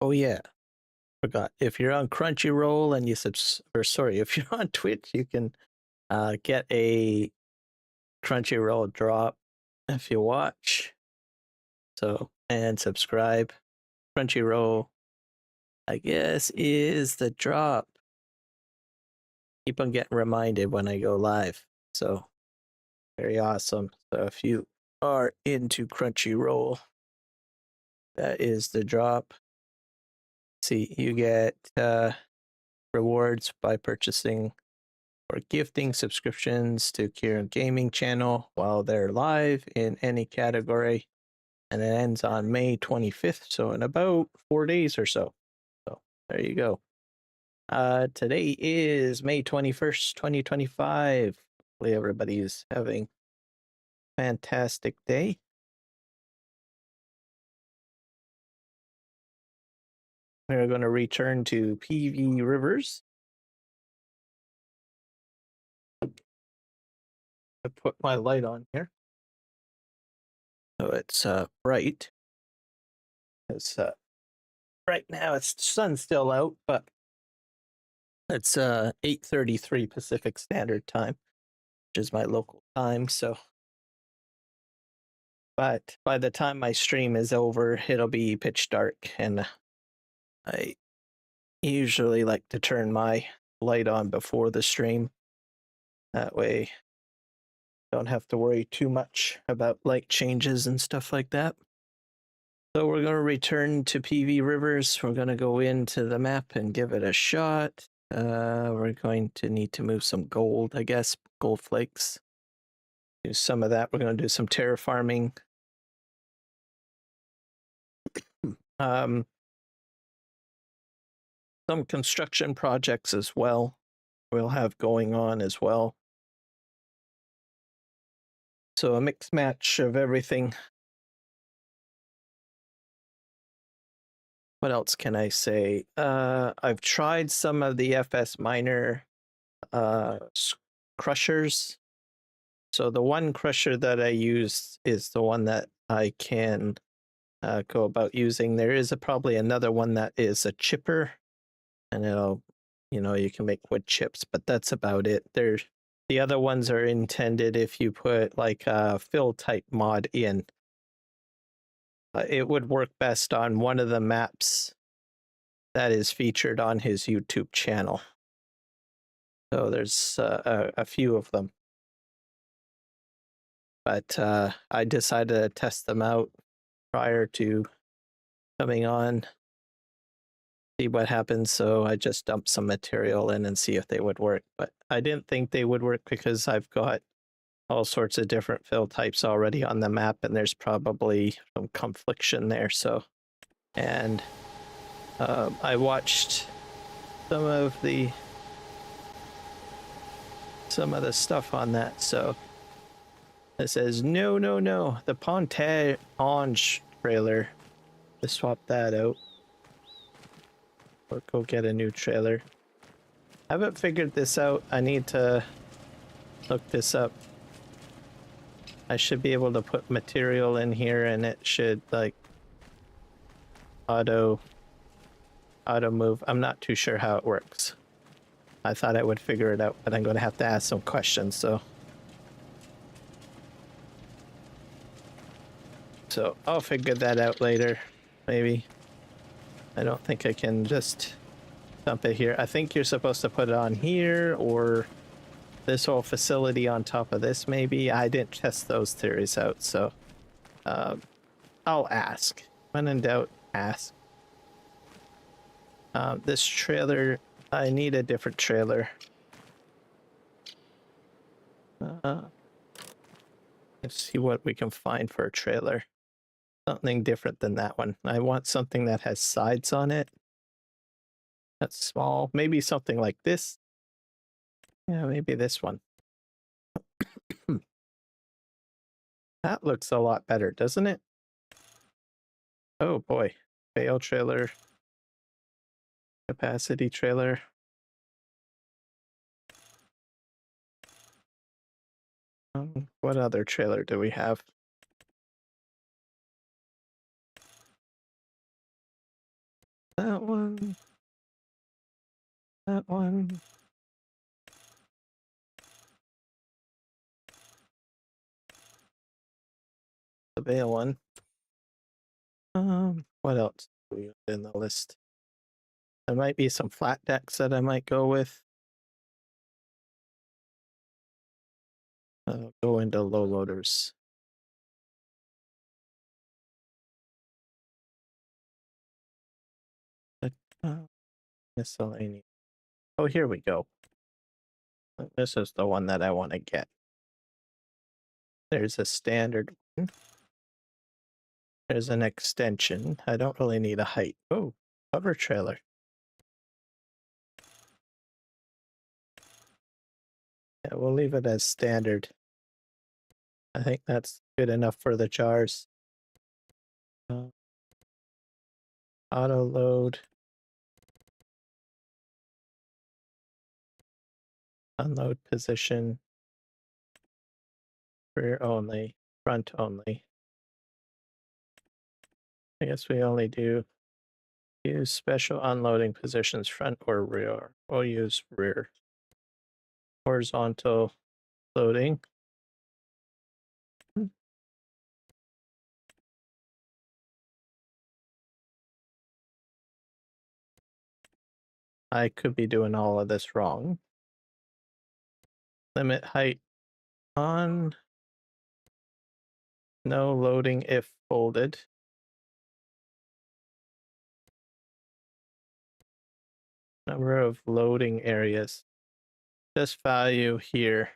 Oh yeah, forgot. If you're on Crunchyroll and you if you're on Twitch, you can get a Crunchyroll drop if you watch. So and subscribe. Crunchyroll, I guess, is the drop. Keep on getting reminded when I go live. So very awesome. So if you are into Crunchyroll, that is the drop. See, you get rewards by purchasing or gifting subscriptions to Kiram Gaming channel while they're live in any category. And it ends on May 25th, so in about 4 days or so. So there you go. Today is May 21st, 2025. Hopefully everybody's having a fantastic day. We're going to return to PVRivers. I put my light on here. So it's bright. It's right now it's sun's still out, but it's 8:33 Pacific Standard Time, which is my local time. So, but by the time my stream is over, it'll be pitch dark, and I usually like to turn my light on before the stream. That way, don't have to worry too much about light changes and stuff like that. So we're going to return to PVRivers. We're going to go into the map and give it a shot. We're going to need to move some gold, I guess, gold flakes. Do some of that. We're going to do some terraforming. Some construction projects as well. We'll have going on as well. So a mixed match of everything. What else can I say? I've tried some of the FS miner crushers. So the one crusher that I use is the one that I can go about using. There is probably another one that is a chipper, and it'll, you can make wood chips, but that's about it. The other ones are intended if you put like a fill type mod in. It would work best on one of the maps that is featured on his YouTube channel. So there's a few of them. But I decided to test them out prior to coming on, see what happens. So I just dumped some material in and see if they would work. But I didn't think they would work because I've got all sorts of different fill types already on the map, and there's probably some confliction there. So, and I watched some of the stuff on that. So it says no, the Pontage trailer. Just swap that out. Or go get a new trailer. I haven't figured this out. I need to look this up. I should be able to put material in here and it should like auto move. I'm not too sure how it works. I thought I would figure it out, but I'm going to have to ask some questions. So I'll figure that out later, maybe. I don't think I can just dump it here. I think you're supposed to put it on here or this whole facility on top of this, maybe. I didn't test those theories out, so I'll ask. When in doubt, ask. This trailer, I need a different trailer. Let's see what we can find for a trailer. Something different than that one. I want something that has sides on it. That's small. Maybe something like this. Yeah, maybe this one. That looks a lot better, doesn't it? Oh boy. Bale trailer. Capacity trailer. What other trailer do we have? That one. That one. The bale one. What else do we have in the list? There might be some flat decks that I might go with. Go into low loaders. Miscellaneous. Oh, here we go. This is the one that I want to get. There's a standard one. There's an extension. I don't really need a height. Oh, cover trailer. Yeah, we'll leave it as standard. I think that's good enough for the jars. Auto load. Unload position. Rear only. Front only. I guess we only do use special unloading positions, front or rear. We'll use rear. Horizontal loading. I could be doing all of this wrong. Limit height on. No loading if folded. Number of loading areas. This value here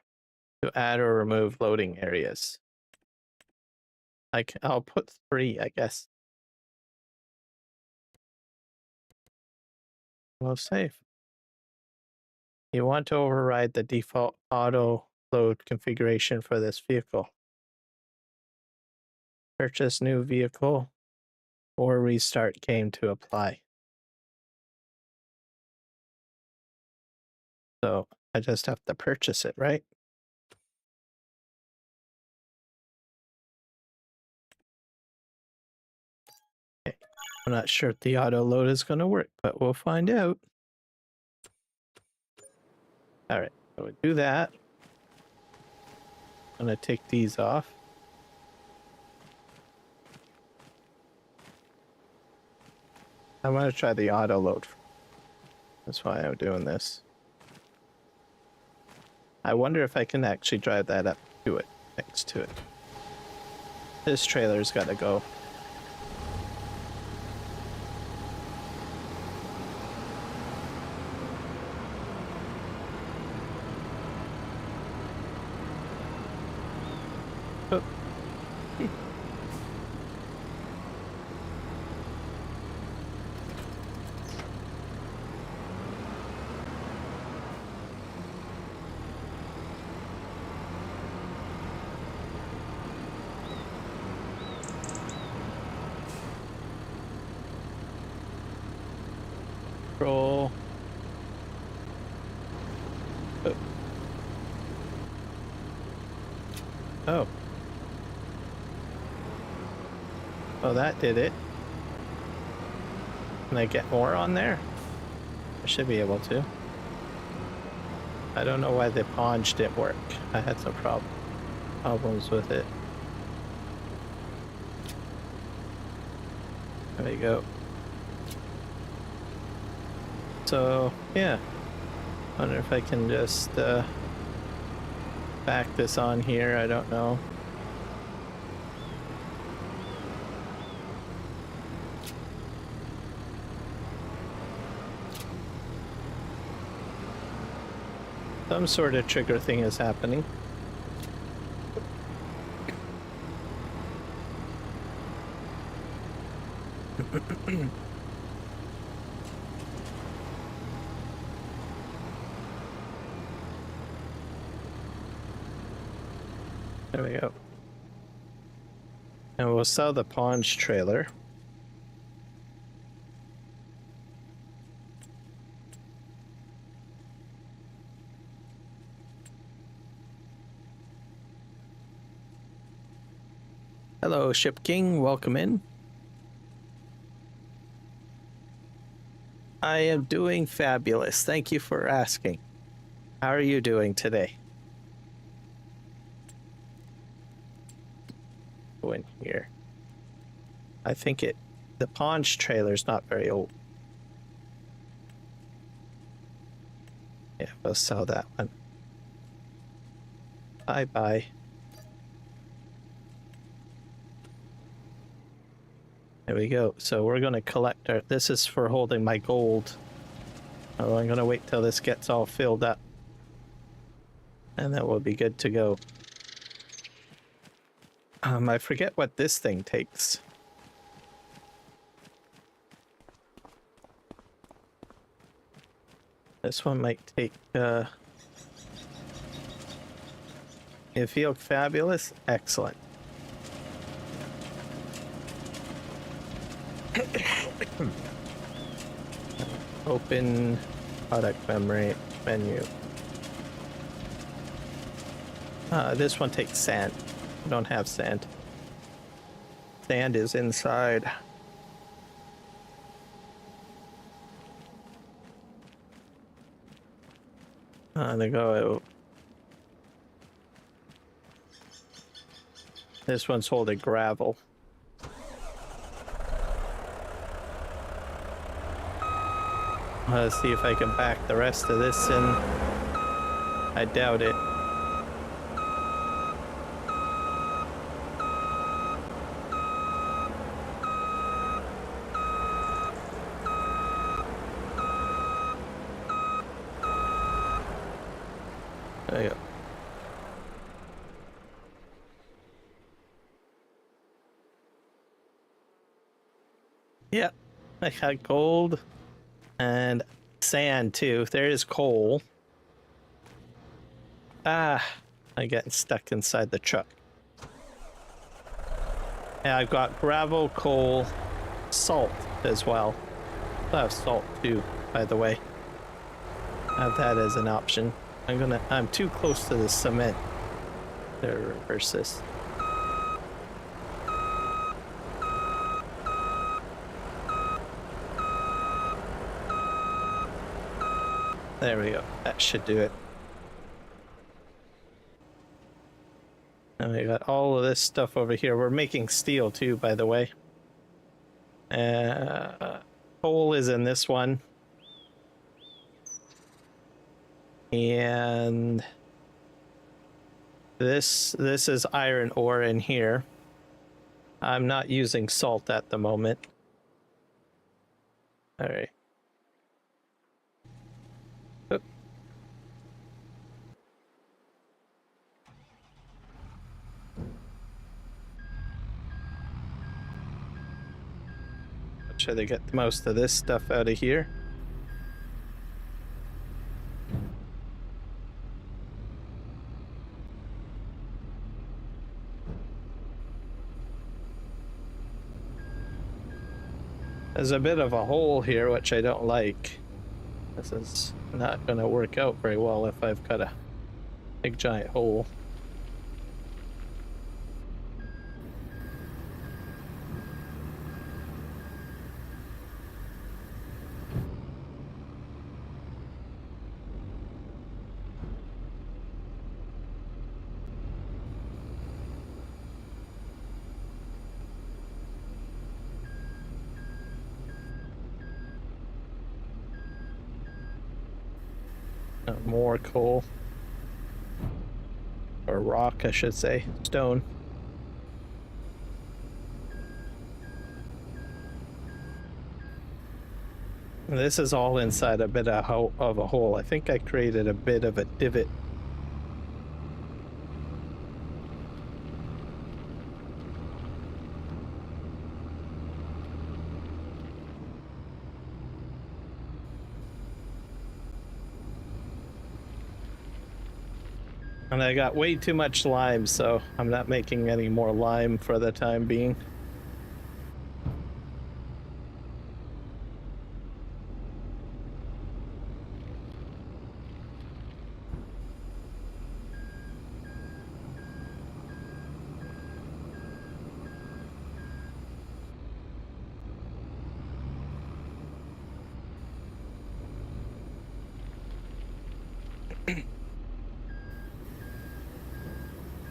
to add or remove loading areas. I'll put 3, I guess. Well, save. You want to override the default auto load configuration for this vehicle. Purchase new vehicle or restart game to apply. So I just have to purchase it, right? Okay. I'm not sure if the auto load is going to work, but we'll find out. All right, so we do that. I'm going to take these off. I'm going to try the auto load. That's why I'm doing this. I wonder if I can actually drive that up to it, next to it. This trailer's got to go. Oh. Roll. Oh. Oh. Oh, that did it. Can I get more on there? I should be able to. I don't know why the ponge didn't work. I had some problems with it. There you go. So, yeah. Wonder if I can just back this on here. I don't know. Some sort of trigger thing is happening. There we go. And we'll sell the ponge trailer. Hello, Ship King. Welcome in. I am doing fabulous. Thank you for asking. How are you doing today? Go in here. I think the paunch trailer's not very old. Yeah, we'll sell that one. Bye-bye. There we go. So we're going to collect our... This is for holding my gold. Oh, I'm going to wait till this gets all filled up. And then we'll be good to go. I forget what this thing takes. This one might take... You feel fabulous? Excellent. Open product memory menu. This one takes sand. I don't have sand. Sand is inside. They go. This one's holding gravel. Let's see if I can back the rest of this in. I doubt it. There you go. Yeah, I got gold. And sand too. There is coal. I'm getting stuck inside the truck. Yeah, I've got gravel, coal, salt as well. I have salt too, by the way. I have that as an option. I'm too close to the cement to reverse this. There we go. That should do it. And we got all of this stuff over here. We're making steel too, by the way. Coal is in this one. And this is iron ore in here. I'm not using salt at the moment. All right. Try to get most of this stuff out of here. There's a bit of a hole here, which I don't like. This is not going to work out very well if I've got a big giant hole. More coal. Or rock, I should say. Stone. This is all inside a bit of a hole. I think I created a bit of a divot. And I got way too much lime, so I'm not making any more lime for the time being.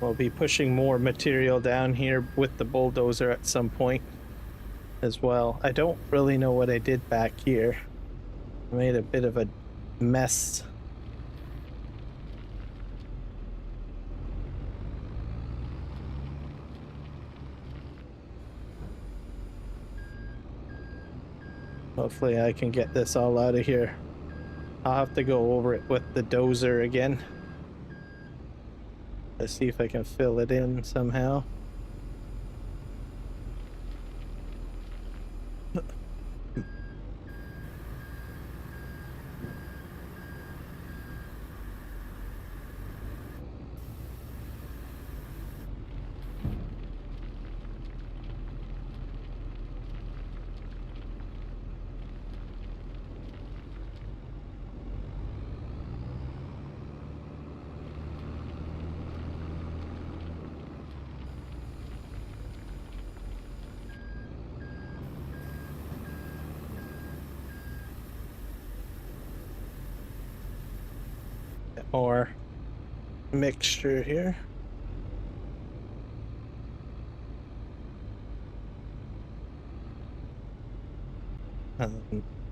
We'll be pushing more material down here with the bulldozer at some point as well. I don't really know what I did back here. I made a bit of a mess. Hopefully I can get this all out of here. I'll have to go over it with the dozer again. Let's see if I can fill it in somehow. More mixture here.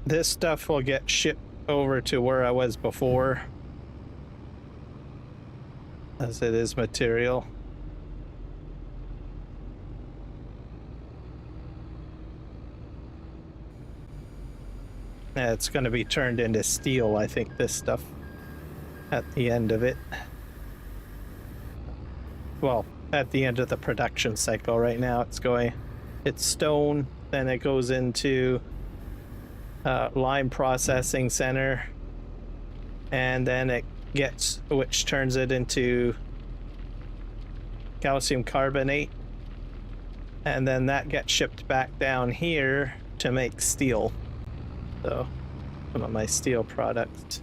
This stuff will get shipped over to where I was before, as it is material. Yeah, it's going to be turned into steel, I think, this stuff at the end of it. Well, at the end of the production cycle. Right now it's stone, then it goes into lime processing center, and then it which turns it into calcium carbonate, and then that gets shipped back down here to make steel. So some of my steel products,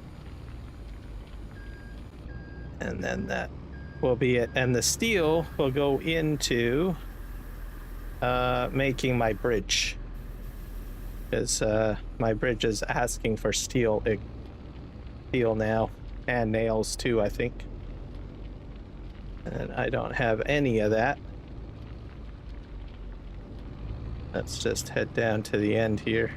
and then that will be it, and the steel will go into making my bridge, because my bridge is asking for steel now, and nails too, I think, and I don't have any of that. Let's just head down to the end here.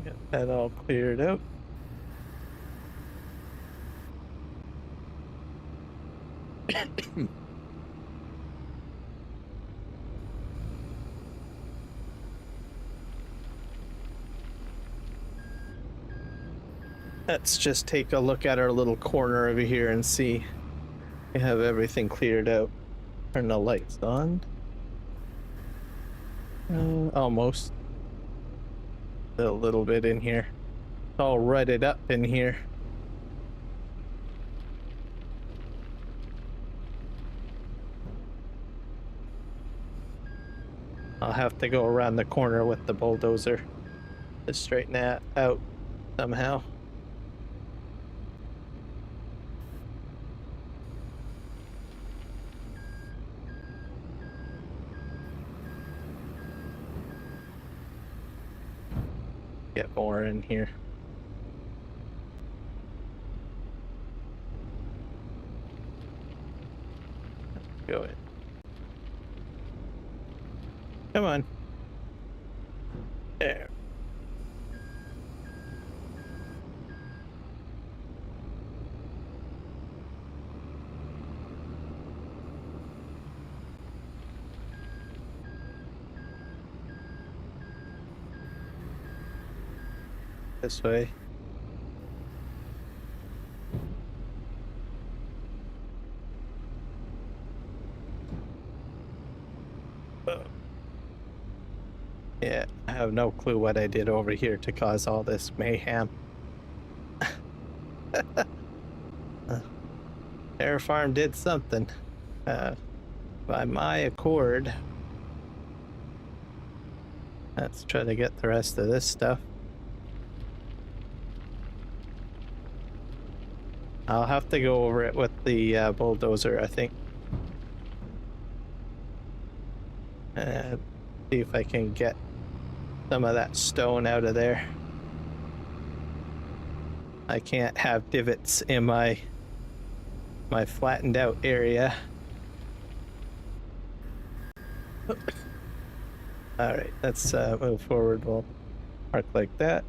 Get that all cleared out. Let's just take a look at our little corner over here and see we have everything cleared out. Turn the lights on. Almost. A little bit in here. It's all rutted up in here. I'll have to go around the corner with the bulldozer to straighten that out somehow. Get more in here. Go in. Come on. There. This way. Yeah, I have no clue what I did over here to cause all this mayhem. Air Farm did something by my accord. Let's try to get the rest of this stuff. I'll have to go over it with the bulldozer, I think. And see if I can get some of that stone out of there. I can't have divots in my flattened out area. All right, let's move forward. We'll mark like that.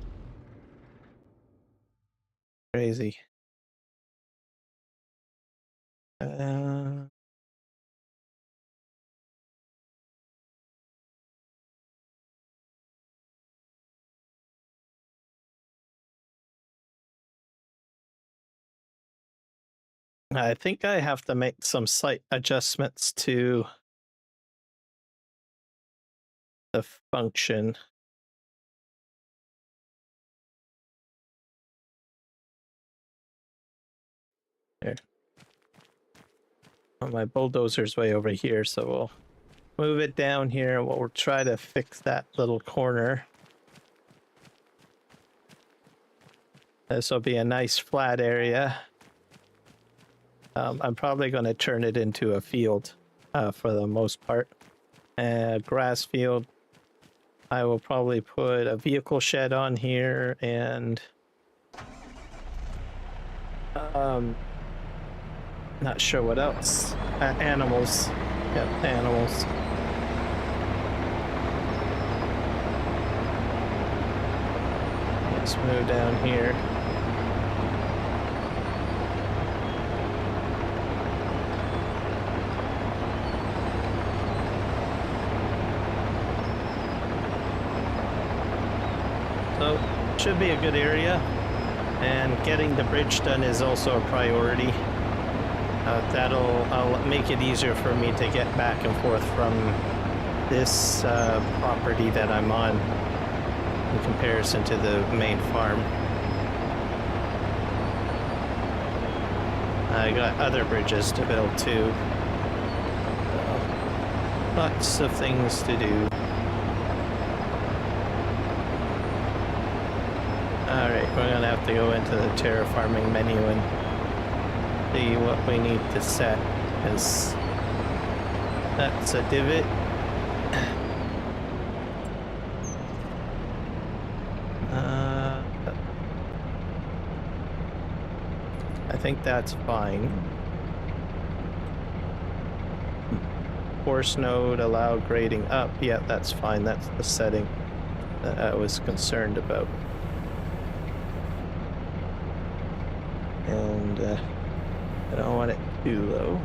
Crazy. I think I have to make some slight adjustments to the function. There. Well, my bulldozer's way over here, so we'll move it down here. We'll try to fix that little corner. This will be a nice flat area. I'm probably going to turn it into a field for the most part. Grass field. I will probably put a vehicle shed on here and not sure what else. Animals. Yep, animals. Let's move down here. So, should be a good area, and getting the bridge done is also a priority. I'll make it easier for me to get back and forth from this property that I'm on in comparison to the main farm. I got other bridges to build too. Lots of things to do. Alright, we're gonna have to go into the terraforming menu and see what we need to set, because that's a divot. I think that's fine. Force node, allow grading up. Yeah, that's fine. That's the setting that I was concerned about. And I don't want it too low.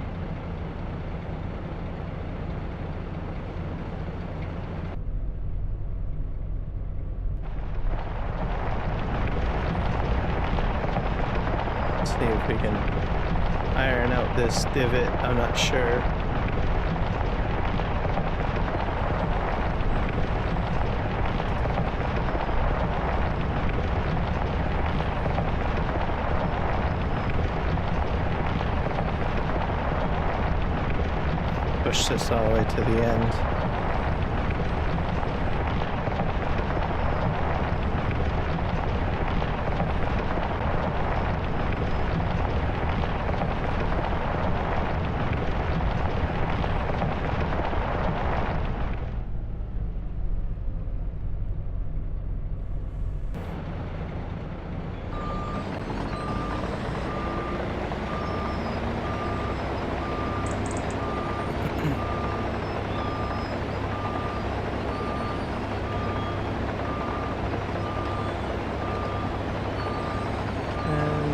Let's see if we can iron out this divot. I'm not sure. Push this all the way to the end.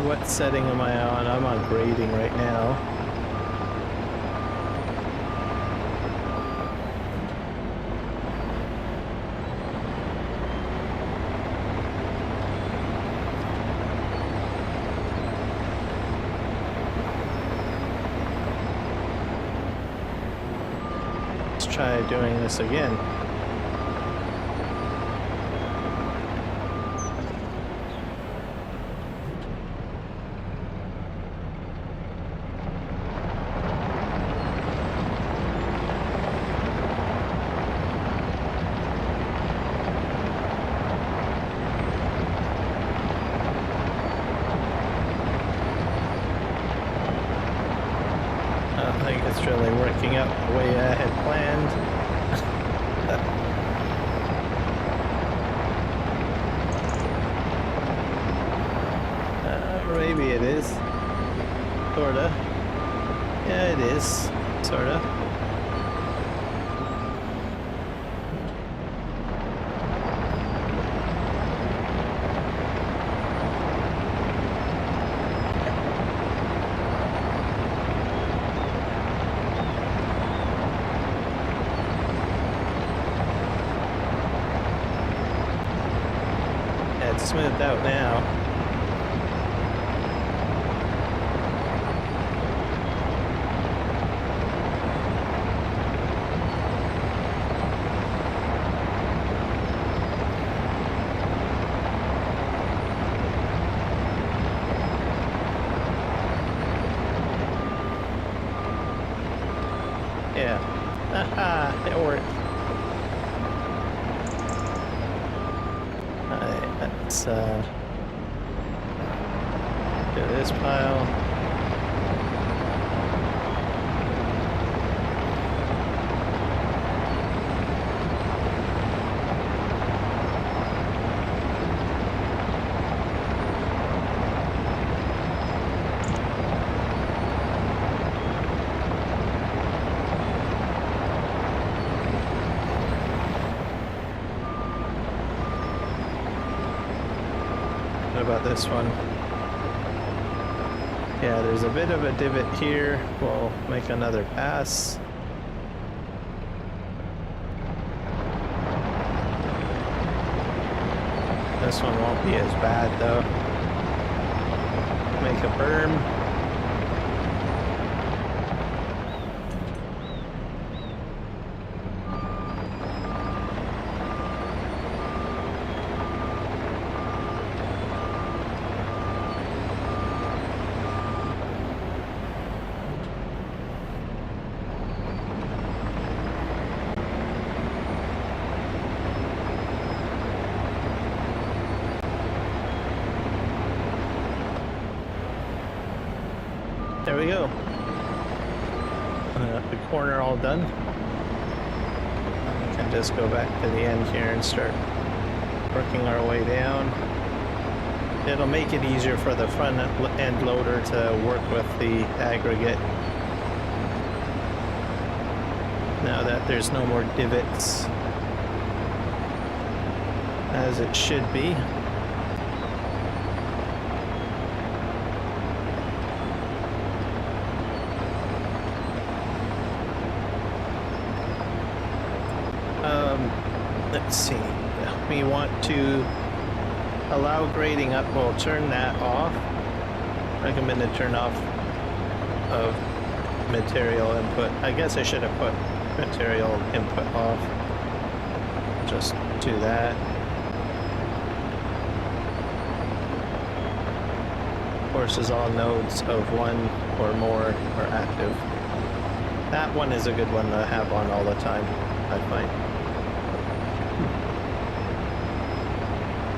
What setting am I on? I'm on grading right now. Let's try doing this again. the way I had planned. Maybe it is. Sorta. Yeah, it is. Sorta. Yeah, it's smoothed out now. Yeah. Haha, it worked. Alright, let's do this pile. What about this one? Yeah, there's a bit of a divot here. We'll make another pass. This one won't be as bad though. Make a berm. There we go. The corner all done. We can just go back to the end here and start working our way down. It'll make it easier for the front end loader to work with the aggregate. Now that there's no more divots, as it should be. Let's see, we want to allow grading up. We'll turn that off. Recommended turn off of material input. I guess I should have put material input off. Just do that. Forces all nodes of one or more are active. That one is a good one to have on all the time, I find.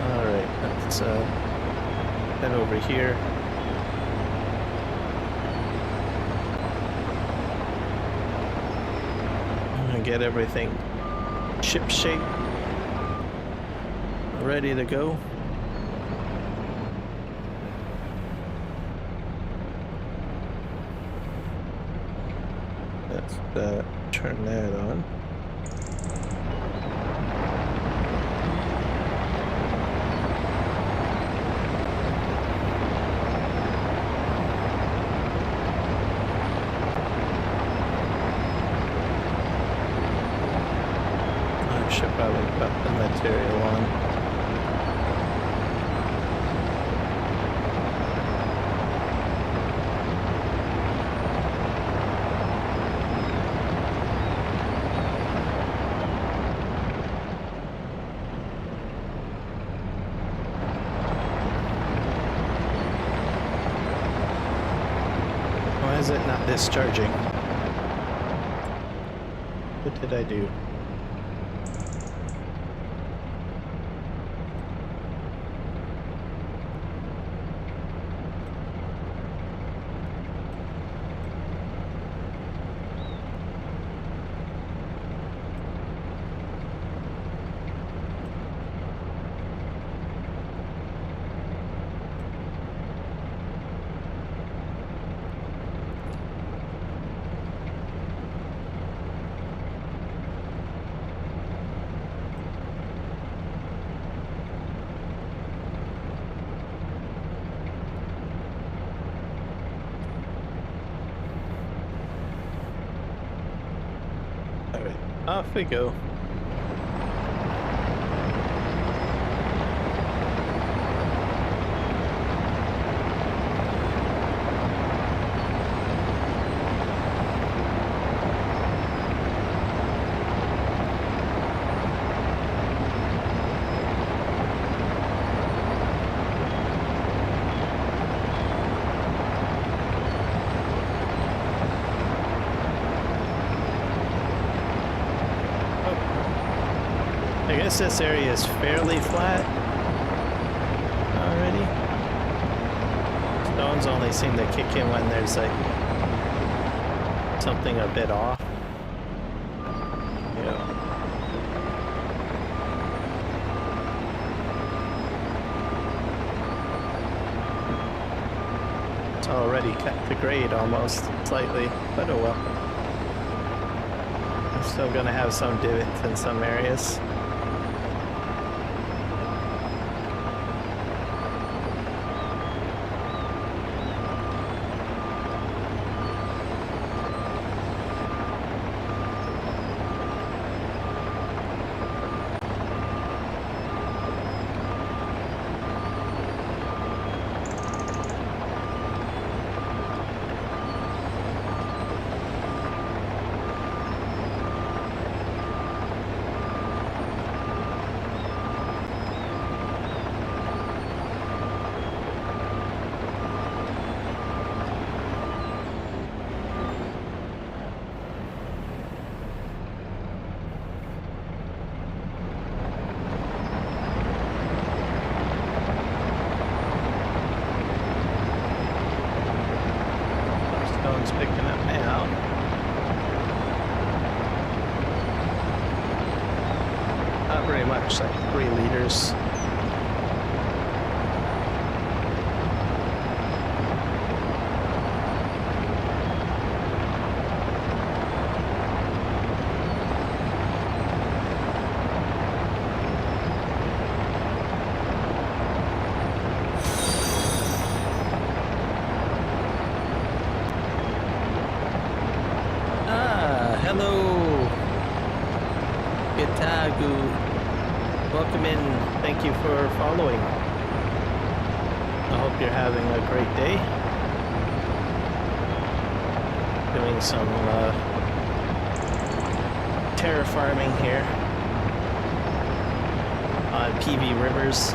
Alright, let's head over here. I'm gonna get everything ship shape, ready to go. Let's turn that on. Should probably put the material on. Why is it not discharging? What did I do? Off we go. I guess this area is fairly flat already. Stones only seem to kick in when there's like something a bit off. Yeah. It's already cut the grade almost slightly, but oh well. I'm still gonna have some divots in some areas. Picking up now. Not very much, like 3 liters. Welcome in. Thank you for following. I hope you're having a great day. Doing some terraforming here on PVRivers.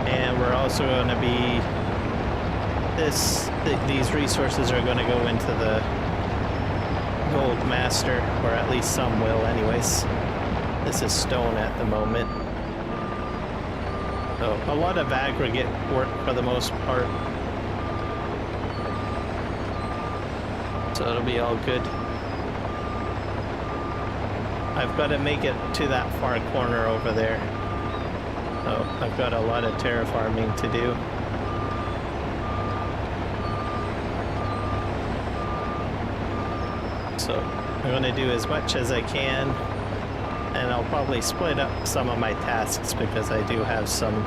And we're also going to be these resources are going to go into the Gold Master, or at least some will anyways. This is stone at the moment. So a lot of aggregate work for the most part. So it'll be all good. I've got to make it to that far corner over there. So I've got a lot of terraforming to do. So I'm going to do as much as I can, and I'll probably split up some of my tasks because I do have some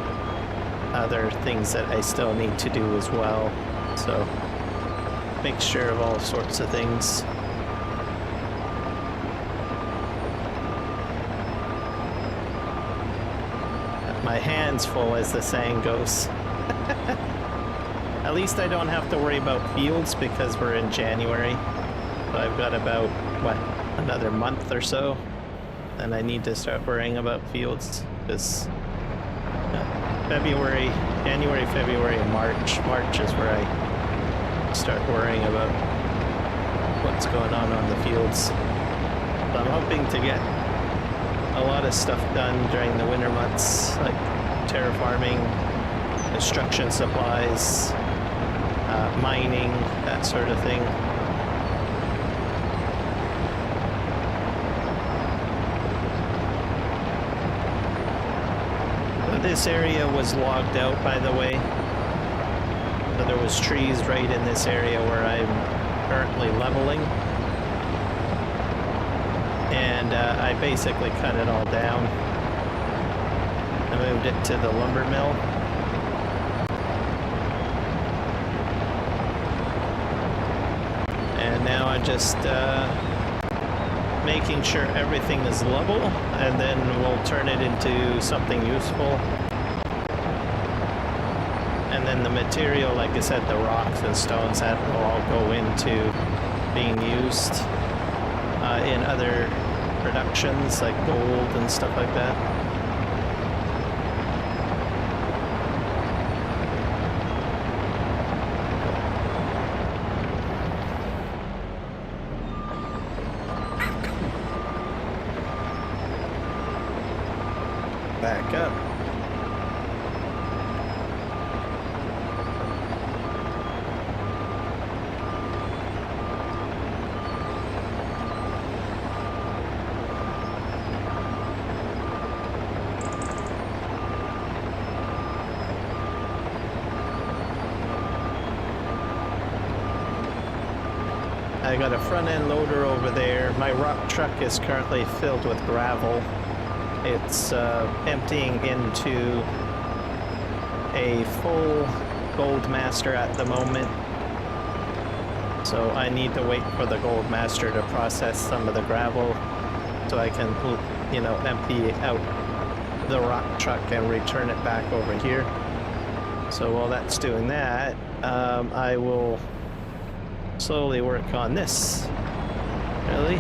other things that I still need to do as well. So mixture of all sorts of things. My hands full, as the saying goes. At least I don't have to worry about fields because we're in January. I've got about, what, another month or so, and I need to start worrying about fields, because January, February, and March is where I start worrying about what's going on the fields. So I'm hoping to get a lot of stuff done during the winter months, like terraforming, construction supplies, mining, that sort of thing. This area was logged out, by the way. So there was trees right in this area where I'm currently leveling. And I basically cut it all down. I moved it to the lumber mill. now I'm just making sure everything is level, and then we'll turn it into something useful. And then the material, like I said, the rocks and stones, that will all go into being used in other productions, like gold and stuff like that. Back up. I got a front end loader over there. My rock truck is currently filled with gravel. It's emptying into a full gold master at the moment. So I need to wait for the gold master to process some of the gravel so I can, you know, empty out the rock truck and return it back over here. So while that's doing that, I will slowly work on this. Really?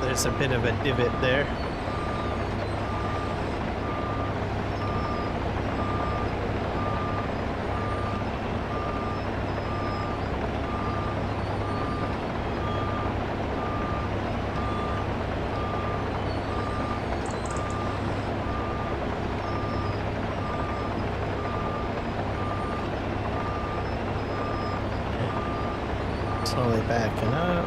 There's a bit of a divot there. Slowly backing up.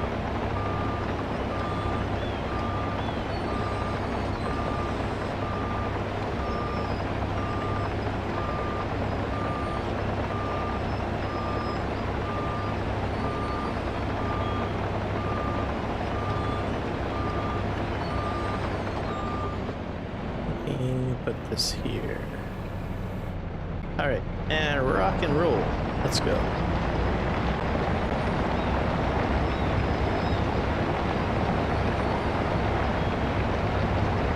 Put this here. All right, and rock and roll. Let's go.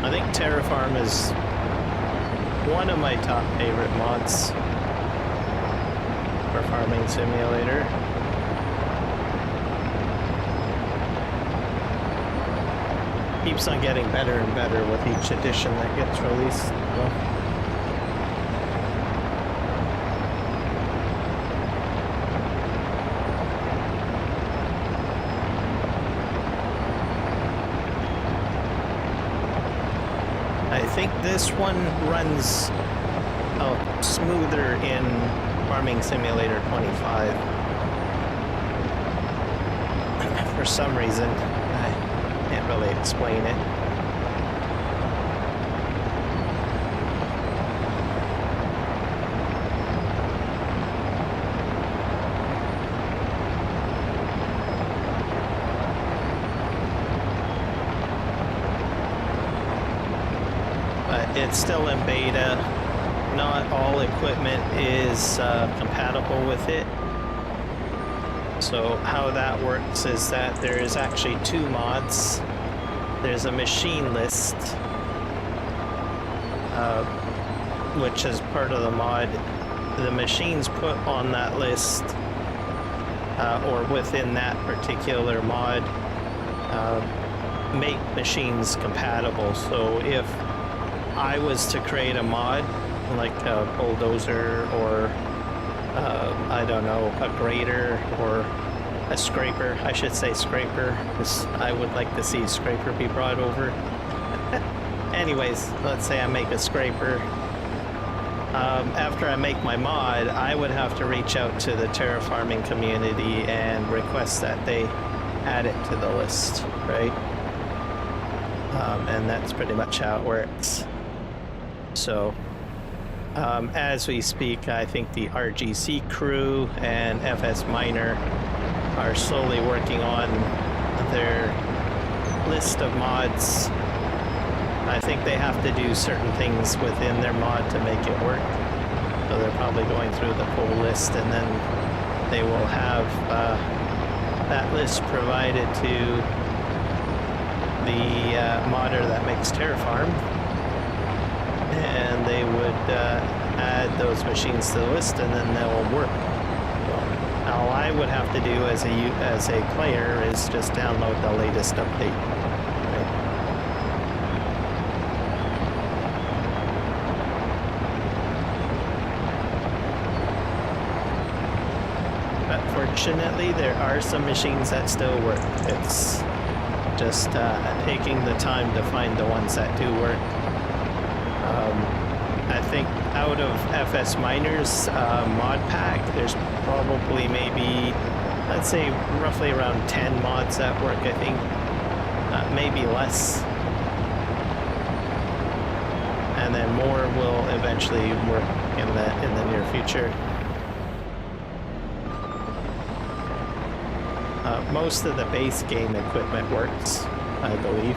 I think Terraform is one of my top favorite mods for Farming Simulator. Keeps on getting better and better with each edition that gets released. Well, I think this one runs smoother in Farming Simulator 25. For some reason, I can't really explain it. it's still in beta. Not all equipment is compatible with it. So how that works is that there is actually 2 mods. There's a machine list, which is part of the mod. The machines put on that list, or within that particular mod, make machines compatible. So if I was to create a mod, like a bulldozer or I don't know, a grader or a scraper, I should say scraper, because I would like to see scraper be brought over. Anyways, let's say I make a scraper. After I make my mod, I would have to reach out to the terraforming community and request that they add it to the list, right? And that's pretty much how it works. So, as we speak, I think the RGC crew and FS Miner are slowly working on their list of mods. I think they have to do certain things within their mod to make it work. So they're probably going through the full list, and then they will have that list provided to the modder that makes Terraform, and they would add those machines to the list, and then they'll work. So, all I would have to do as a player is just download the latest update. Fortunately, there are some machines that still work. It's just taking the time to find the ones that do work. I think out of FS Miner's mod pack, there's probably maybe, let's say, roughly around 10 mods that work, I think. Maybe less. And then more will eventually work in the near future. Most of the base game equipment works, I believe.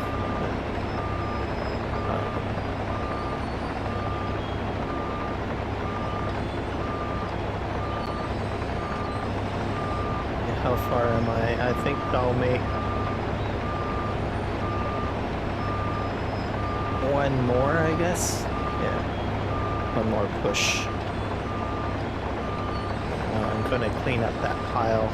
How far am I? I think I'll make one more, I guess. Yeah, one more push. I'm going to clean up that pile.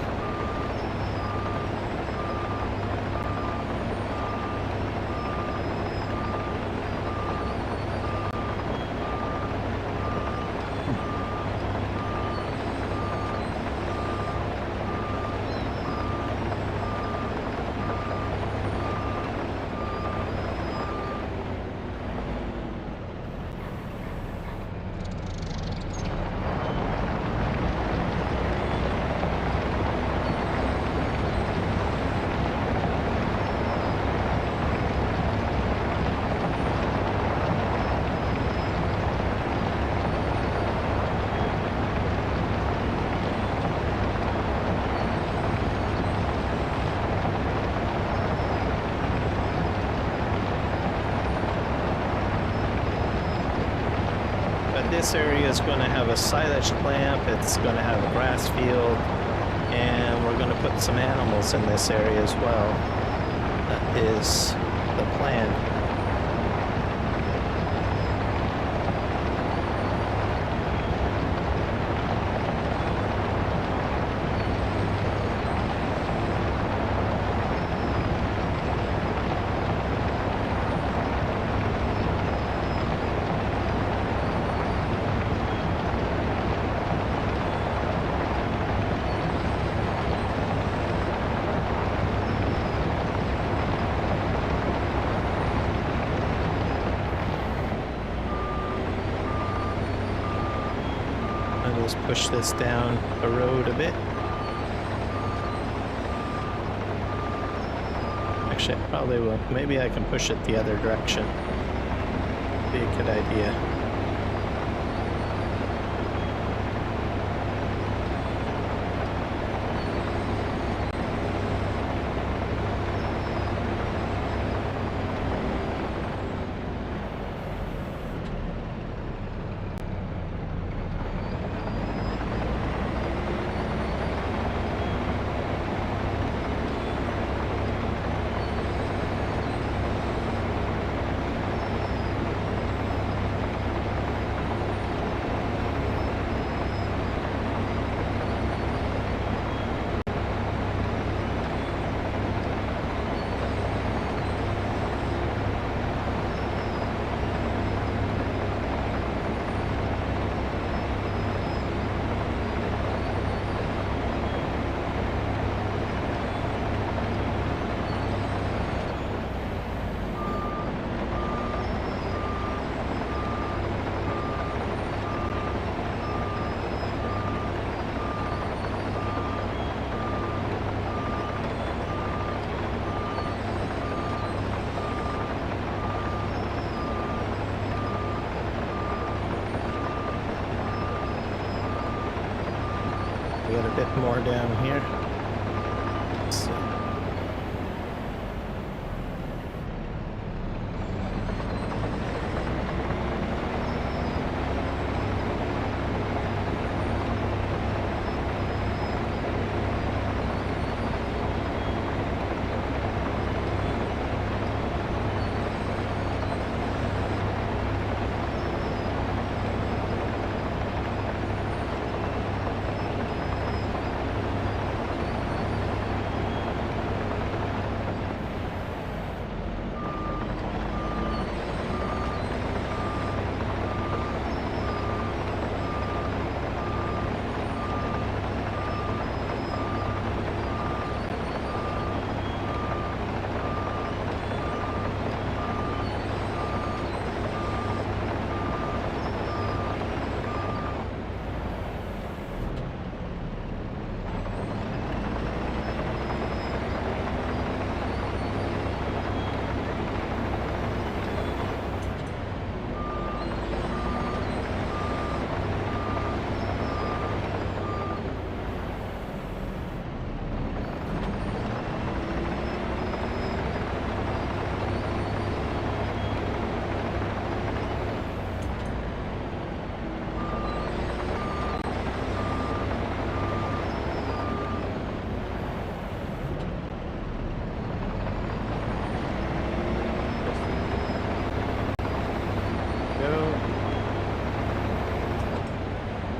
This area is going to have a silage clamp, it's going to have a grass field, and we're going to put some animals in this area as well. That is the plan. Push this down the road a bit. Actually, I probably will. Maybe I can push it the other direction. Be a good idea. got a bit more down here. So.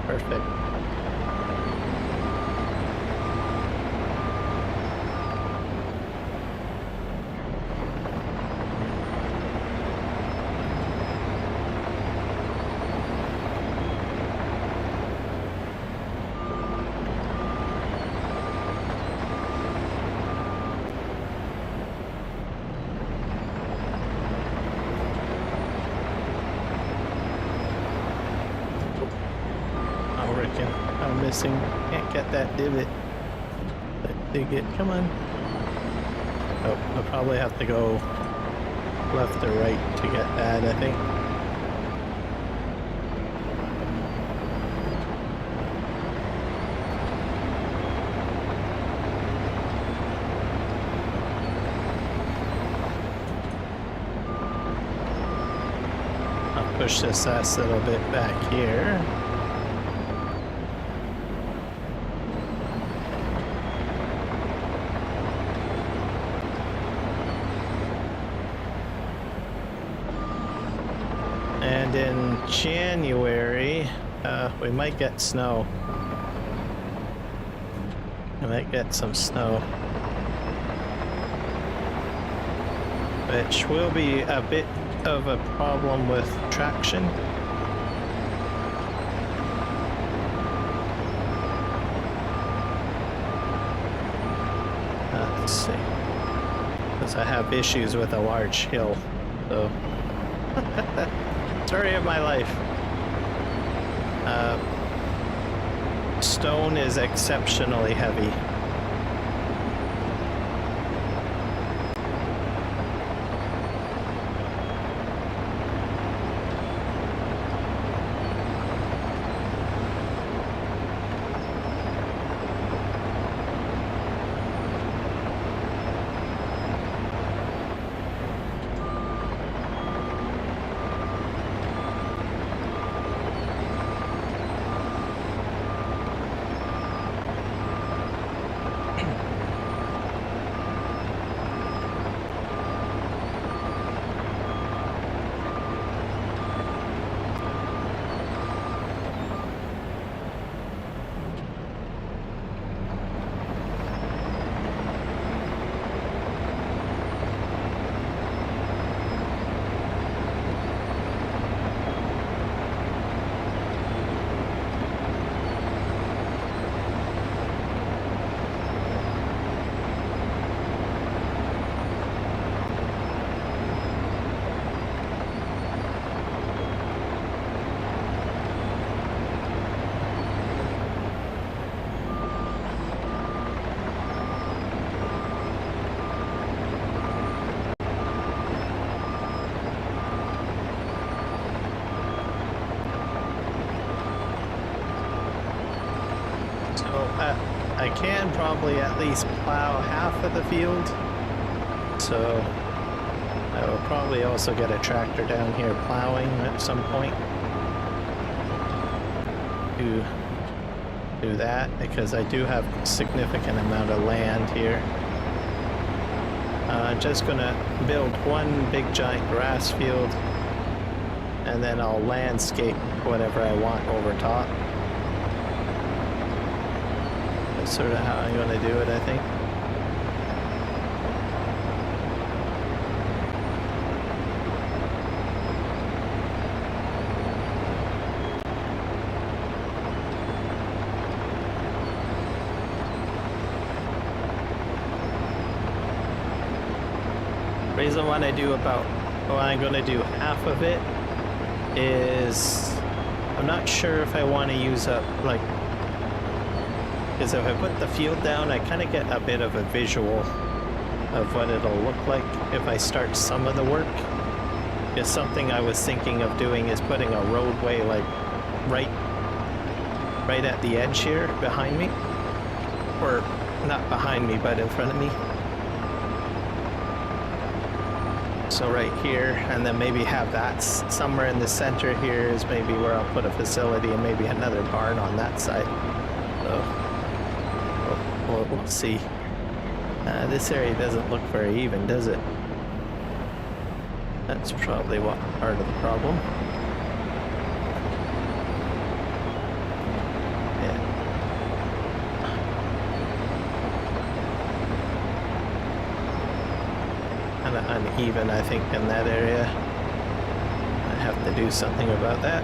Perfect. I'm missing. Can't get that divot. But dig it. Come on. Oh, I'll probably have to go left or right to get that, I think. I'll push this ass a little bit back here. And in January, we might get snow. We might get some snow. Which will be a bit of a problem with traction. Let's see. Because I have issues with a large hill, so... Story of my life. Stone is exceptionally heavy. I can probably at least plow half of the field. So I will probably also get a tractor down here plowing at some point to do that, because I do have a significant amount of land here. I'm just gonna build one big giant grass field, and then I'll landscape whatever I want over top. That's sort of how I'm gonna do it, I think. Reason why I do about, well, I'm going to do half of it is I'm not sure if I want to use up, like, because if I put the field down, I kind of get a bit of a visual of what it'll look like if I start some of the work. Because something I was thinking of doing is putting a roadway like right at the edge here behind me, or not behind me but in front of me. So right here, and then maybe have that somewhere in the center here is maybe where I'll put a facility, and maybe another barn on that side. So we'll see. This area doesn't look very even, does it? That's probably what part of the problem. Uneven, I think, in that area. I have to do something about that.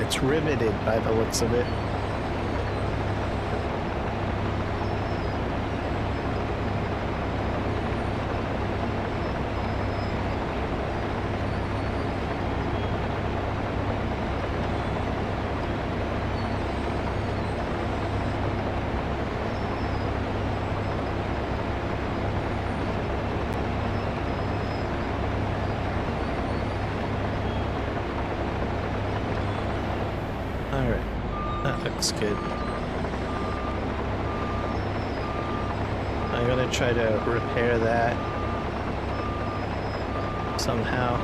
It's riveted by the looks of it. Looks good. I'm gonna try to repair that somehow.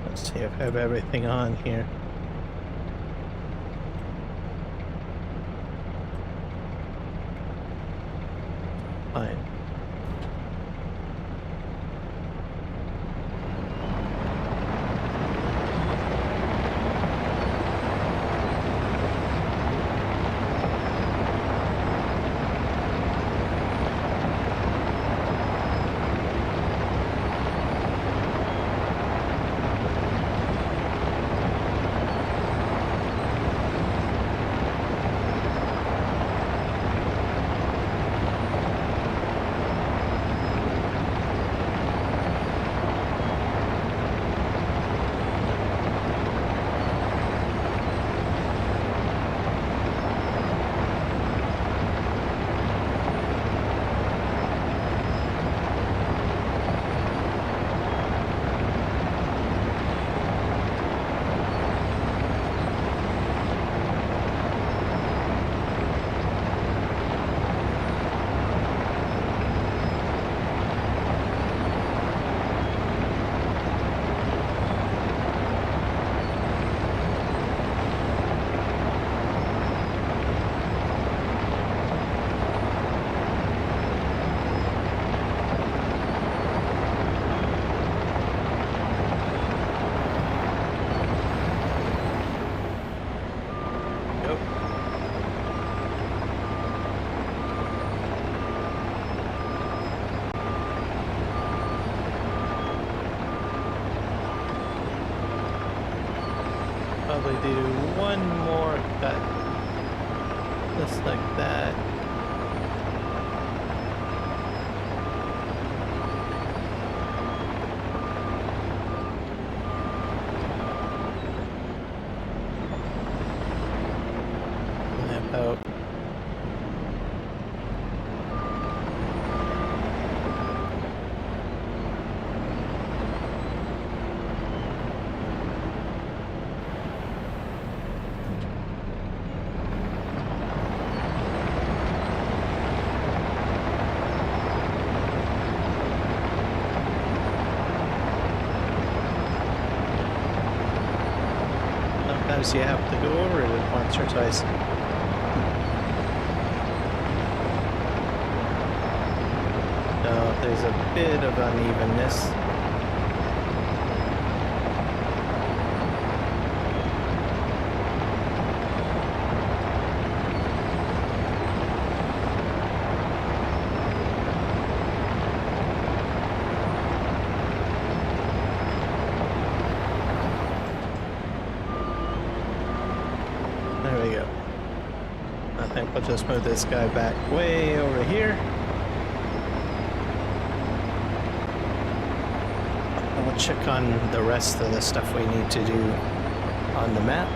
Let's see if I have everything on here. Fine. Probably do one more cut, just like that. sometimes you have to go over it once or twice. So there's a bit of unevenness. There we go. I think we'll just move this guy back way over here. We'll check on the rest of the stuff we need to do on the map.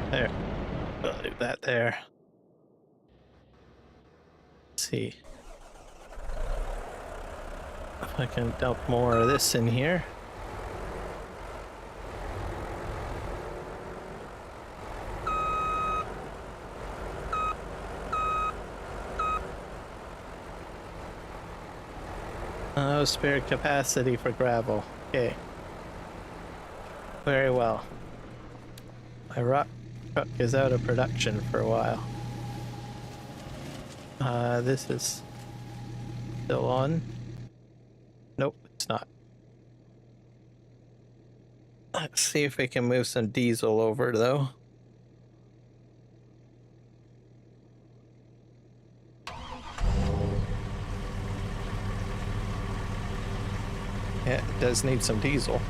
There. I'll leave that there. Let's see if I can dump more of this in here. Oh, spare capacity for gravel. Okay. Very well. My rock truck is out of production for a while. This is still on. Nope, it's not. Let's see if we can move some diesel over though. Yeah, it does need some diesel.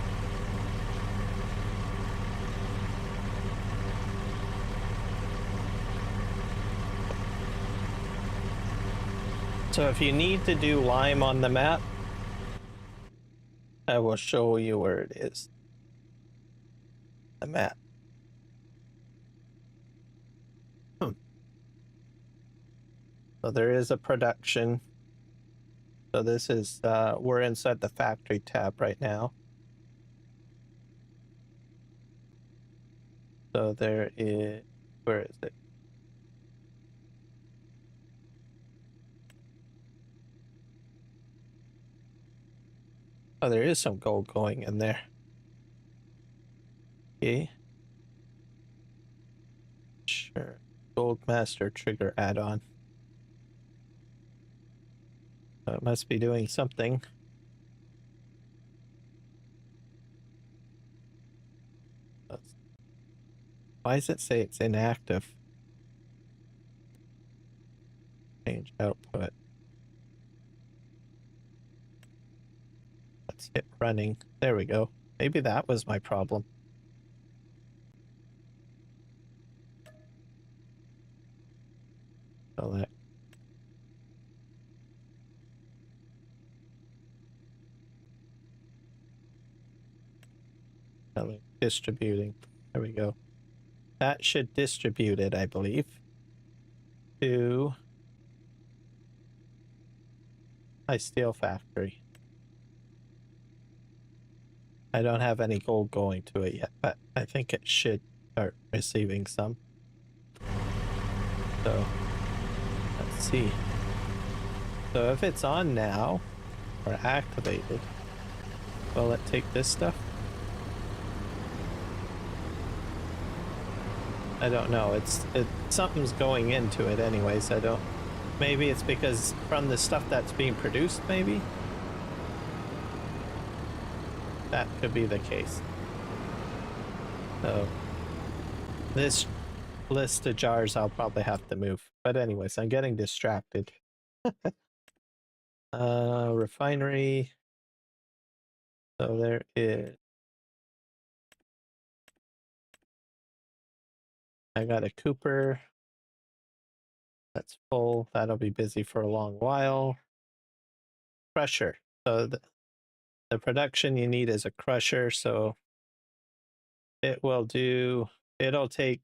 So if you need to do lime on the map, I will show you where it is. The map. So there is a production. So this is, we're inside the factory tab right now. So there is, where is it? Oh, there is some gold going in there. Okay. Sure. Gold Master Trigger add-on. So it must be doing something. Why does it say it's inactive? Change output. Let's hit running. There we go. Maybe that was my problem. Select. Distributing. There we go. That should distribute it, I believe, to my steel factory. I don't have any gold going to it yet, but I think it should start receiving some. So let's see. So if it's on now or activated, will it take this stuff? I don't know. Something's going into it anyways. I don't. Maybe it's because from the stuff that's being produced, maybe? That could be the case. So this list of jars I'll probably have to move. But anyways, I'm getting distracted. Refinery. So there is. I got a Cooper. That's full. That'll be busy for a long while. Crusher. So the production you need is a crusher. So it will do. It'll take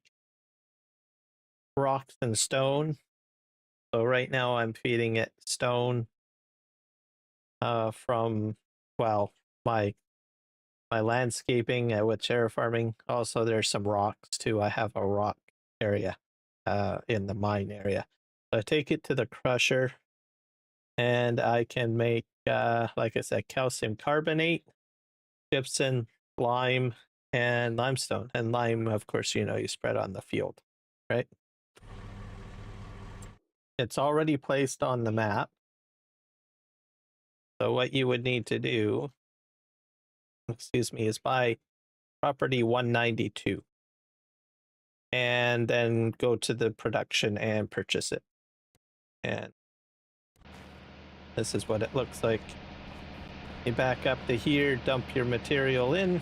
rocks and stone. So right now I'm feeding it stone from, well, my landscaping with terra farming. Also, there's some rocks too. I have a rock area in the mine area. So I take it to the crusher and I can make, like I said, calcium carbonate, gypsum, lime, and limestone. And lime, of course, you know, you spread on the field, right? It's already placed on the map. So what you would need to do, excuse me, is buy property 192 and then go to the production and purchase it. And this is what it looks like. You back up to here, dump your material in,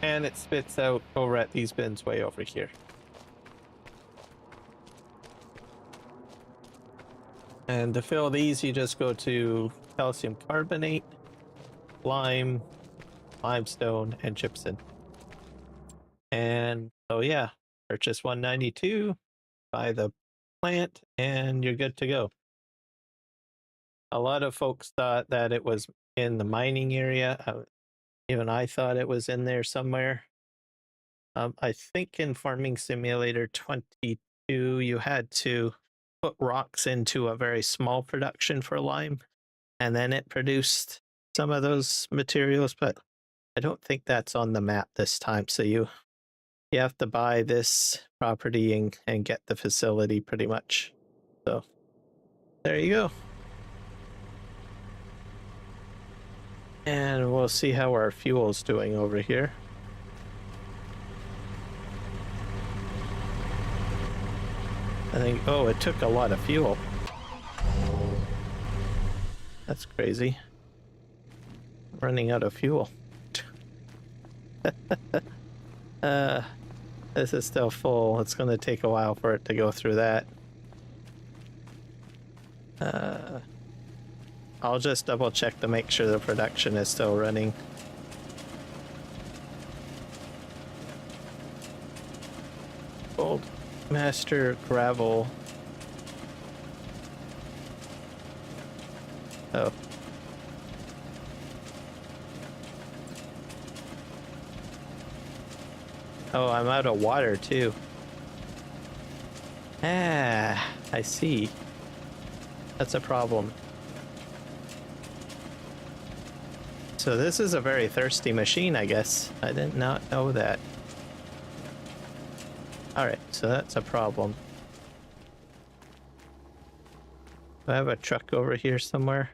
and it spits out over at these bins way over here. And to fill these, you just go to calcium carbonate, lime, limestone, and gypsum. And so yeah, purchase 192, buy the plant, and you're good to go. A lot of folks thought that it was in the mining area. Even I thought it was in there somewhere. I think in Farming Simulator 22, you had to put rocks into a very small production for lime, and then it produced some of those materials, but I don't think that's on the map this time. So you have to buy this property and get the facility pretty much. So there you go. And we'll see how our fuel's doing over here. I think, oh, it took a lot of fuel. That's crazy. I'm running out of fuel. This is still full. It's going to take a while for it to go through that. I'll just double check to make sure the production is still running. Gold Master Gravel. Oh. Oh, I'm out of water too. Ah, I see. That's a problem. So this is a very thirsty machine, I guess. I did not know that. Alright, so that's a problem. Do I have a truck over here somewhere?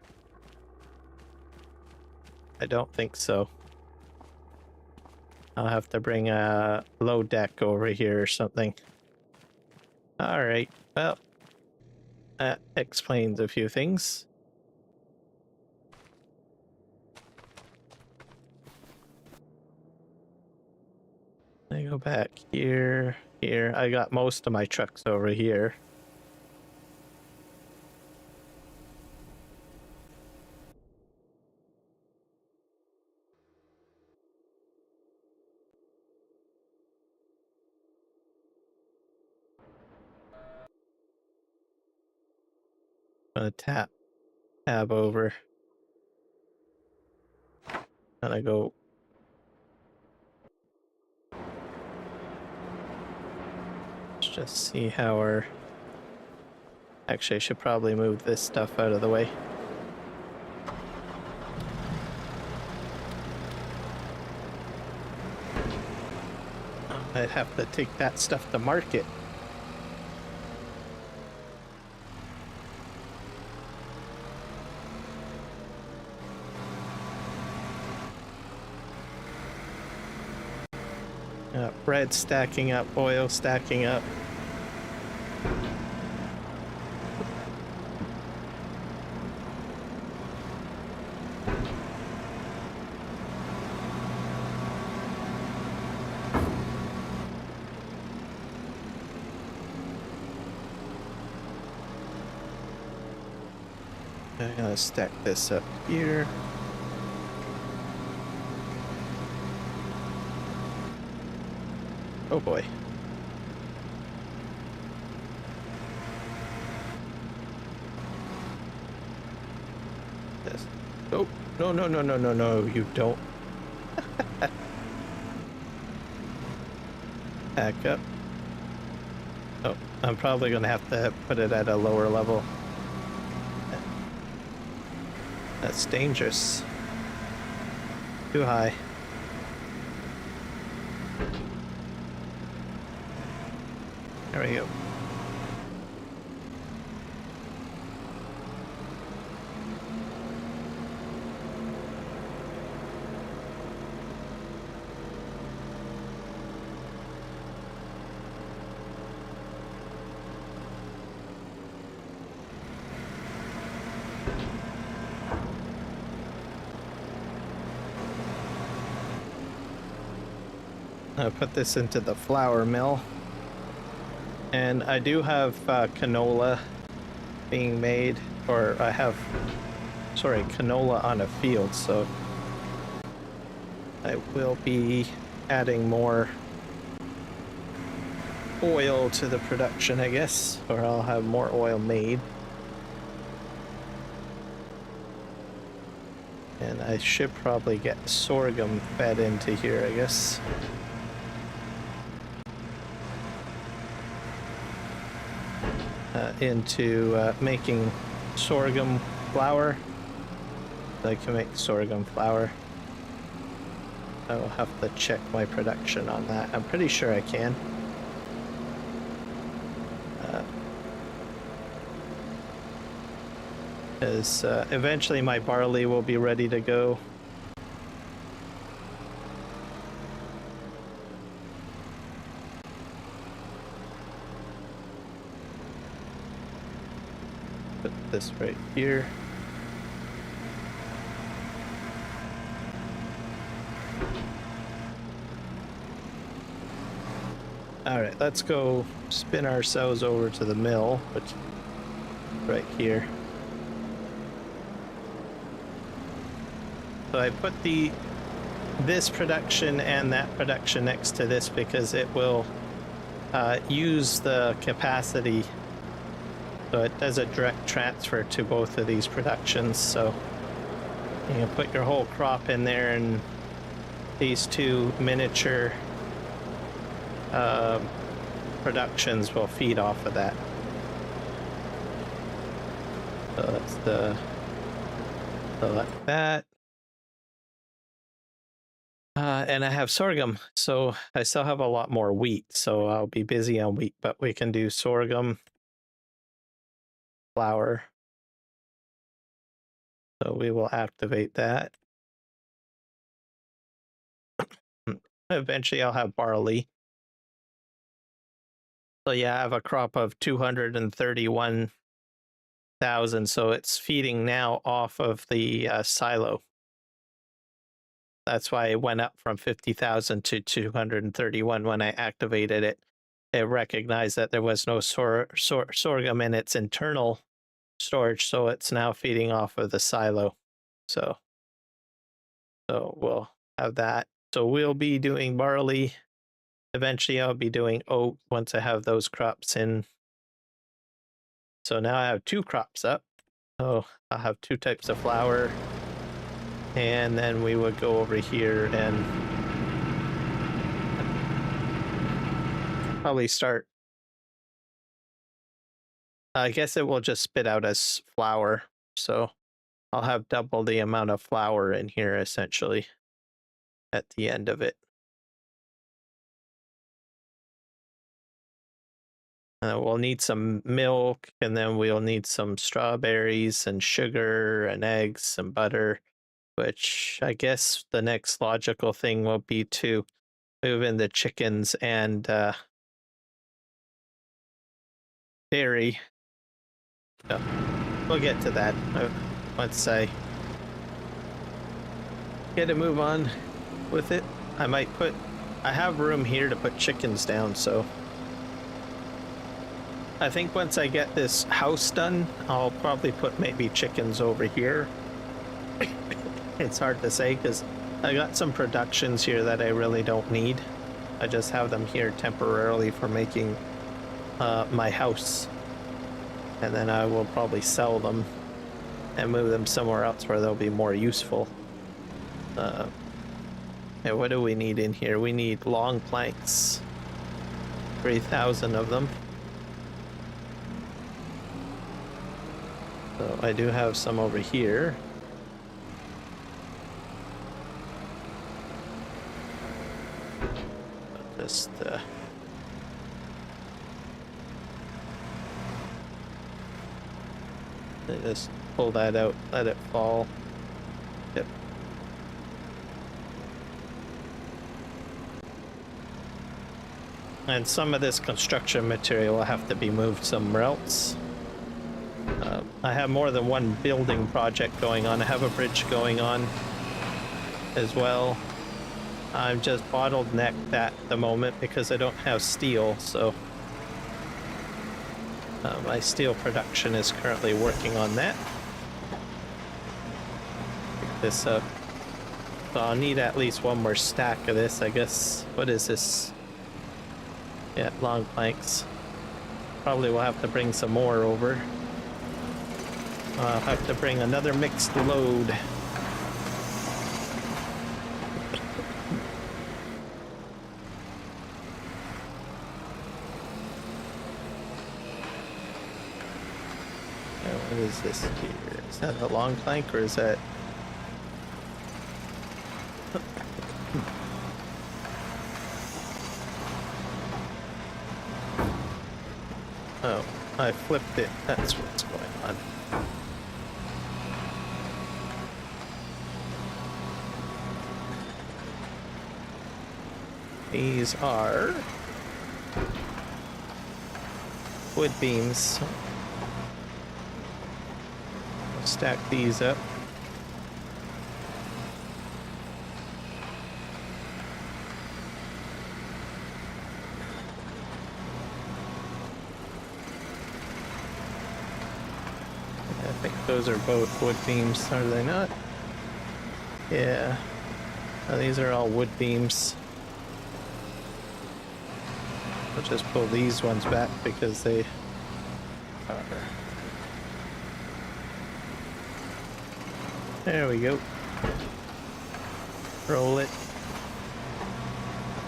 I don't think so. I'll have to bring a low deck over here or something. Alright, well, that explains a few things. I go back here. I got most of my trucks over here. I'm gonna tab over. Gonna go. Let's just see how our. Actually, I should probably move this stuff out of the way. I'd have to take that stuff to market. Bread stacking up, oil stacking up. I'm gonna stack this up here. Oh boy. This. Oh, no, no, no, no, no, no, you don't. Back up. Oh, I'm probably gonna have to put it at a lower level. That's dangerous. Too high. There we go. I'll put this into the flour mill. And I do have canola being made, or I have, sorry, canola on a field, so I will be adding more oil to the production, I guess, or I'll have more oil made. And I should probably get sorghum fed into here, I guess. Into making sorghum flour. I can make sorghum flour. I will have to check my production on that. I'm pretty sure I can. Because eventually my barley will be ready to go. Put this right here. All right, let's go spin ourselves over to the mill, which is right here. So I put this production and that production next to this because it will use the capacity. So it does a direct transfer to both of these productions. So you can put your whole crop in there, and these two miniature productions will feed off of that. So that's the like that. And I have sorghum, so I still have a lot more wheat, so I'll be busy on wheat, but we can do sorghum, flour. So we will activate that. Eventually I'll have barley. So yeah, I have a crop of 231,000, so it's feeding now off of the silo. That's why it went up from 50,000 to 231 when I activated it. It recognized that there was no sorghum in its internal storage, so it's now feeding off of the silo. So we'll have that. So we'll be doing barley. Eventually I'll be doing oat once I have those crops in. So now I have two crops up. So I'll have two types of flour. And then we would go over here and probably start. I guess it will just spit out as flour. So I'll have double the amount of flour in here essentially at the end of it. We'll need some milk, and then we'll need some strawberries and sugar and eggs and butter, which I guess the next logical thing will be to move in the chickens and dairy. So we'll get to that once I get a move on with it. I have room here to put chickens down, so I think once I get this house done, I'll probably put maybe chickens over here. It's hard to say because I got some productions here that I really don't need. I just have them here temporarily for making my house. And then I will probably sell them and move them somewhere else where they'll be more useful. And what do we need in here? We need long planks. 3,000 of them. So I do have some over here. I'll just pull that out, let it fall. Yep. And some of this construction material will have to be moved somewhere else. I have more than one building project going on. I have a bridge going on as well. I'm just bottlenecked at the moment because I don't have steel, so my steel production is currently working on that. Pick this up. So I'll need at least one more stack of this, I guess. What is this? Yeah, long planks. Probably will have to bring some more over. I'll have to bring another mixed load. What is this here? Is that a long plank or is that... Oh, I flipped it. That's what's going on. These are wood beams. I'll stack these up. I think those are both wood beams, are they not? Yeah. Oh, these are all wood beams. I'll just pull these ones back because they are. There we go. Roll it.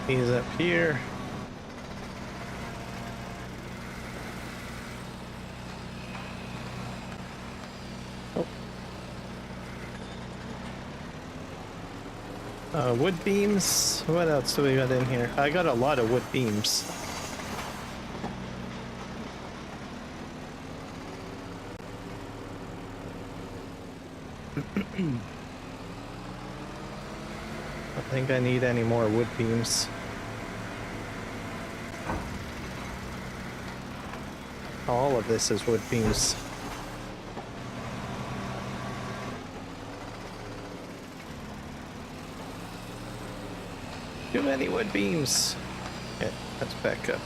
These up here. Wood beams. What else do we got in here? I got a lot of wood beams. I don't think I need any more wood beams. All of this is wood beams. Too many wood beams. Okay, let's back up.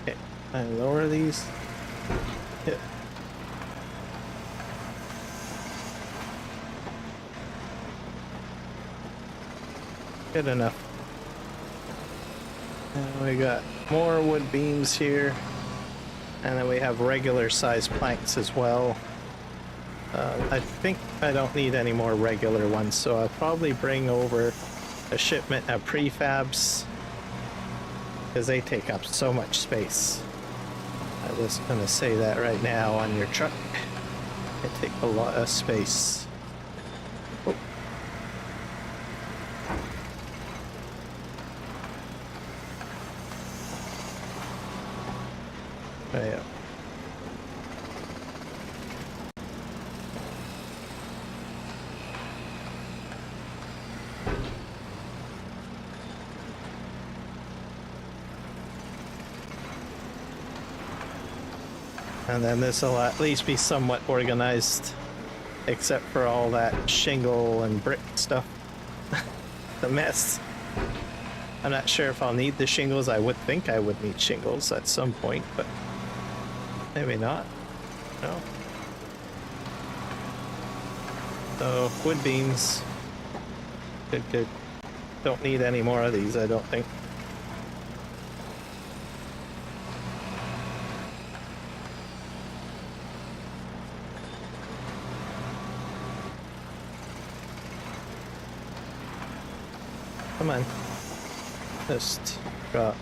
Okay, I lower these. Yeah. Good enough. And we got more wood beams here. And then we have regular sized planks as well. I think I don't need any more regular ones, so I'll probably bring over a shipment of prefabs because they take up so much space. I'm just gonna say that right now on your truck. They take a lot of space. Oh, yeah. And then this will at least be somewhat organized, except for all that shingle and brick stuff. The mess. I'm not sure if I'll need the shingles. I would think I would need shingles at some point, but maybe not. No. So, wood beams. Good, good. Don't need any more of these, I don't think. Come on. Just drop.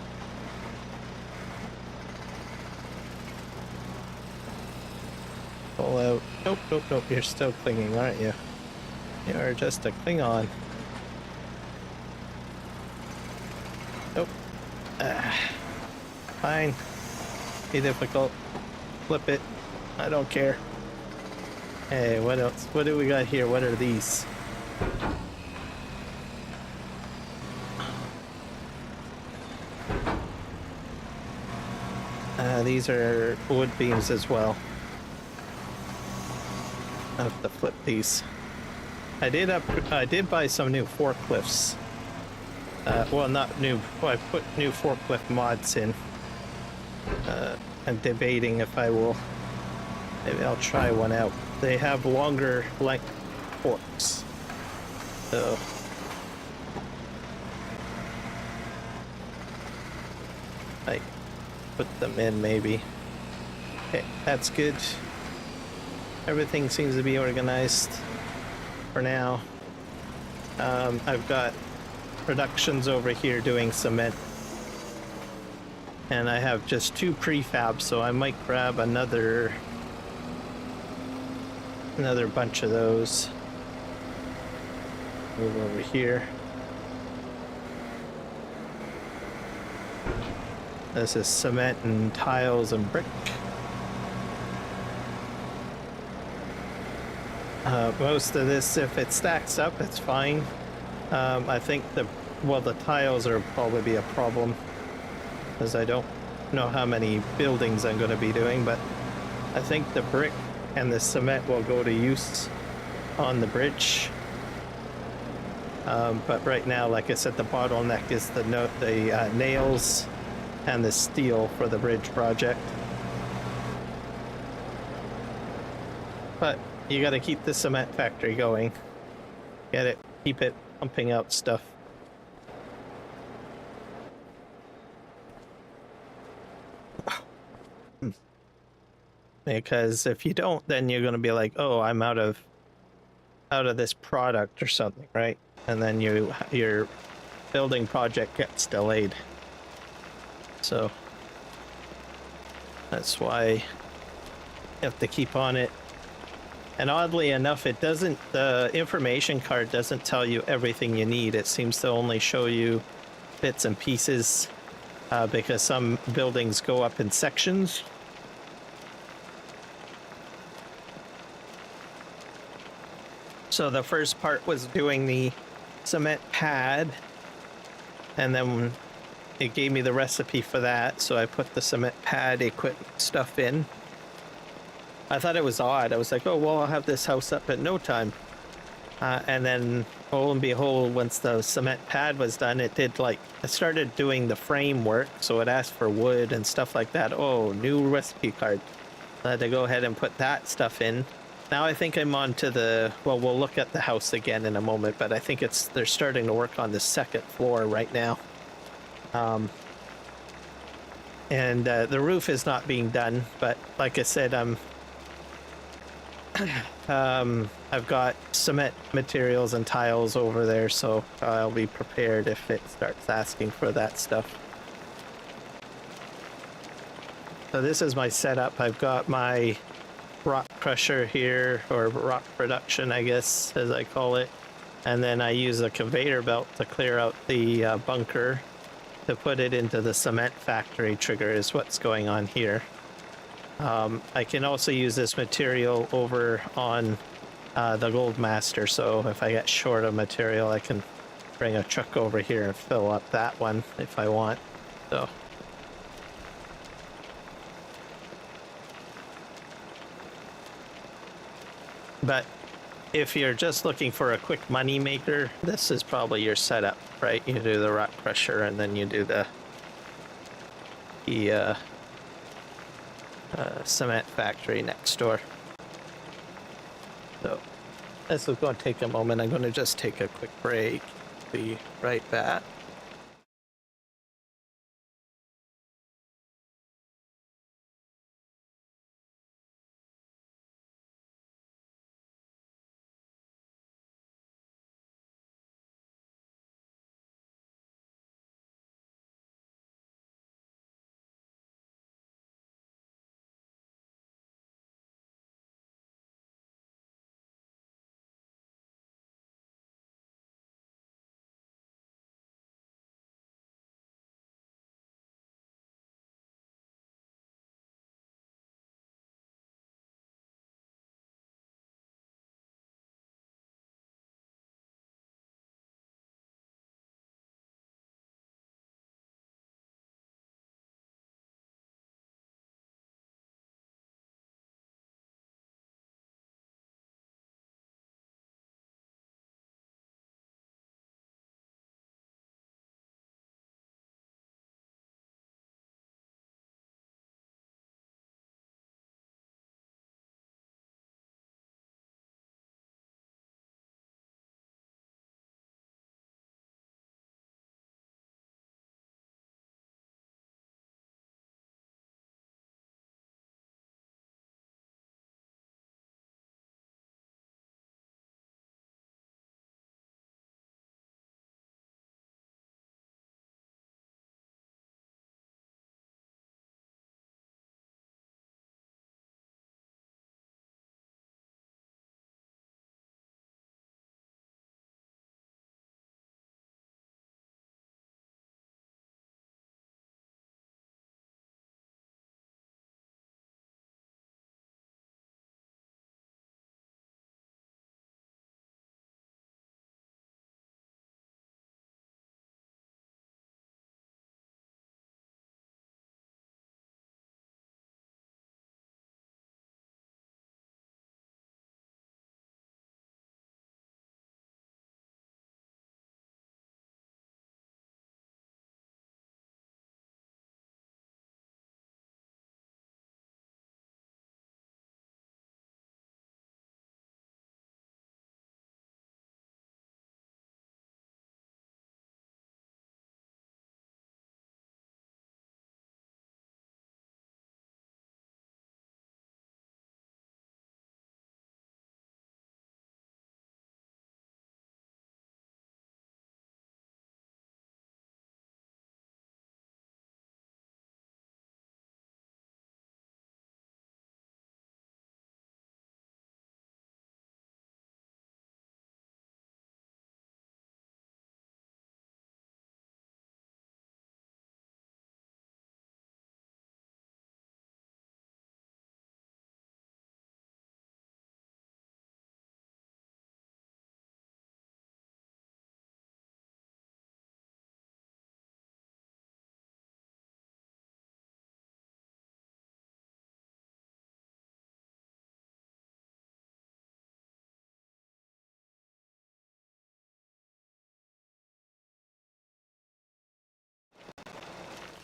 Pull out. Nope, nope, nope. You're still clinging, aren't you? You're just a Klingon. Nope. Fine. Be difficult. Flip it. I don't care. Hey, what else? What do we got here? What are these? These are wood beams as well. I have to flip these. I did buy some new forklifts. Well, not new. Well, I put new forklift mods in. I'm debating if I will. Maybe I'll try one out. They have longer length forks. So. I put them in maybe. Okay, that's good. Everything seems to be organized for now. I've got productions over here doing cement. And I have just 2 prefabs, so I might grab another bunch of those. Move over here. This is cement and tiles and brick. Most of this, if it stacks up, it's fine. I think the tiles are probably be a problem, because I don't know how many buildings I'm going to be doing, but I think the brick and the cement will go to use on the bridge. But right now, like I said, the bottleneck is the nails and the steel for the bridge project. But you got to keep the cement factory going. Keep it pumping out stuff. Because if you don't, then you're going to be like, oh, I'm out of this product or something, right? And then your building project gets delayed. So that's why you have to keep on it. And oddly enough, the information card doesn't tell you everything you need. It seems to only show you bits and pieces, because some buildings go up in sections. So the first part was doing the cement pad, and then it gave me the recipe for that, so I put the cement pad equipment stuff in. I thought it was odd. I was like, oh, well, I'll have this house up in no time. And then, lo and behold, once the cement pad was done, it started doing the framework, so it asked for wood and stuff like that. Oh, new recipe card. I had to go ahead and put that stuff in. Now I think I'm on to well, we'll look at the house again in a moment, but I think they're starting to work on the second floor right now. And the roof is not being done, but like I said, I've got cement materials and tiles over there, so I'll be prepared if it starts asking for that stuff. So this is my setup. I've got my rock crusher here, or rock production, I guess, as I call it. And then I use a conveyor belt to clear out the bunker to put it into the cement factory trigger is what's going on here. I can also use this material over on the Gold Master, so if I get short of material, I can bring a truck over here and fill up that one if I want. So. But if you're just looking for a quick money maker, this is probably your setup, right? You do the rock crusher and then you do the cement factory next door. So this is going to take a moment. I'm going to just take a quick break. Be right back.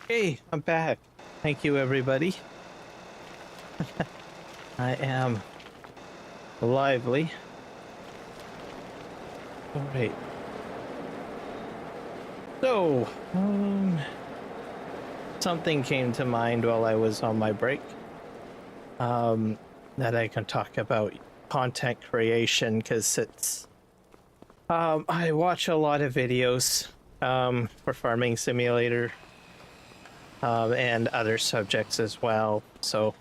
Hey, I'm back. Thank you, everybody. I am lively. All right. So, something came to mind while I was on my break. That I can talk about content creation because it's. I watch a lot of videos for Farming Simulator. And other subjects as well. So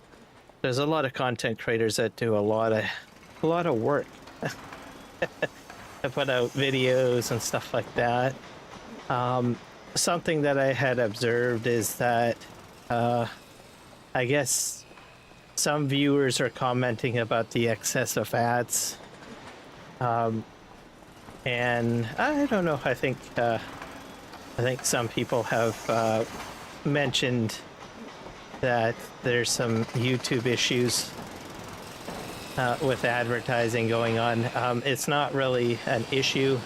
there's a lot of content creators that do a lot of work to put out videos and stuff like that. Something that I had observed is that I guess some viewers are commenting about the excess of ads. And I don't know, I think some people have mentioned that there's some YouTube issues with advertising going on. It's not really an issue.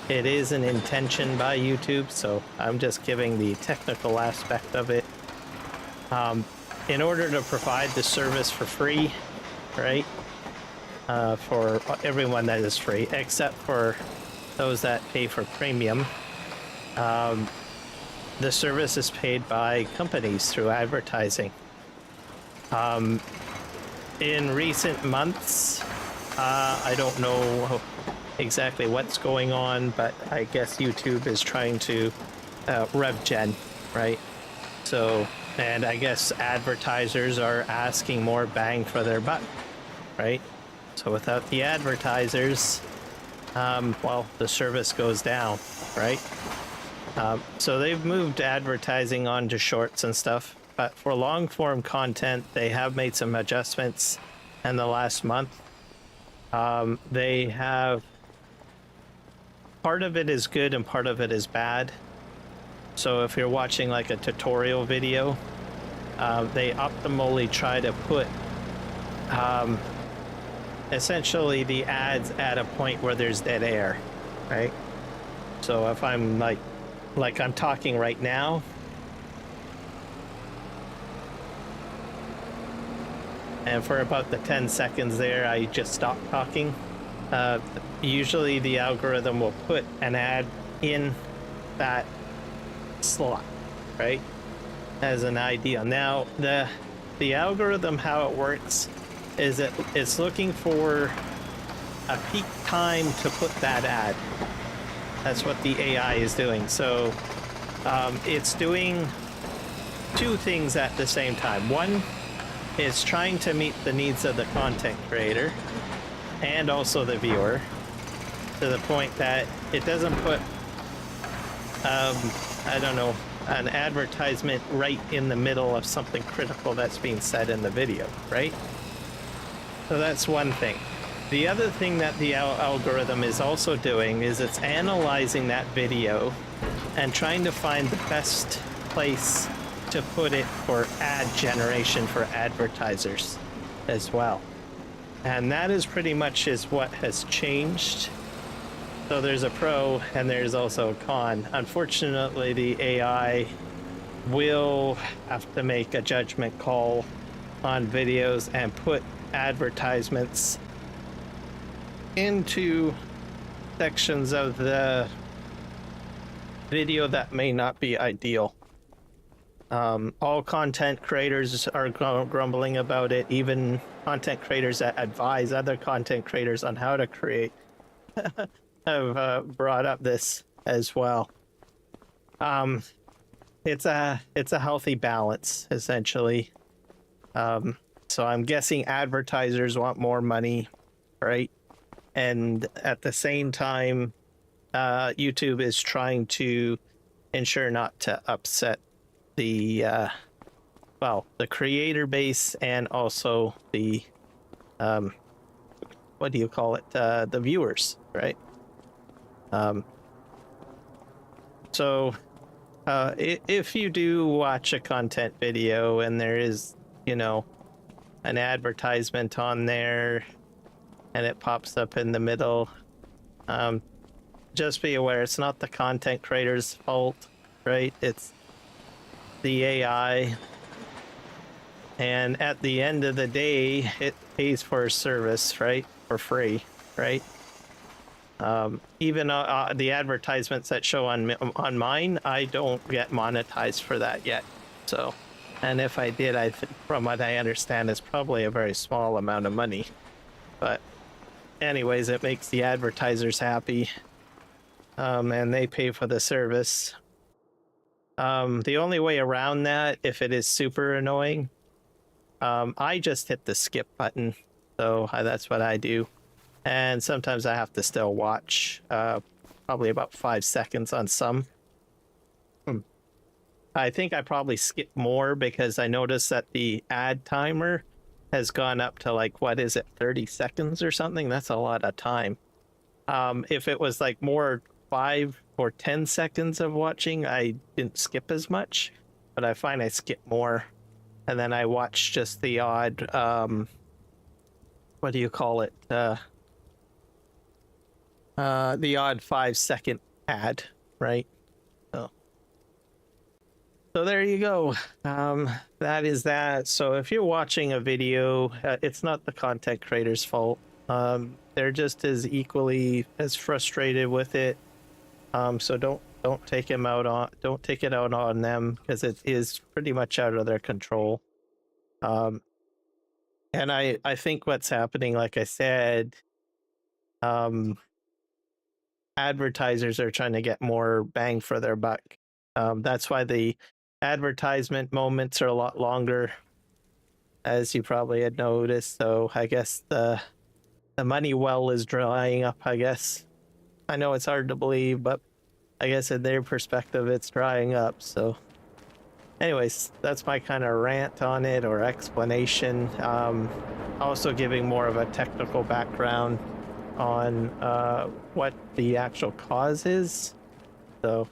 It is an intention by YouTube, so I'm just giving the technical aspect of it. In order to provide the service for free, right? For everyone that is free, except for those that pay for premium. The service is paid by companies through advertising. In recent months, I don't know exactly what's going on, but I guess YouTube is trying to rev gen, right? So, and I guess advertisers are asking more bang for their buck, right? So without the advertisers, well, the service goes down, right? So they've moved advertising onto shorts and stuff, but for long form content, they have made some adjustments in the last month. They have, part of it is good and part of it is bad. So if you're watching like a tutorial video, they optimally try to put essentially the ads at a point where there's dead air, right? So if I'm like I'm talking right now, and for about the 10 seconds there, I just stop talking. Usually the algorithm will put an ad in that slot, right? As an idea. Now, the algorithm, how it works is that it's looking for a peak time to put that ad. That's what the AI is doing. So it's doing two things at the same time. One, it's trying to meet the needs of the content creator and also the viewer, to the point that it doesn't put, I don't know, an advertisement right in the middle of something critical that's being said in the video, right? So that's one thing. The other thing that the algorithm is also doing is it's analyzing that video and trying to find the best place to put it for ad generation for advertisers as well. And that is pretty much is what has changed. So there's a pro and there's also a con. Unfortunately, the AI will have to make a judgment call on videos and put advertisements into sections of the video that may not be ideal. All content creators are grumbling about it. Even content creators that advise other content creators on how to create have brought up this as well. It's a healthy balance, essentially. So I'm guessing advertisers want more money, right? And at the same time, YouTube is trying to ensure not to upset the the creator base and also the what do you call it, the viewers, right? So if you do watch a content video and there is, you know, an advertisement on there and it pops up in the middle, just be aware it's not the content creator's fault, right? It's the AI, and at the end of the day, it pays for a service, right, for free, right? Even the advertisements that show on mine, I don't get monetized for that yet. So, and if I did, from what I understand, it's probably a very small amount of money. But anyways, it makes the advertisers happy, and they pay for the service. The only way around that, if it is super annoying, I just hit the skip button. So that's what I do. And sometimes I have to still watch, probably about 5 seconds on some. I think I probably skip more because I noticed that the ad timer has gone up to like, what is it, 30 seconds or something? That's a lot of time. If it was like more 5 or 10 seconds of watching, I didn't skip as much, but I find I skip more. And then I watch just the odd, what do you call it? The odd 5-second ad, right? So there you go. That is that. So if you're watching a video, it's not the content creator's fault. They're just as equally as frustrated with it. So don't take it out on them, because it is pretty much out of their control. And I think what's happening, like I said, advertisers are trying to get more bang for their buck. That's why the advertisement moments are a lot longer, as you probably had noticed. So I guess the money well is drying up, I guess. I know it's hard to believe, but I guess in their perspective it's drying up. So anyways, that's my kind of rant on it, or explanation. Also giving more of a technical background on what the actual cause is. So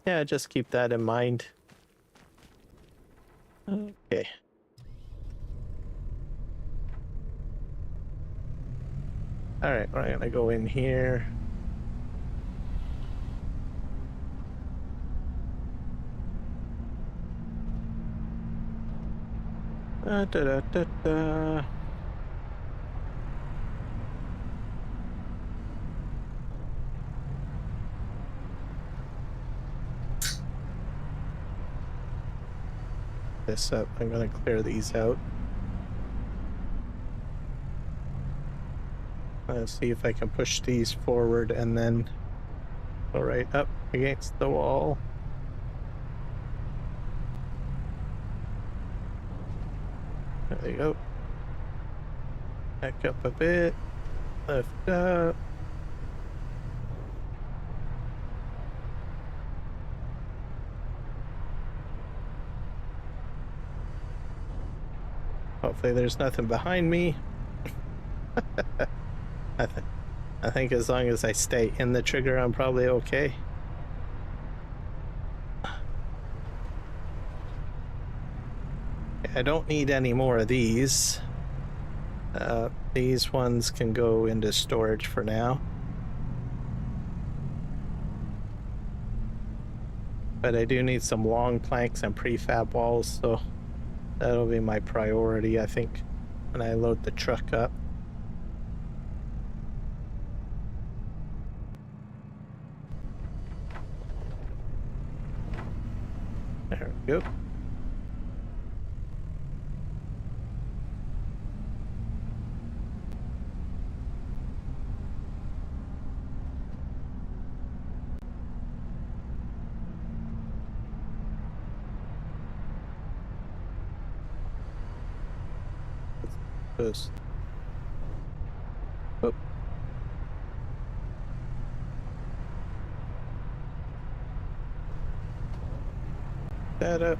yeah, just keep that in mind. Okay. All right, we're gonna go in here. Da, da, da, da. This up. I'm gonna clear these out. Let's see if I can push these forward and then go right up against the wall. There you go. Back up a bit. Lift up. Hopefully there's nothing behind me. I think as long as I stay in the trigger, I'm probably okay. I don't need any more of these. These ones can go into storage for now. But I do need some long planks and prefab walls, so that'll be my priority, I think, when I load the truck up. There we go. This. Oh. That up.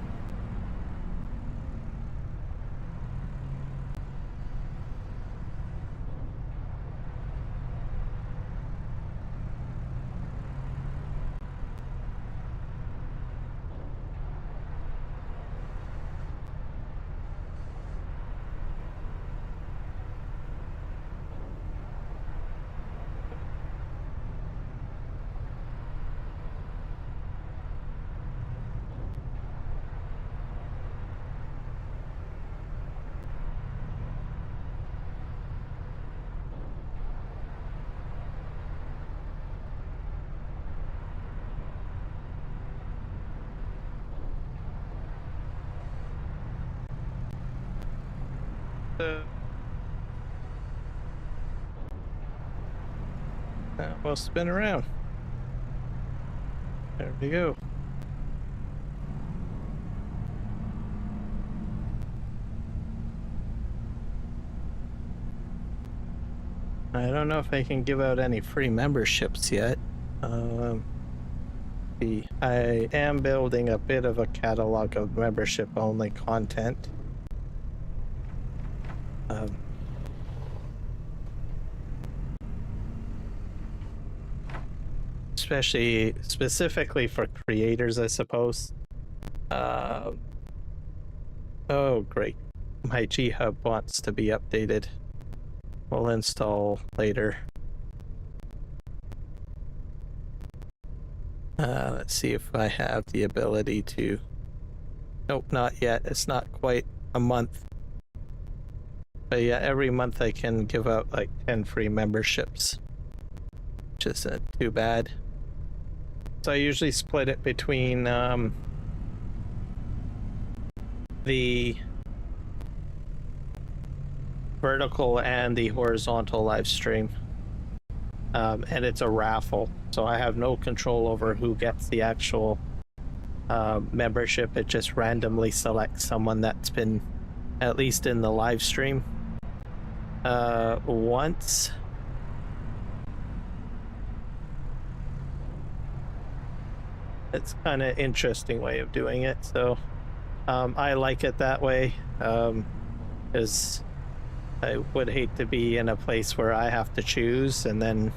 We'll spin around. There we go. I don't know if I can give out any free memberships yet. I am building a bit of a catalog of membership-only content. especially specifically for creators, I suppose. Oh, great. My G-Hub wants to be updated. We'll install later. Let's see if I have the ability to... Nope, not yet. It's not quite a month. But yeah, every month I can give out like 10 free memberships, which isn't too bad. So I usually split it between the vertical and the horizontal live stream. And it's a raffle, so I have no control over who gets the actual membership. It just randomly selects someone that's been at least in the live stream once. It's kind of interesting way of doing it, so I like it that way, because I would hate to be in a place where I have to choose and then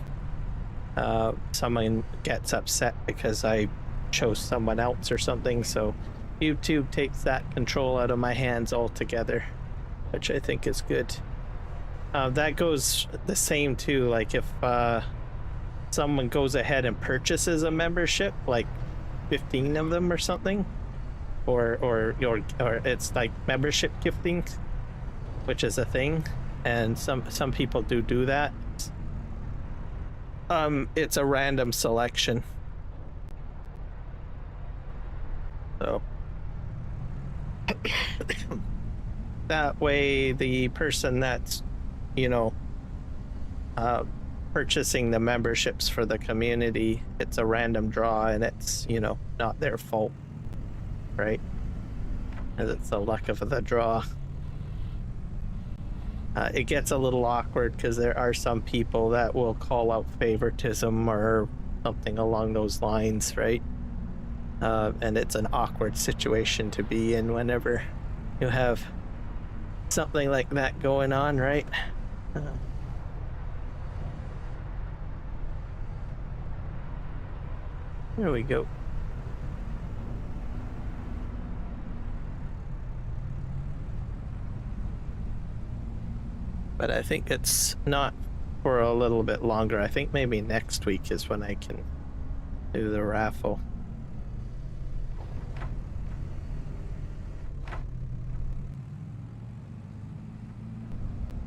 someone gets upset because I chose someone else or something. So YouTube takes that control out of my hands altogether, which I think is good. That goes the same too, like if someone goes ahead and purchases a membership, like 15 of them or something, or it's like membership gifting, which is a thing, and some people do that. It's a random selection, so that way the person that's, you know, purchasing the memberships for the community, it's a random draw, and it's, you know, not their fault, right? And it's the luck of the draw. It gets a little awkward because there are some people that will call out favoritism or something along those lines, right? And it's an awkward situation to be in whenever you have something like that going on, right? There we go. But I think it's not for a little bit longer. I think maybe next week is when I can do the raffle.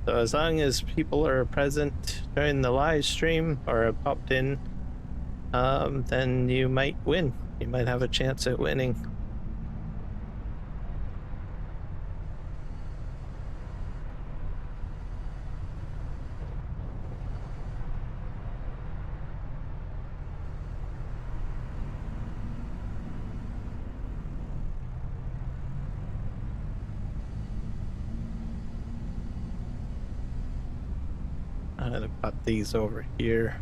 So as long as people are present during the live stream or have popped in, then you might win. You might have a chance at winning. I'm gonna put these over here.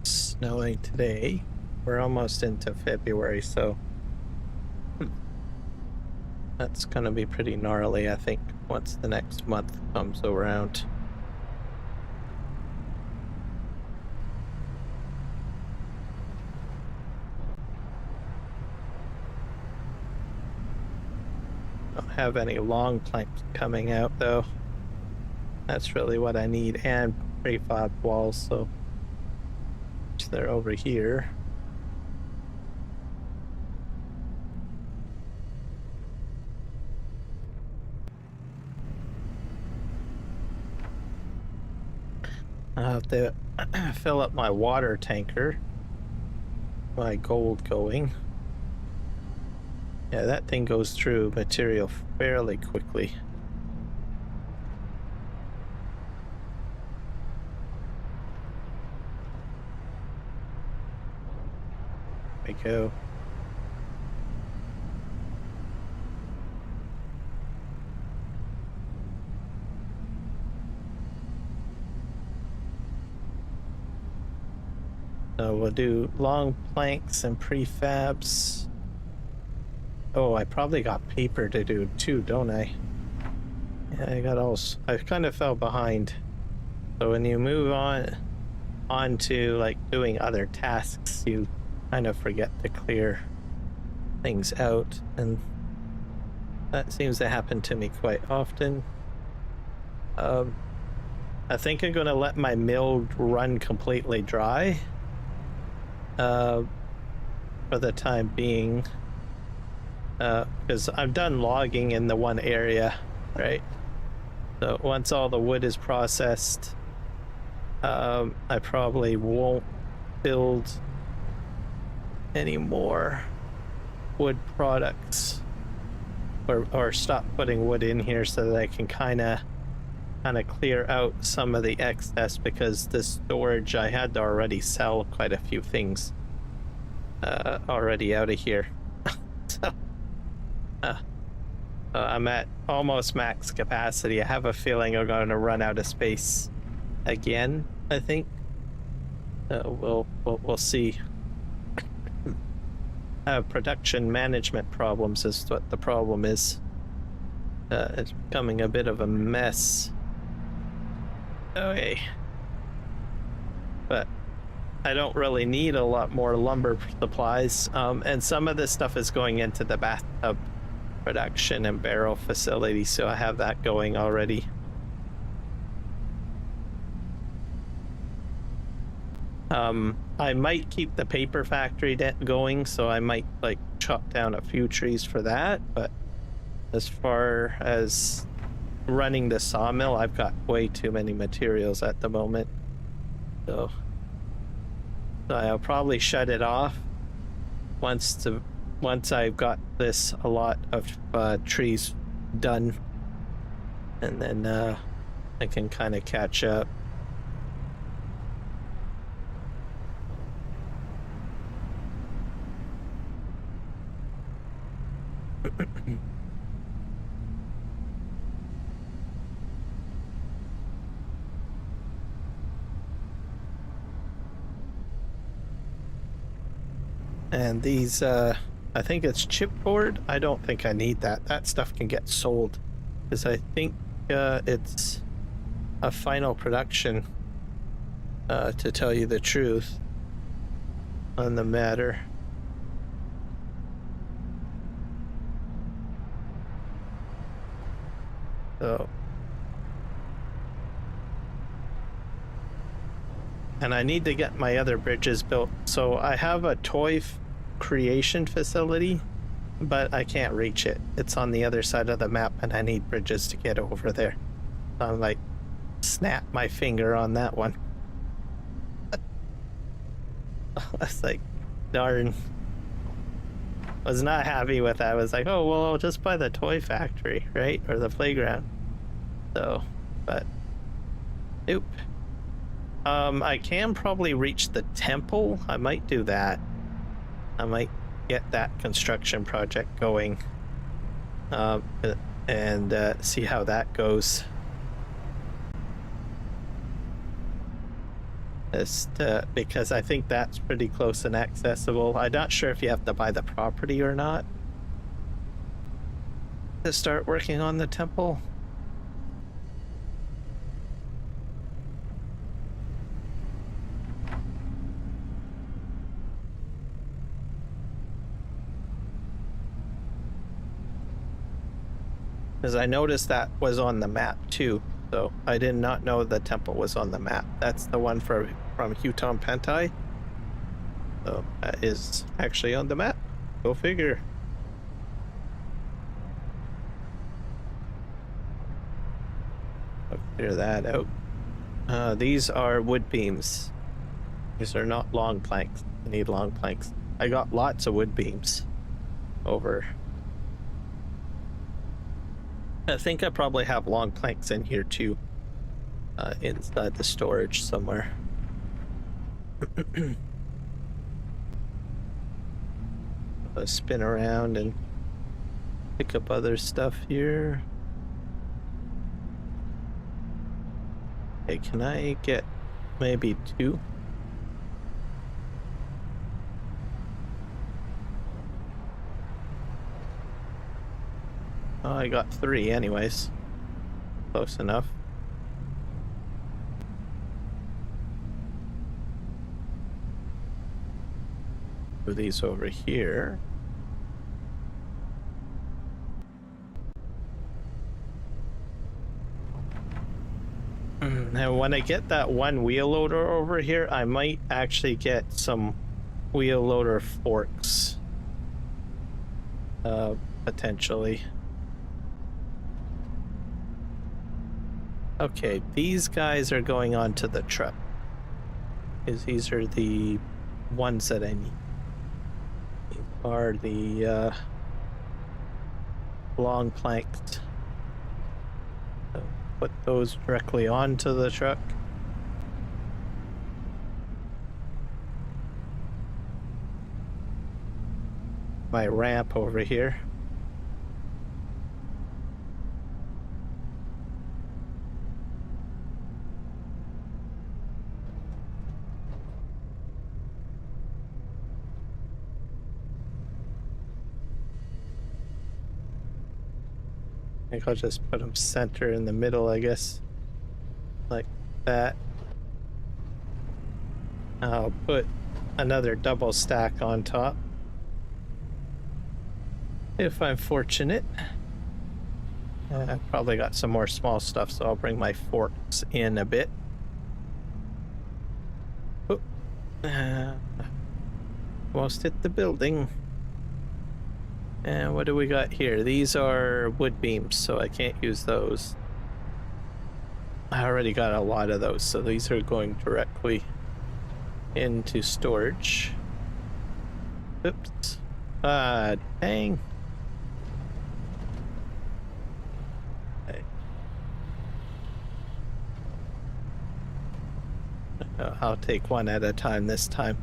Snowing today. We're almost into February, so that's gonna be pretty gnarly, I think, once the next month comes around. Don't have any long planks coming out though. That's really what I need, and prefab walls, so they're over here. I have to fill up my water tanker. My gold going. Yeah, that thing goes through material fairly quickly. There we go. So we'll do long planks and prefabs. Oh, I probably got paper to do too, don't I? Yeah, I got all. I kind of fell behind. So when you move on to like doing other tasks, you kind of forget to clear things out, and that seems to happen to me quite often. I think I'm going to let my mill run completely dry for the time being, because I'm done logging in the one area, right? So once all the wood is processed, I probably won't build any more wood products, or stop putting wood in here so that I can kind of clear out some of the excess, because this storage I had to already sell quite a few things already out of here. So I'm at almost max capacity. I have a feeling I'm going to run out of space again, I think. We'll see. Production management problems is what the problem is. It's becoming a bit of a mess. Okay. But I don't really need a lot more lumber supplies. And some of this stuff is going into the bathtub production and barrel facility, so I have that going already. I might keep the paper factory going, so I might like chop down a few trees for that, but as far as running the sawmill, I've got way too many materials at the moment, so I'll probably shut it off once I've got a lot of trees done, and then I can kind of catch up. And these, I think it's chipboard. I don't think I need that. That stuff can get sold, because I think it's a final production, to tell you the truth on the matter. So, and I need to get my other bridges built. So I have a toy creation facility, but I can't reach it. It's on the other side of the map, and I need bridges to get over there. So I'm like, snap my finger on that one. I was like, darn. I was not happy with that. I was like, oh, well, I'll just buy the toy factory, right? Or the playground. So, but, nope. I can probably reach the temple. I might do that. I might get that construction project going, and see how that goes. Just because I think that's pretty close and accessible. I'm not sure if you have to buy the property or not to start working on the temple. Because I noticed that was on the map too, so I did not know the temple was on the map. That's the one from Huton Pentai. So that is actually on the map. Go figure. I'll clear that out. These are wood beams. These are not long planks. I need long planks. I got lots of wood beams over. I think I probably have long planks in here too, inside the storage somewhere. I'll spin around and pick up other stuff here. Okay, can I get maybe 2? Oh, I got 3 anyways. Close enough. Move these over here. And when I get that one wheel loader over here, I might actually get some wheel loader forks. Potentially. Okay, these guys are going onto the truck. Because these are the ones that I need. These are the long planked. So put those directly onto the truck. My ramp over here. I think I'll just put them center in the middle, I guess. Like that. I'll put another double stack on top. If I'm fortunate. I've probably got some more small stuff, so I'll bring my forks in a bit. Oh. Almost hit the building. And what do we got here? These are wood beams, so I can't use those. I already got a lot of those, so these are going directly into storage. Oops. Dang. I'll take one at a time this time.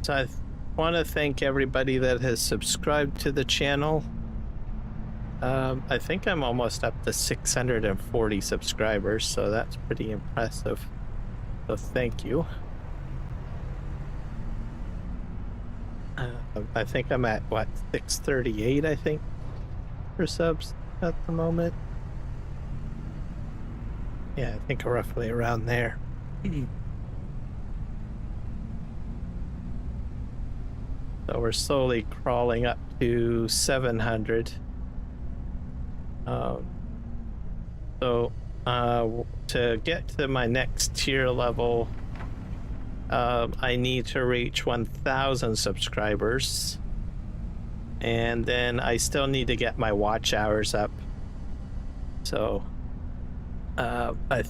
So I want to thank everybody that has subscribed to the channel. I think I'm almost up to 640 subscribers, so that's pretty impressive. So thank you. I think I'm at, what, 638, I think, for subs at the moment. Yeah, I think roughly around there. So we're slowly crawling up to 700. To get to my next tier level, I need to reach 1,000 subscribers, and then I still need to get my watch hours up. So I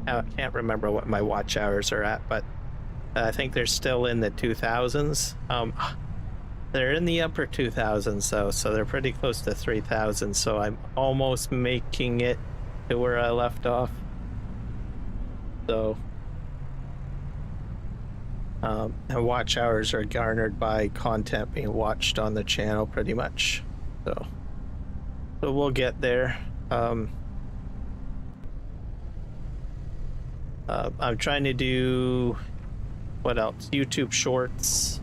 can't remember what my watch hours are at, but I think they're still in the 2000s. They're in the upper 2000s though, so they're pretty close to 3,000, so I'm almost making it to where I left off. So and watch hours are garnered by content being watched on the channel pretty much. So we'll get there. I'm trying to do, what else? YouTube shorts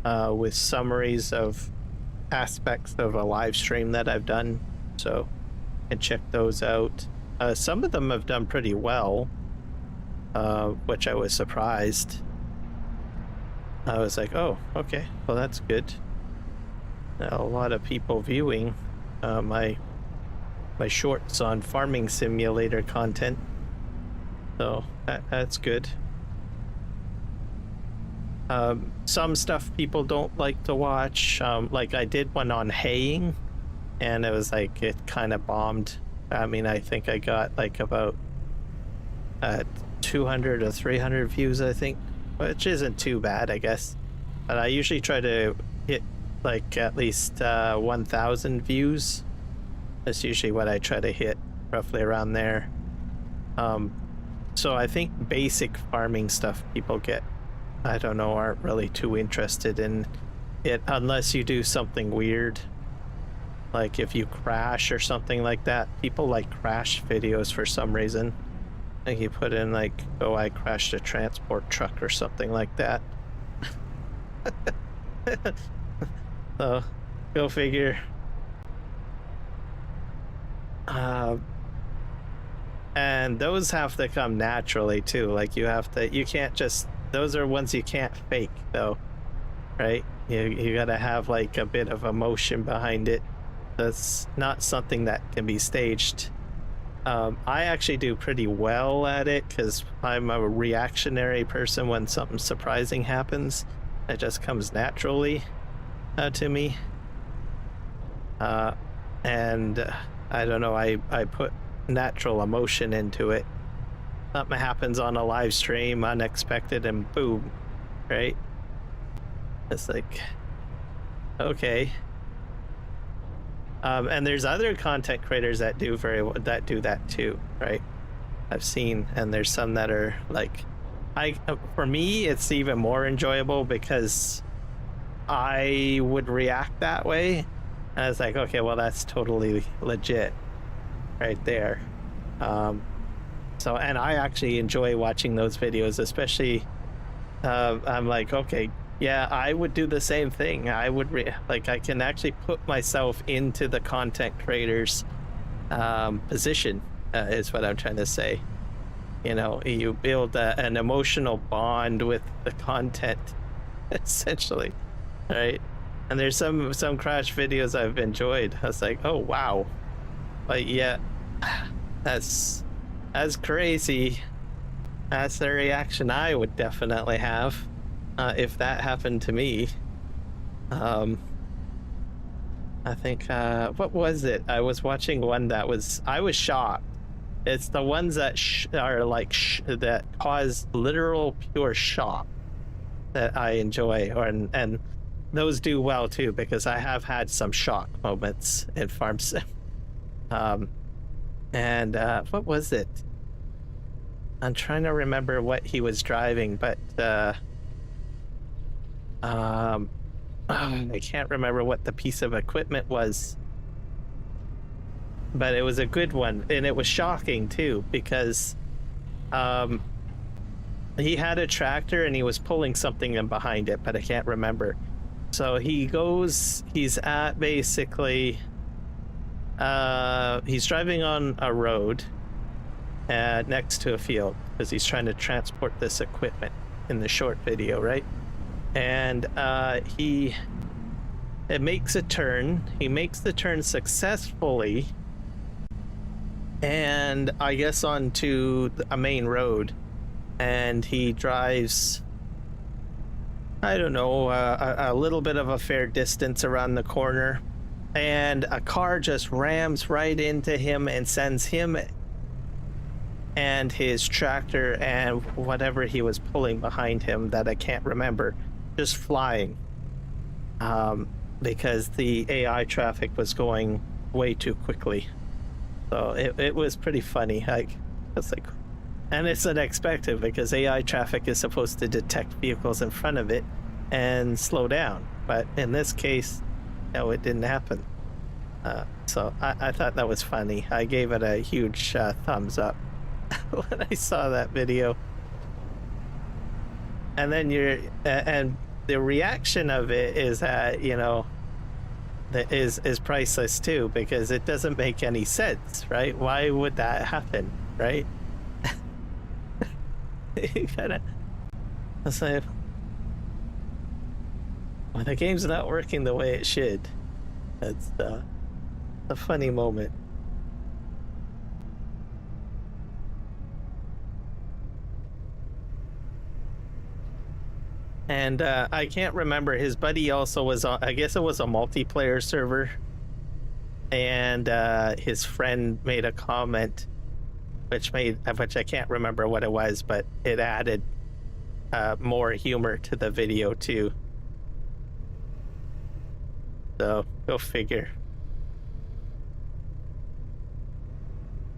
with summaries of aspects of a live stream that I've done, so you can check those out. Some of them have done pretty well, which I was surprised. I was like, oh, okay, well that's good. A lot of people viewing my shorts on farming simulator content, so that's good. Some stuff people don't like to watch, like I did one on haying, and it was like, it kind of bombed. I mean, I think I got like about 200 or 300 views, I think, which isn't too bad, I guess. But I usually try to hit like at least 1,000 views. That's usually what I try to hit, roughly around there. So I think basic farming stuff people get I don't know, aren't really too interested in it unless you do something weird. Like if you crash or something like that. People like crash videos for some reason. Like you put in like, oh, I crashed a transport truck or something like that. So, go figure. And those have to come naturally too. Like you can't just, those are ones you can't fake though, right? You gotta have like a bit of emotion behind it. That's not something that can be staged. I actually do pretty well at it because I'm a reactionary person when something surprising happens. It just comes naturally to me. And I don't know, I put natural emotion into it. Something happens on a live stream, unexpected, and boom, right? It's like, okay. And there's other content creators that do that too, right? I've seen, and there's some that are like, for me, it's even more enjoyable because I would react that way. And I was like, okay, well, that's totally legit right there. So, and I actually enjoy watching those videos, especially, I'm like, okay, yeah, I would do the same thing. I would like, I can actually put myself into the content creator's position, is what I'm trying to say. You know, you build an emotional bond with the content, essentially, right? And there's some crash videos I've enjoyed. I was like, oh wow, like yeah, that's crazy. That's the reaction I would definitely have if that happened to me. I think what was it? I was watching one that I was shocked. It's the ones that are like that cause literal pure shock that I enjoy, and those do well too because I have had some shock moments in Farm Sim. And what was it? I'm trying to remember what he was driving, but I can't remember what the piece of equipment was. But it was a good one, and it was shocking too because he had a tractor and he was pulling something in behind it, but I can't remember. So he's at basically he's driving on a road next to a field because he's trying to transport this equipment in the short video, right? And it makes a turn. He makes the turn successfully, and I guess onto a main road, and he drives, I don't know, a little bit of a fair distance around the corner, and a car just rams right into him and sends him and his tractor and whatever he was pulling behind him that I can't remember, just flying, because the AI traffic was going way too quickly. So it was pretty funny. It's like, and it's unexpected because AI traffic is supposed to detect vehicles in front of it and slow down, but in this case, no, it didn't happen. So I thought that was funny. I gave it a huge thumbs up when I saw that video. And then and the reaction of it is that, you know, that is priceless too, because it doesn't make any sense, right? Why would that happen, right? You kind of say, well, the game's not working the way it should. That's a funny moment. And I can't remember, his buddy also was on, I guess it was a multiplayer server, and his friend made a comment which I can't remember what it was, but it added more humor to the video too. So go figure.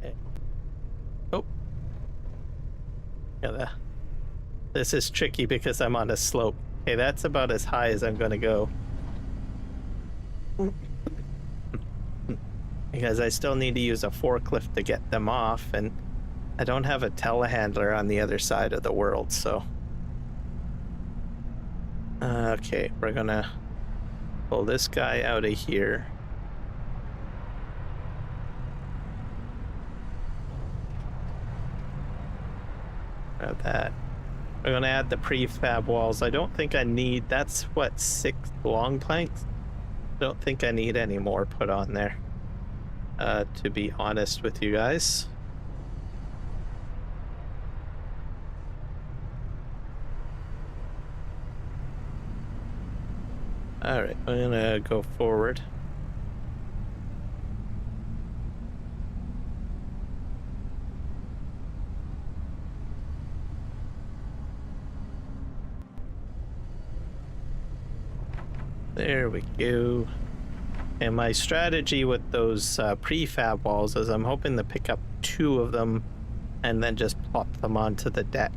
Okay. Oh, yeah, This is tricky because I'm on a slope. Okay, that's about as high as I'm gonna go. Because I still need to use a forklift to get them off, and I don't have a telehandler on the other side of the world, so... Okay, we're gonna pull this guy out of here. Grab that. We're gonna add the prefab walls. I don't think I need... That's, what, 6 long planks? I don't think I need any more put on there, to be honest with you guys. Alright, I'm gonna go forward. There we go. And my strategy with those prefab walls is I'm hoping to pick up 2 of them and then just plop them onto the deck.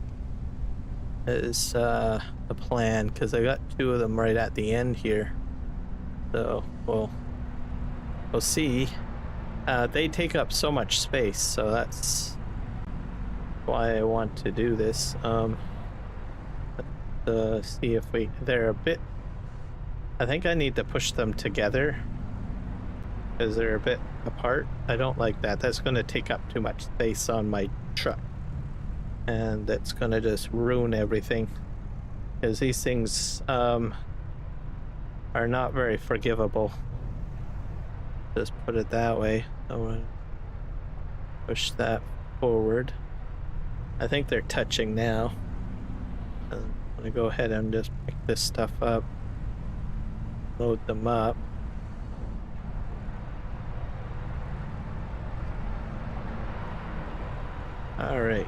Is the plan, because I got 2 of them right at the end here. So we'll see. They take up so much space, so that's why I want to do this. See if they're a bit... I think I need to push them together because they're a bit apart. I don't like that. That's going to take up too much space on my truck, and that's going to just ruin everything, because these things are not very forgivable. Just put it that way. So I'm going to push that forward. I think they're touching now. I'm going to go ahead and just pick this stuff up. Load them up. All right.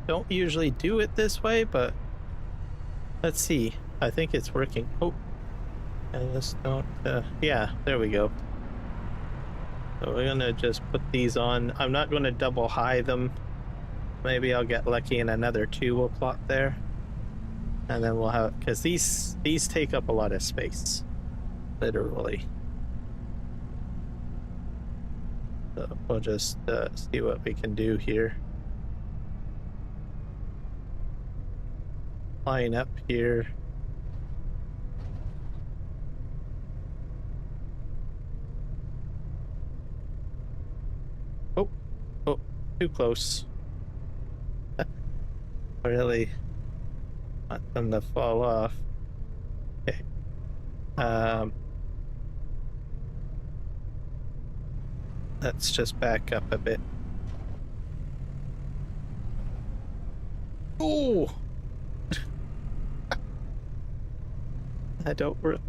Don't usually do it this way, but let's see. I think it's working. Oh, I just don't, yeah, there we go. So we're gonna just put these on. I'm not gonna double high them. Maybe I'll get lucky and another 2 will plot there. And then we'll have, because these take up a lot of space, literally. So we'll just see what we can do here. Line up here. Oh, too close. Really want them to fall off. Okay. Let's just back up a bit. Oh!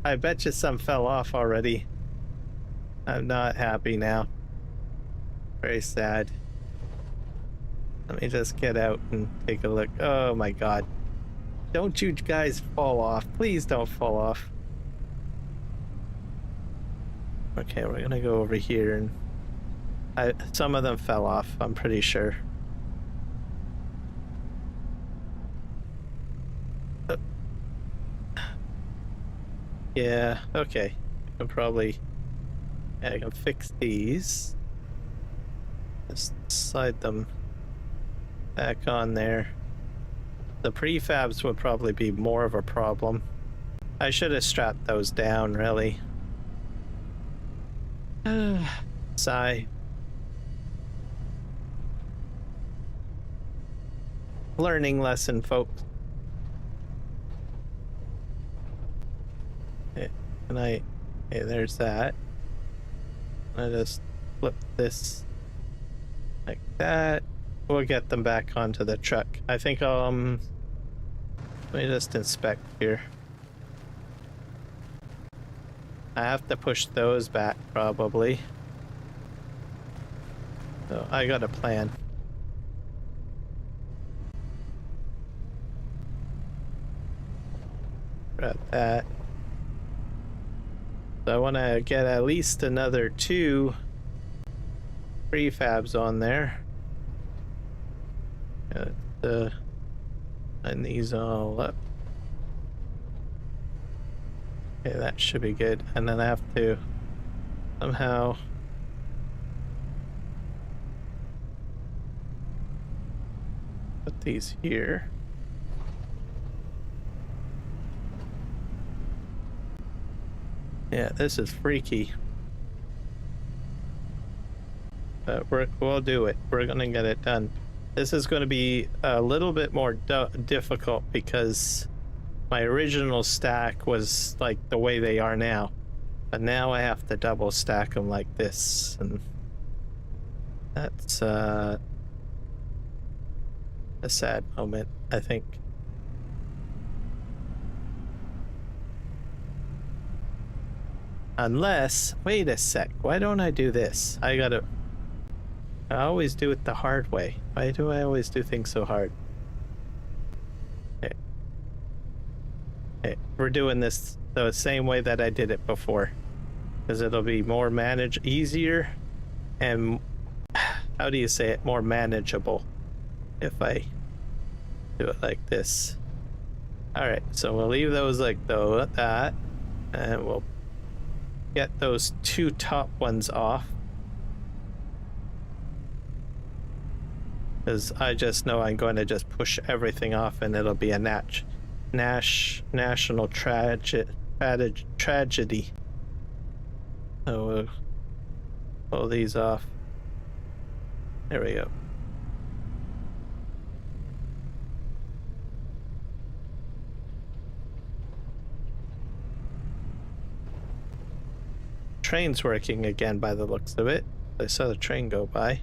I bet you some fell off already. I'm not happy now. Very sad. Let me just get out and take a look. Oh my god. Don't you guys fall off. Please don't fall off. Okay, we're gonna go over here, and some of them fell off, I'm pretty sure. Yeah, okay. I can fix these. Just slide them back on there. The prefabs would probably be more of a problem. I should have strapped those down, really. Sigh. Learning lesson, folks. Okay, okay, there's that. I just flip this like that. We'll get them back onto the truck. I think let me just inspect here. I have to push those back probably. So I got a plan. Grab that. So I want to get at least another 2 prefabs on there. Line these all up. Okay, that should be good. And then I have to somehow put these here. Yeah, this is freaky. But we'll do it. We're gonna get it done. This is going to be a little bit more difficult because my original stack was like the way they are now. But now I have to double stack them like this. And that's a sad moment, I think. Unless, wait a sec, why don't I do this? I always do it the hard way. Why do I always do things so hard? Okay. Okay, we're doing this the same way that I did it before. Because it'll be more easier, and how do you say it? More manageable if I do it like this. Alright, so we'll leave those like that, and we'll get those 2 top ones off. Because I just know I'm going to just push everything off and it'll be a national tragedy. So we'll pull these off. There we go. Train's working again by the looks of it. I saw the train go by.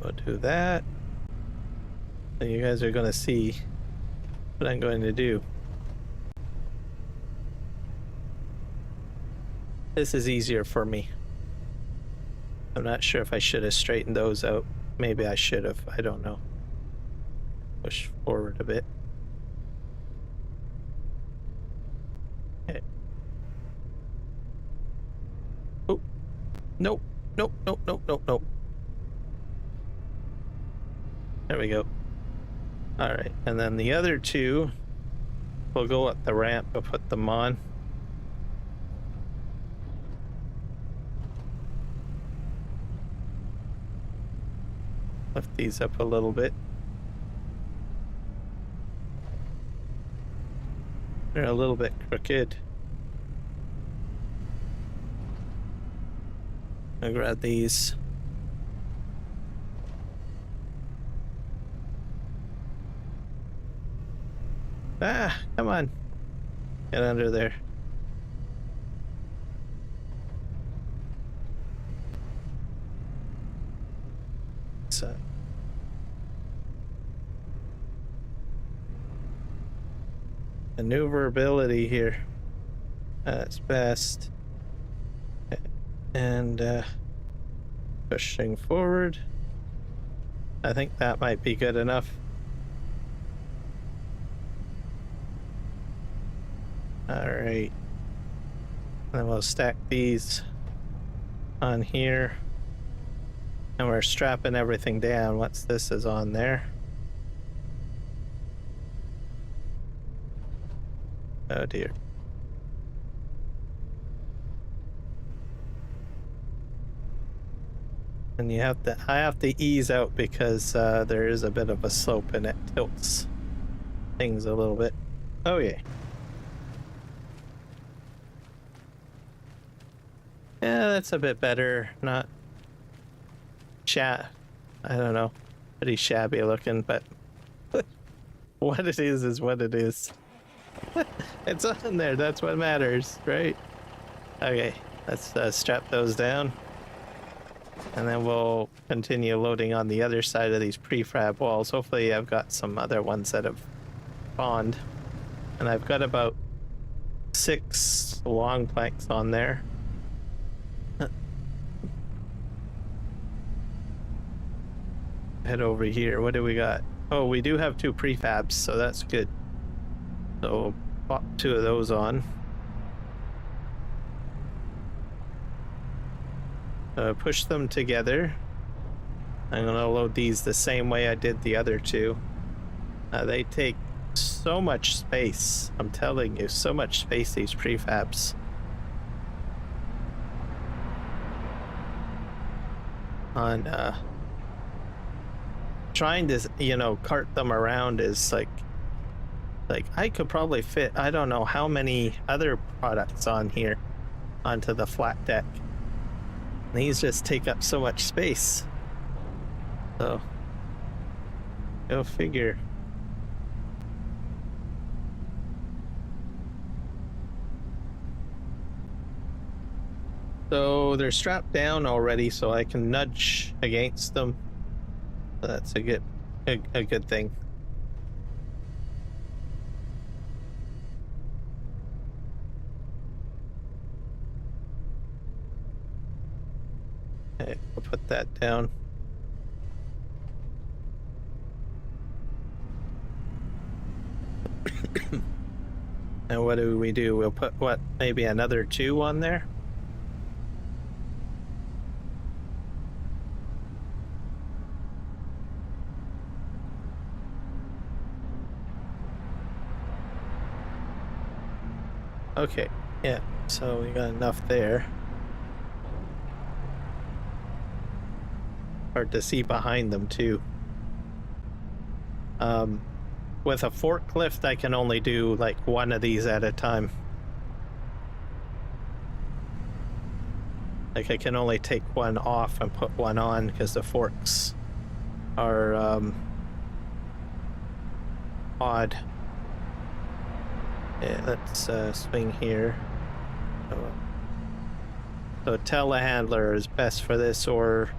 We'll do that. And you guys are going to see what I'm going to do. This is easier for me. I'm not sure if I should have straightened those out. Maybe I should have. I don't know. Push forward a bit. Okay. Oh. Nope. Nope. Nope. Nope. Nope. Nope. There we go. Alright, and then the other 2, we'll go up the ramp, we'll put them on. Lift these up a little bit. They're a little bit crooked. I'll grab these. Ah, come on. Get under there. So. Maneuverability here. That's best. And pushing forward. I think that might be good enough. Alright, then we'll stack these on here, and we're strapping everything down once this is on there. Oh dear. And I have to ease out because there is a bit of a slope and it tilts things a little bit. Oh yeah. Yeah, that's a bit better. Not I don't know. Pretty shabby looking, but what it is what it is. It's on there. That's what matters, right? Okay, let's strap those down. And then we'll continue loading on the other side of these prefab walls. Hopefully I've got some other ones that have spawned. And I've got about 6 long planks on there. Head over here. What do we got? Oh, we do have 2 prefabs, so that's good. So Pop 2 of those on. Push them together. I'm gonna load these the same way I did the other two. They take so much space. I'm telling you, so much space, these prefabs. On trying to, you know, cart them around is like I could probably fit, I don't know how many other products on here onto the flat deck. These just take up so much space. So, go figure. So they're strapped down already, so I can nudge against them. So that's a good thing. Okay, I'll put that down. And what do we do? We'll put, what, maybe another 2 on there? Okay, yeah, so we got enough there. Hard to see behind them too. With a forklift, I can only do like 1 of these at a time. Like I can only take 1 off and put 1 on because the forks are odd. Yeah, let's swing here. So telehandler is best for this, or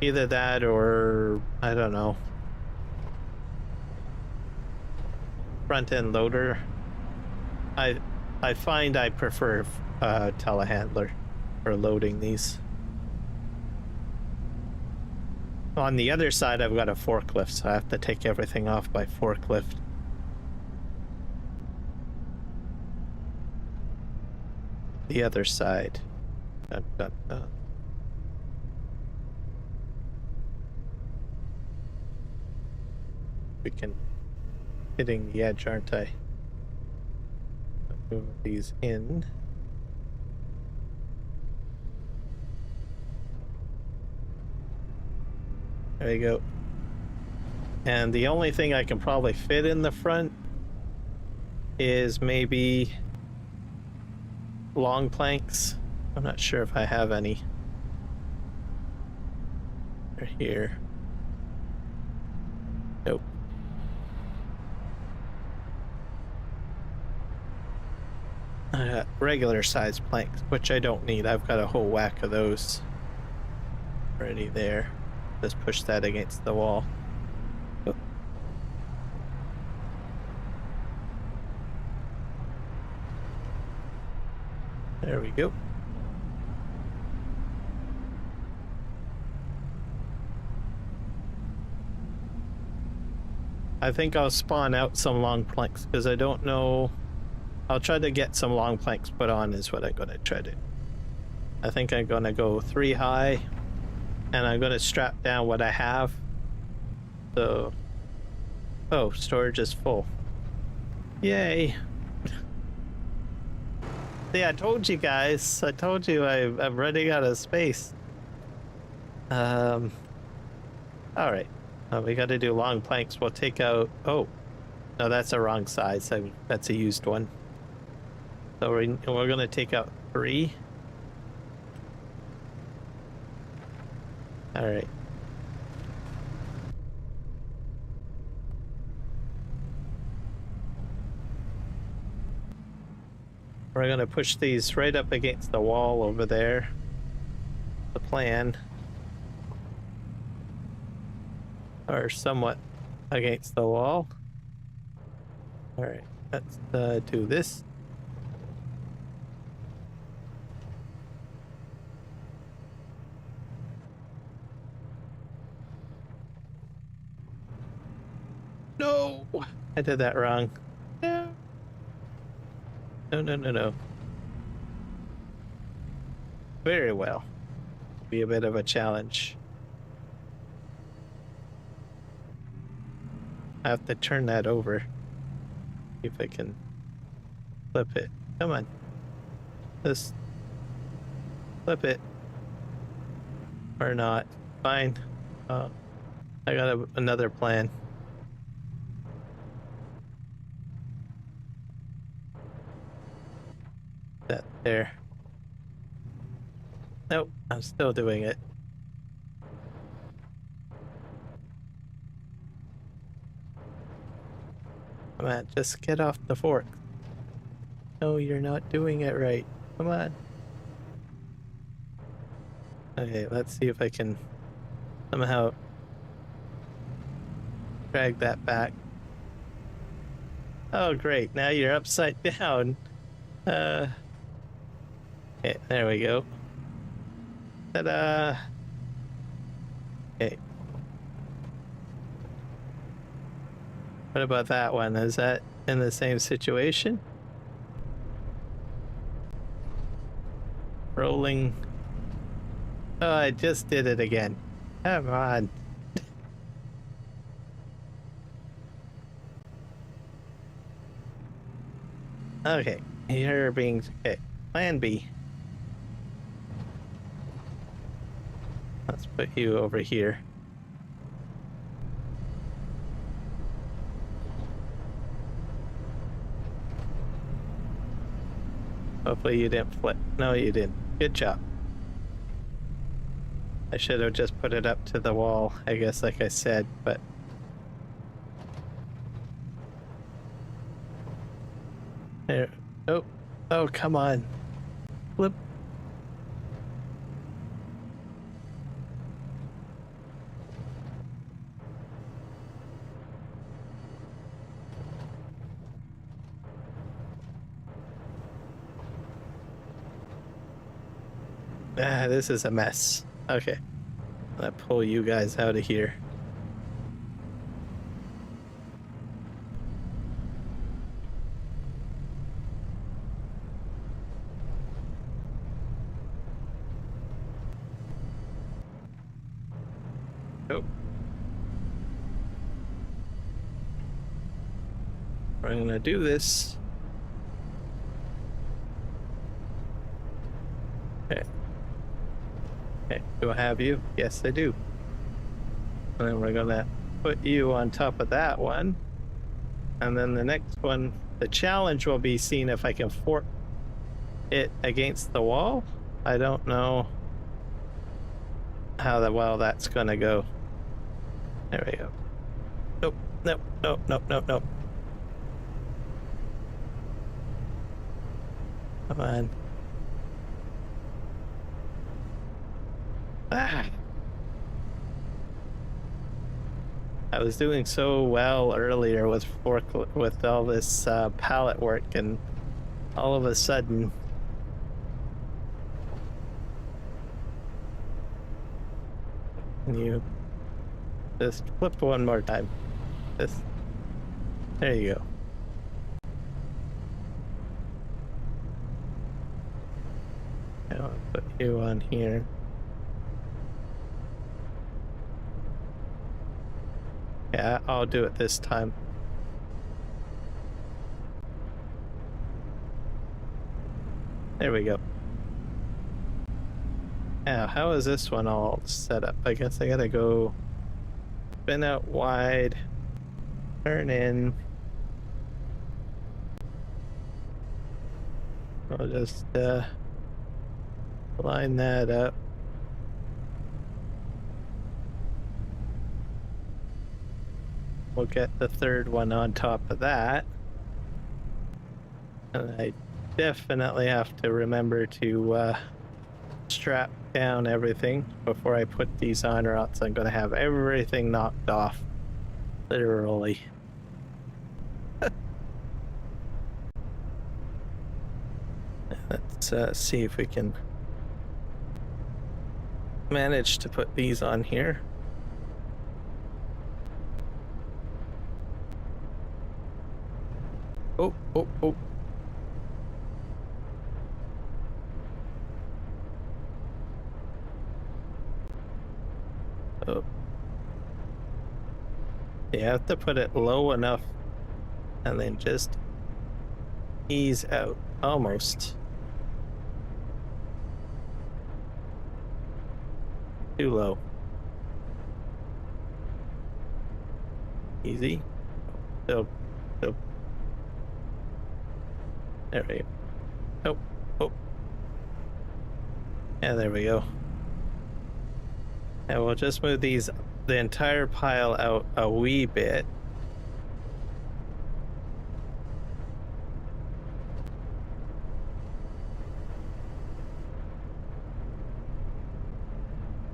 either that or I don't know. Front end loader. I find I prefer telehandler for loading these. On the other side, I've got a forklift, so I have to take everything off by forklift. The other side. We can hitting the edge, aren't I? Move these in. There you go. And the only thing I can probably fit in the front is maybe long planks. I'm not sure if I have any. They're here. Nope. I got regular size planks, which I don't need. I've got a whole whack of those already there. Just push that against the wall. Oh. There we go. I think I'll spawn out some long planks because I don't know. I'll try to get some long planks put on is what I'm gonna try to. I think I'm gonna go 3 high and I'm gonna strap down what I have. So, oh, storage is full. Yay. See, I told you guys. I told you I'm running out of space. All right. We got to do long planks. We'll take out. Oh, no, that's a wrong size. That's a used one. So we're gonna take out 3. All right. We're gonna push these right up against the wall over there. The plan. Or somewhat against the wall. All right, let's do this. No, I did that wrong. No. No, no, no, no. Very well. Be a bit of a challenge. I have to turn that over. See if I can flip it. Come on. Just flip it. Or not. Fine. I got another plan. That there. Nope, I'm still doing it. Come on, just get off the fork. No, you're not doing it right. Come on. Okay, let's see if I can somehow drag that back. Oh, great. Now you're upside down. Okay, there we go. Ta-da! Okay. What about that one? Is that in the same situation? Rolling. Oh, I just did it again. Come on. Okay, you're being... Okay, plan B. Let's put you over here. Hopefully you didn't flip. No, you didn't. Good job. I should have just put it up to the wall, I guess, like I said, but... There. Oh. Oh, come on. Flip. Ah, this is a mess. Okay. I'll pull you guys out of here. Oh. I'm gonna do this. Okay. Okay, do I have you? Yes, I do. And then we're gonna put you on top of that one. And then the next one, the challenge will be seeing if I can fork it against the wall. I don't know how well that's gonna go. There we go. Nope, nope, nope, nope, nope, nope. Come on. Ah. I was doing so well earlier with all this pallet work, and all of a sudden you just flip one more time. Just there you go. I'll put you on here. Yeah, I'll do it this time. There we go. Now, how is this one all set up? I guess I gotta go spin out wide, turn in. I'll just line that up. We'll get the third one on top of that. And I definitely have to remember to strap down everything before I put these on, or else I'm going to have everything knocked off. Literally. Let's see if we can manage to put these on here. Oh, oh, oh. You have to put it low enough and then just ease out almost. Too low. Easy. Still. There we go. Oh. Yeah, there we go. And we'll just move the entire pile out a wee bit.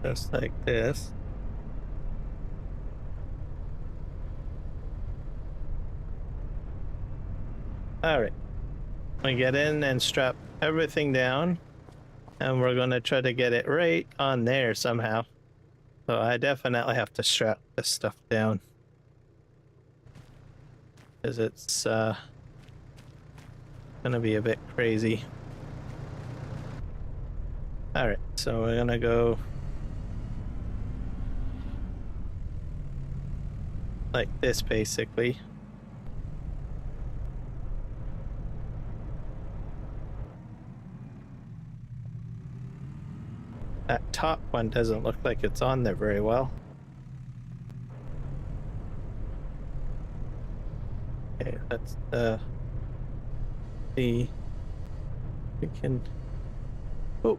Just like this. All right. We get in and strap everything down, and we're going to try to get it right on there somehow. So I definitely have to strap this stuff down, because it's going to be a bit crazy. All right, so we're going to go like this, basically. That top one doesn't look like it's on there very well. Okay, let's see. We can. Oh.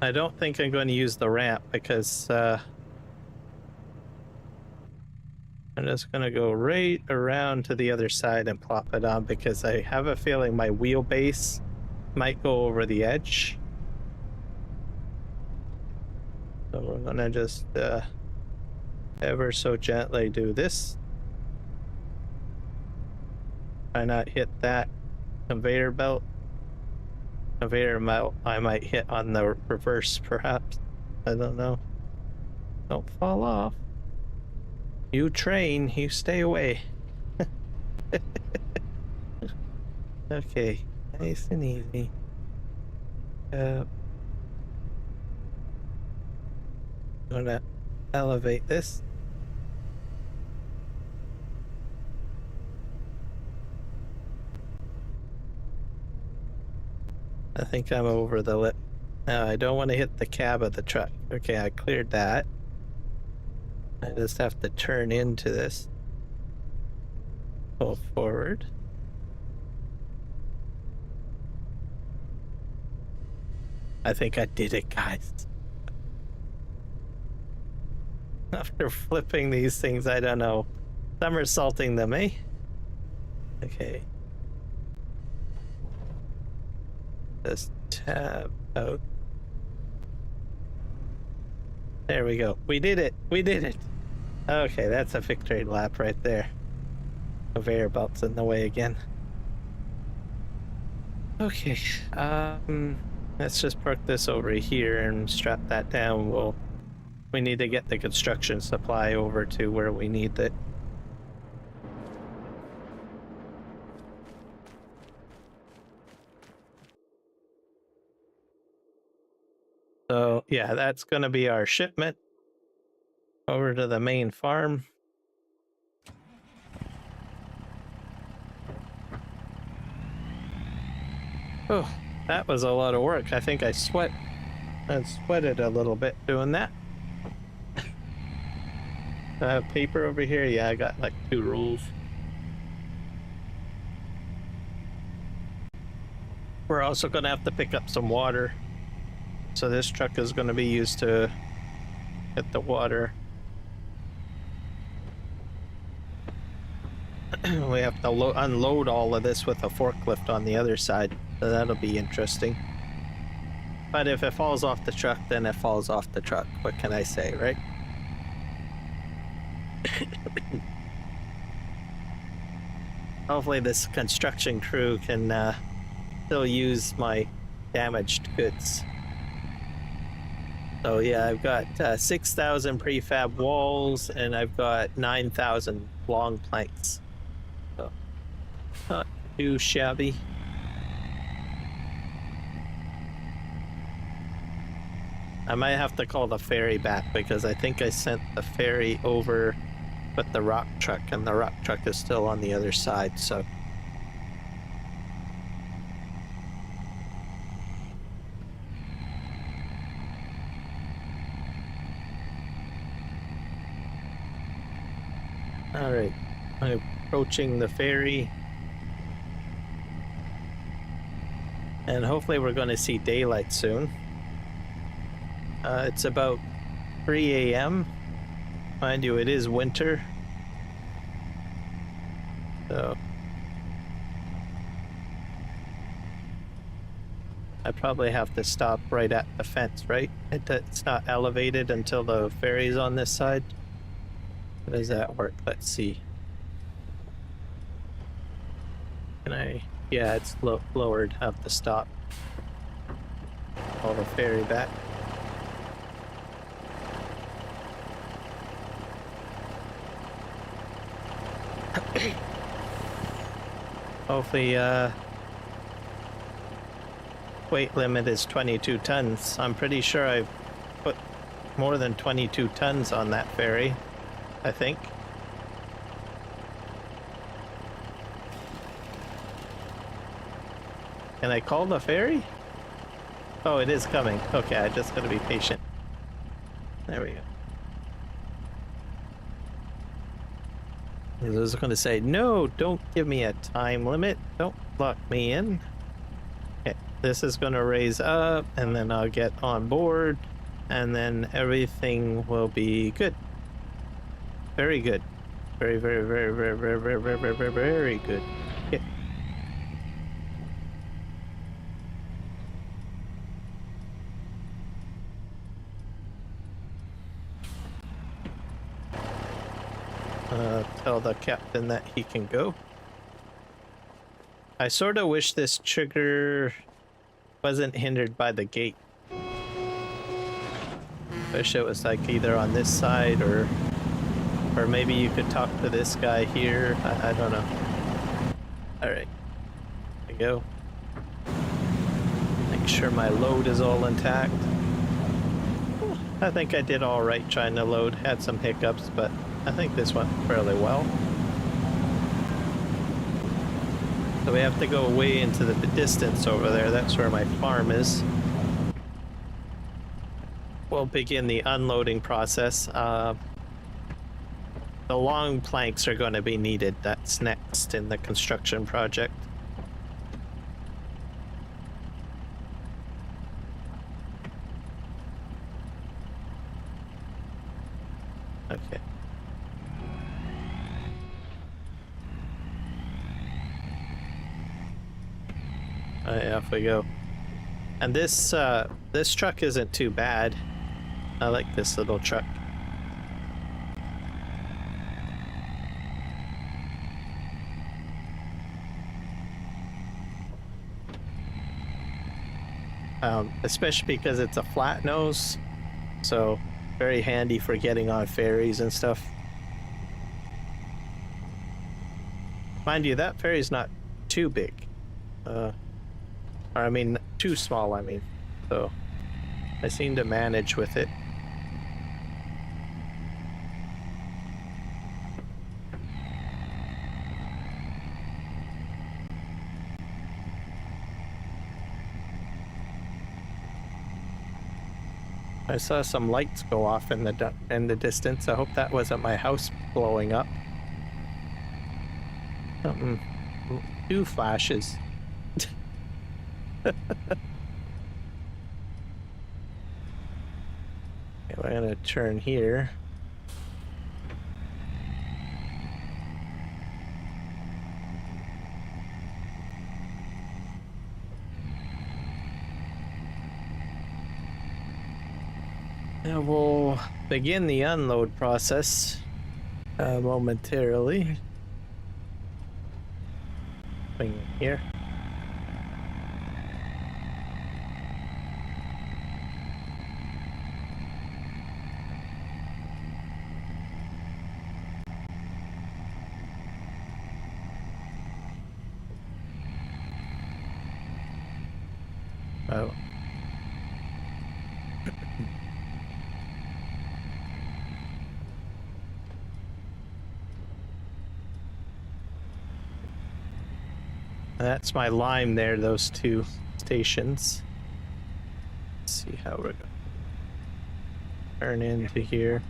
I don't think I'm going to use the ramp because I'm just going to go right around to the other side and plop it on, because I have a feeling my wheelbase might go over the edge. So we're going to just ever so gently do this. Try not hit that conveyor belt. Conveyor belt I might hit on the reverse, perhaps. I don't know. Don't fall off. You train, you stay away. Okay, nice and easy. Gonna elevate this. I think I'm over the lip. Now I don't want to hit the cab of the truck. Okay, I cleared that. I just have to turn into this. Pull forward. I think I did it, guys. After flipping these things, I don't know. Somersaulting them, eh? Okay. Just tab out. There we go. We did it. We did it. Okay, that's a victory lap right there. Conveyor belt's in the way again. Okay. Let's just park this over here and strap that down. We need to get the construction supply over to where we need it. So yeah, that's going to be our shipment over to the main farm. Oh, that was a lot of work. I think I sweated a little bit doing that. I have paper over here. Yeah, I got like 2 rolls. We're also going to have to pick up some water. So this truck is going to be used to get the water. We have to unload all of this with a forklift on the other side. So that'll be interesting. But if it falls off the truck, then it falls off the truck. What can I say, right? Hopefully this construction crew can still use my damaged goods. So yeah, I've got 6,000 prefab walls and I've got 9,000 long planks. So not too shabby. I might have to call the ferry back because I think I sent the ferry over with the rock truck, and the rock truck is still on the other side, so. All right, I'm approaching the ferry. And hopefully we're going to see daylight soon. It's about 3 a.m. Mind you, it is winter. So I probably have to stop right at the fence, right? It's not elevated until the ferry's on this side. How does that work? Let's see. Can I? Yeah, it's lowered. I have to stop. Call the ferry back. Hopefully, weight limit is 22 tons. I'm pretty sure I've put more than 22 tons on that ferry, I think. Can I call the ferry? Oh, it is coming. Okay, I just gotta be patient. There we go. I was going to say, no, don't give me a time limit. Don't lock me in. Okay, this is going to raise up, and then I'll get on board, and then everything will be good. Very good. Very, very, very, very, very, very, very, very, very, very good. Okay. Tell the captain that he can go. I sort of wish this trigger wasn't hindered by the gate. Wish it was like either on this side or maybe you could talk to this guy here. I don't know. All right, there we go. Make sure my load is all intact. I think I did all right trying to load. Had some hiccups, but I think this went fairly well. So we have to go way into the distance over there. That's where my farm is. We'll begin the unloading process. The long planks are going to be needed. That's next in the construction project. Okay. Alright, off we go. And this truck isn't too bad. I like this little truck. Especially because it's a flat nose, so very handy for getting on ferries and stuff. Mind you, that ferry's not too big. Or I mean, too small, I mean. So I seem to manage with it. I saw some lights go off in the distance. I hope that wasn't my house blowing up. Something. 2 flashes. Okay, we're gonna turn here. Now we'll begin the unload process momentarily. Bring it here. Oh. That's my lime there, those two stations. Let's see how we're going to turn into here.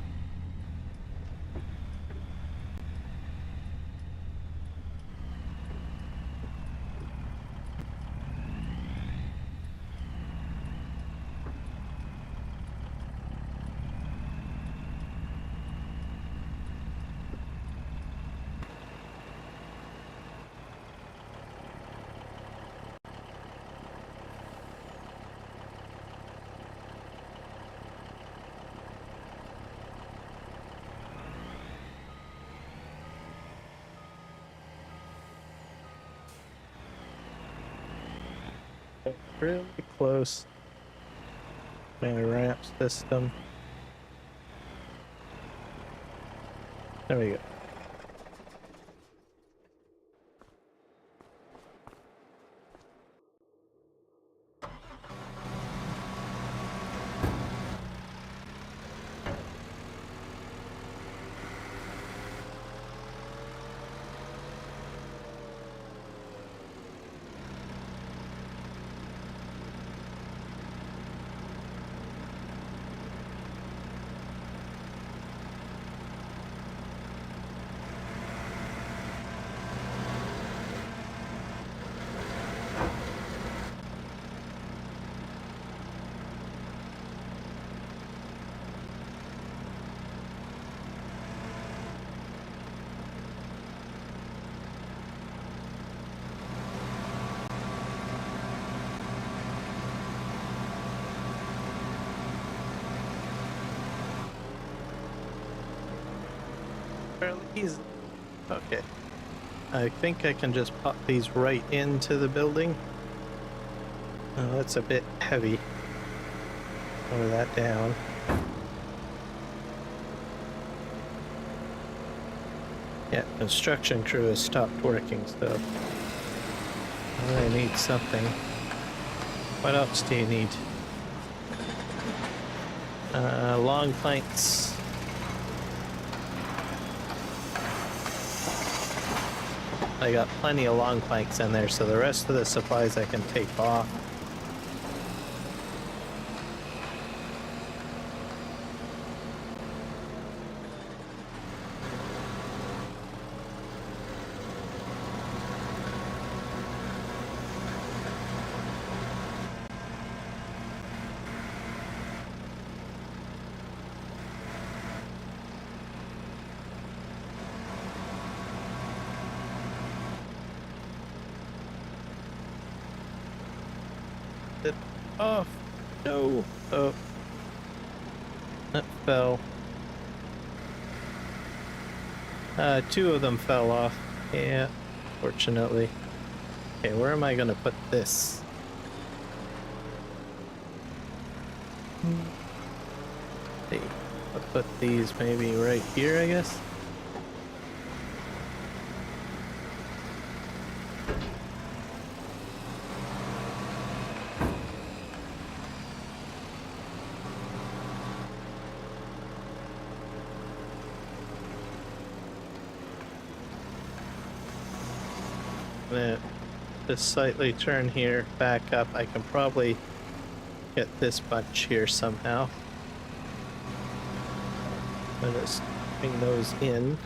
Really close. My ramp system. There we go. Fairly easy. Okay. I think I can just pop these right into the building. Oh, that's a bit heavy. Lower that down. Yeah, construction crew has stopped working, so I need something. What else do you need? Long planks. I got plenty of long planks in there, so the rest of the supplies I can take off. Off. No. Oh. That fell. Two of them fell off. Yeah, fortunately. Okay, where am I gonna put this? See, I'll put these maybe right here, I guess. Just slightly turn here, back up. I can probably get this bunch here somehow. I'm just bring those in.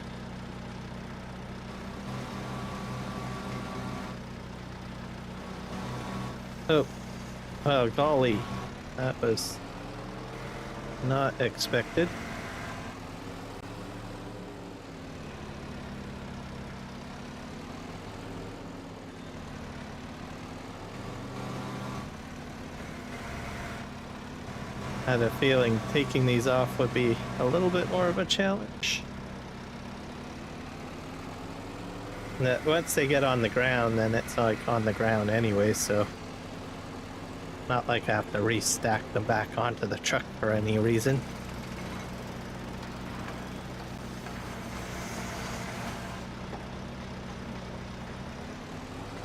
Oh, oh golly, that was not expected. I had a feeling taking these off would be a little bit more of a challenge. That once they get on the ground, then it's like on the ground anyway, so not like I have to restack them back onto the truck for any reason.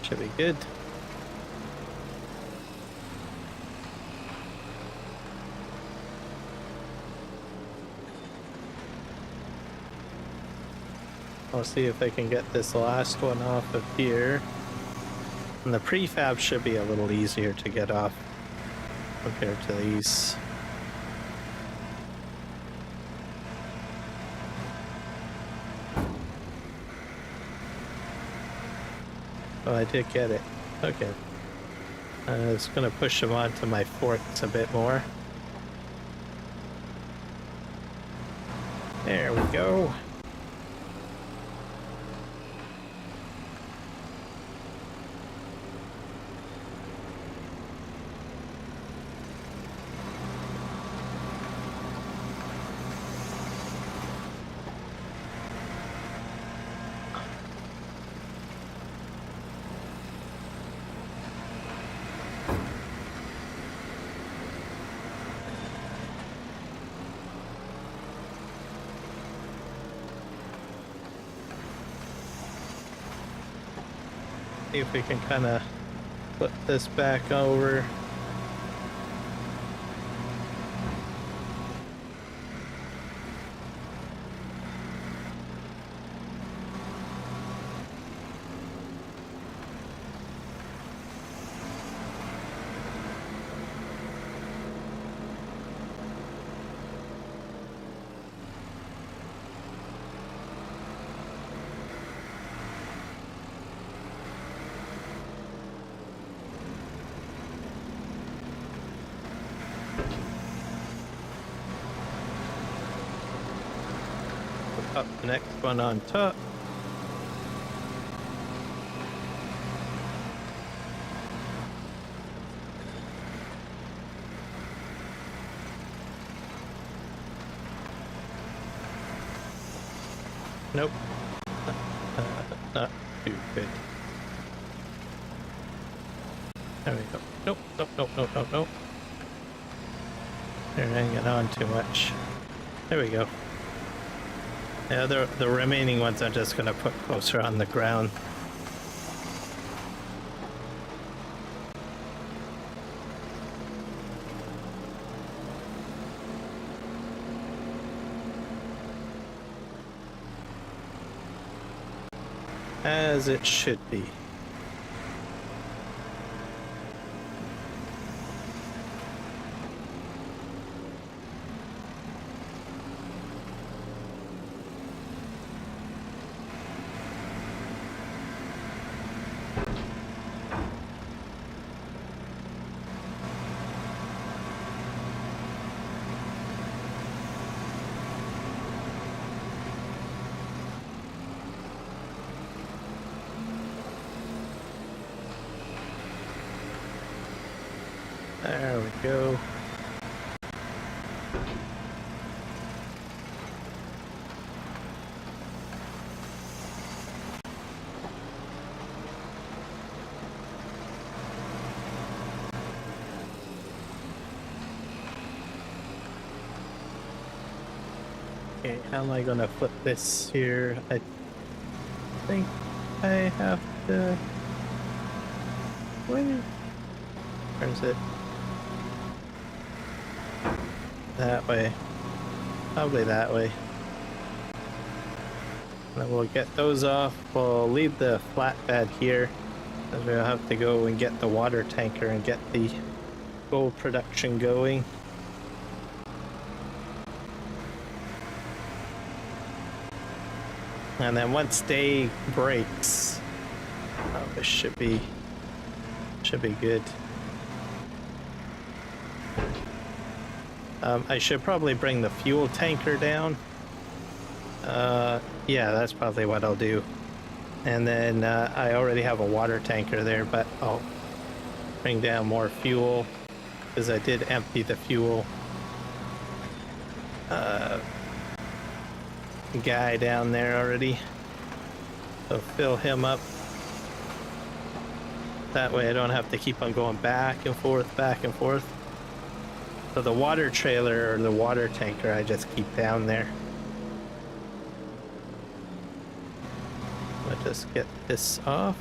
Should be good. I'll see if I can get this last one off of here. And the prefab should be a little easier to get off compared to these. Oh, I did get it. Okay. I was gonna push them onto my forks a bit more. There we go. See if we can kind of flip this back over. Up the next one on top. Nope. Not too good. There we go. Nope, nope, nope, nope, nope, nope. They're hanging on too much. There we go. Yeah, the remaining ones I'm just gonna put closer on the ground. As it should be. There we go. Okay, how am I gonna flip this here? I think I have to... Where is it? That way. Probably that way. And we'll get those off. We'll leave the flatbed here, as we'll have to go and get the water tanker and get the gold production going. And then once day breaks, oh, this should be good. I should probably bring the fuel tanker down. Yeah, that's probably what I'll do. And then I already have a water tanker there, but I'll bring down more fuel because I did empty the fuel guy down there already. So fill him up. That way I don't have to keep on going back and forth, back and forth. So the water trailer or the water tanker I just keep down there. I'll just get this off.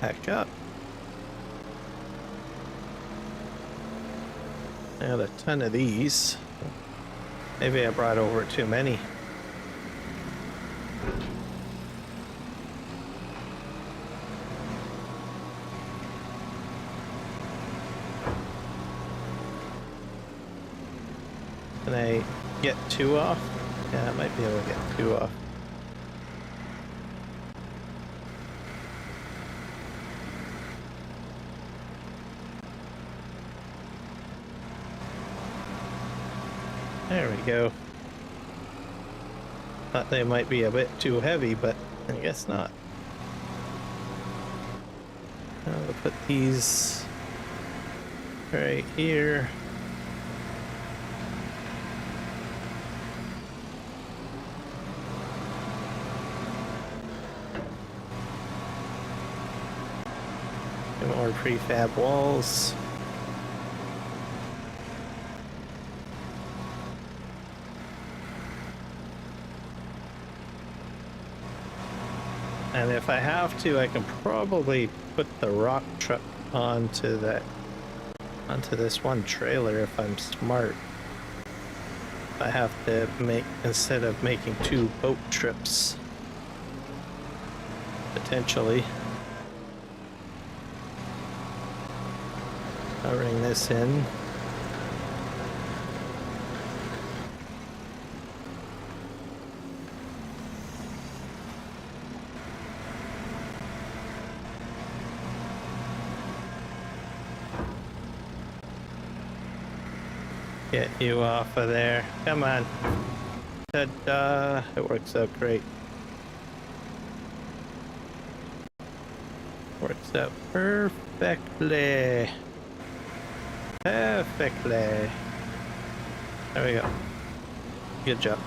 back up. I got a ton of these. Maybe I brought over too many. Can I get 2 off? Yeah, I might be able to get 2 off. There we go. Thought they might be a bit too heavy, but I guess not. I'll put these right here. More prefab walls. And if I have to, I can probably put the rock truck onto this one trailer if I'm smart. I have to make, instead of making 2 boat trips, potentially. I'll ring this in. Get you off of there. Come on. Ta-da! It works out great. Works out perfectly. Perfectly. There we go. Good job.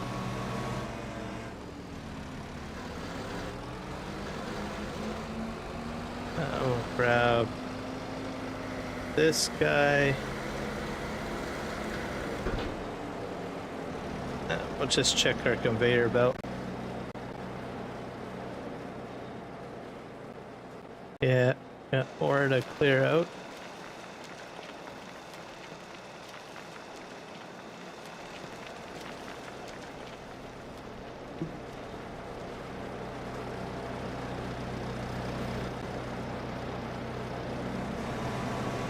I'll grab this guy. We'll just check our conveyor belt. Yeah, got ore to clear out.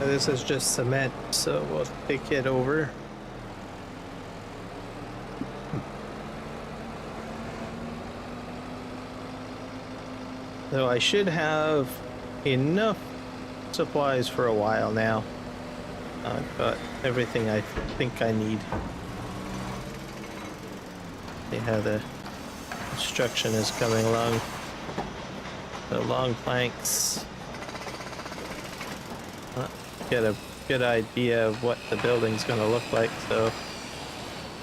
This is just cement, so we'll take it over. So I should have enough supplies for a while now. I've got everything I think I need. See how the construction is coming along. The long planks. Get a good idea of what the building's going to look like. So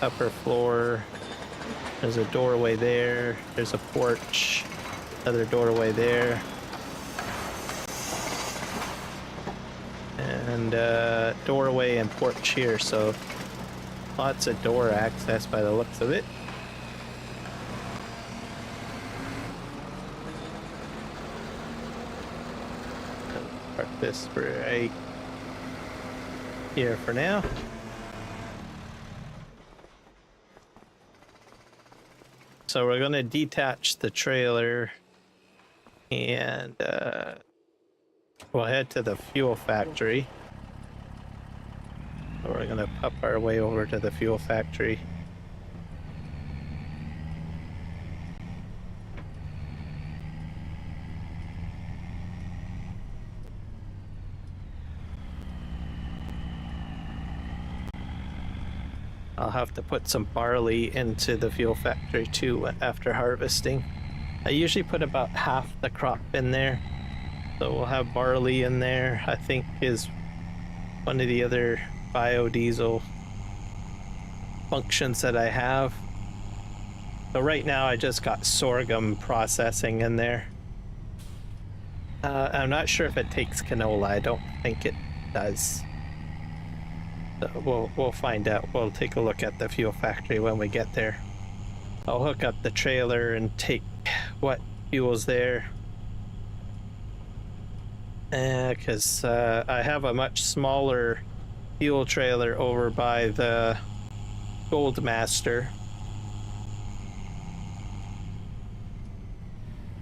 upper floor, there's a doorway there, there's a porch, another doorway there, and doorway and porch here, so lots of door access by the looks of it. Park this right here for now. So we're going to detach the trailer and we'll head to the fuel factory. So we're going to up our way over to the fuel factory. I'll have to put some barley into the fuel factory too after harvesting. I usually put about half the crop in there. So we'll have barley in there, I think is one of the other biodiesel functions that I have. So right now I just got sorghum processing in there. I'm not sure if it takes canola. I don't think it does. So we'll find out. We'll take a look at the fuel factory when we get there. I'll hook up the trailer and take what fuel's there. Because I have a much smaller fuel trailer over by the Gold Master.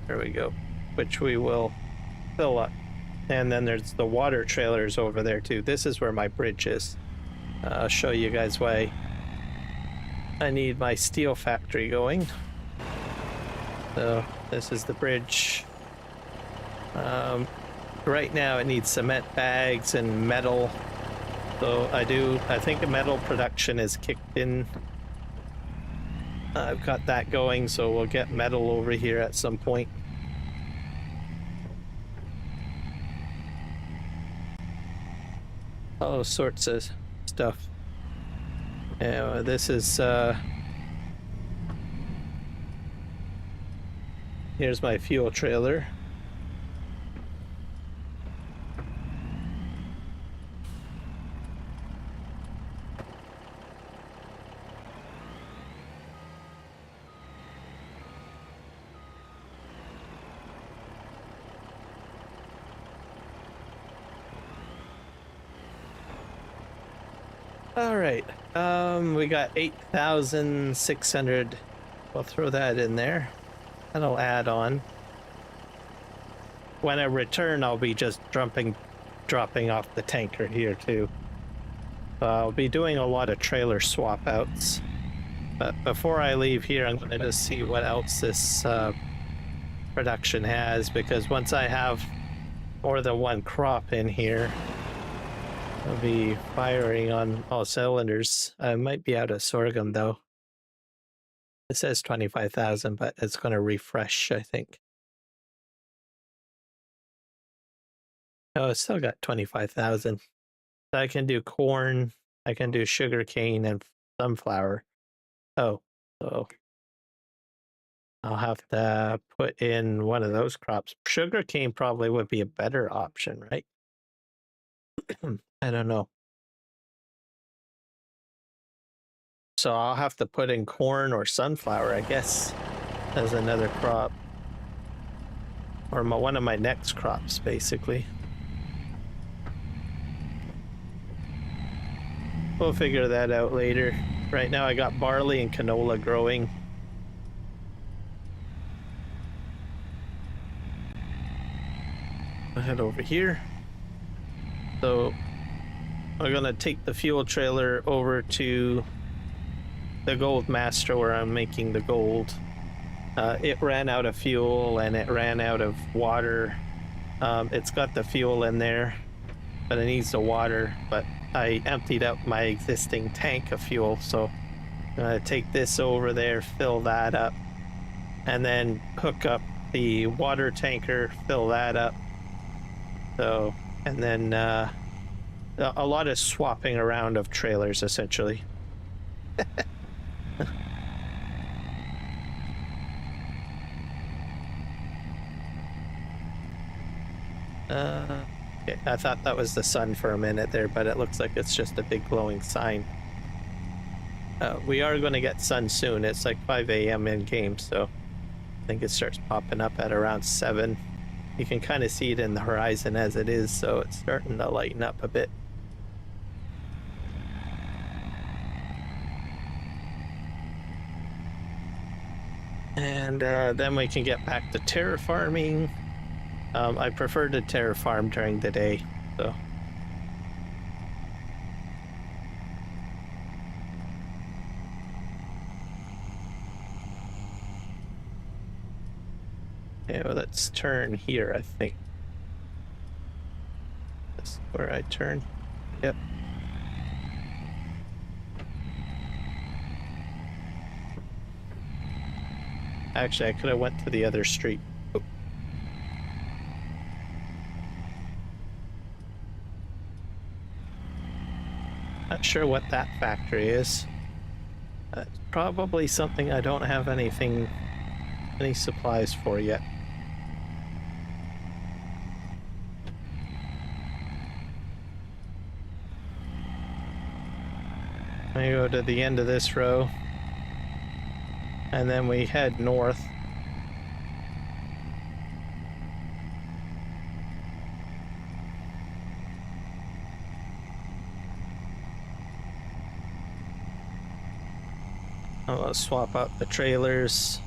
There we go. Which we will fill up. And then there's the water trailers over there too. This is where my bridge is. I'll show you guys why I need my steel factory going. So this is the bridge. Right now it needs cement bags and metal. So I think metal production is kicked in. I've got that going, so we'll get metal over here at some point. All sorts of stuff. This is here's my fuel trailer. All right, we got 8,600. We'll throw that in there. That'll add on. When I return, I'll be just dropping off the tanker here too. I'll be doing a lot of trailer swap outs. But before I leave here, I'm going to just see what else this production has, because once I have more than one crop in here, I'll be firing on all cylinders. I might be out of sorghum though. It says 25,000, but it's going to refresh, I think. Oh, it's still got 25,000. So I can do corn, I can do sugarcane and sunflower. Oh, so I'll have to put in one of those crops. Sugarcane probably would be a better option, right? I don't know. So I'll have to put in corn or sunflower, I guess, as another crop. Or one of my next crops, basically. We'll figure that out later. Right now I got barley and canola growing. I'll head over here. So we're gonna take the fuel trailer over to the Gold Master where I'm making the gold. It ran out of fuel and it ran out of water. It's got the fuel in there, but it needs the water. But I emptied out my existing tank of fuel, so I'm gonna take this over there, fill that up, and then hook up the water tanker, fill that up. So, and then a lot of swapping around of trailers, essentially. Okay, I thought that was the sun for a minute there, but it looks like it's just a big glowing sign. We are going to get sun soon. It's like 5 a.m. in game, so I think it starts popping up at around 7. You can kind of see it in the horizon as it is, so it's starting to lighten up a bit. And then we can get back to terraforming. I prefer to terraform during the day, so. Okay, well, let's turn here, I think. This is where I turn. Yep. Actually, I could have went to the other street. Oh. Not sure what that factory is. It's probably something I don't have any supplies for yet. I go to the end of this row, and then we head north. I'll swap out the trailers.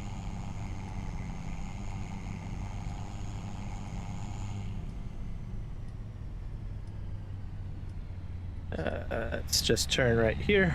Let's just turn right here.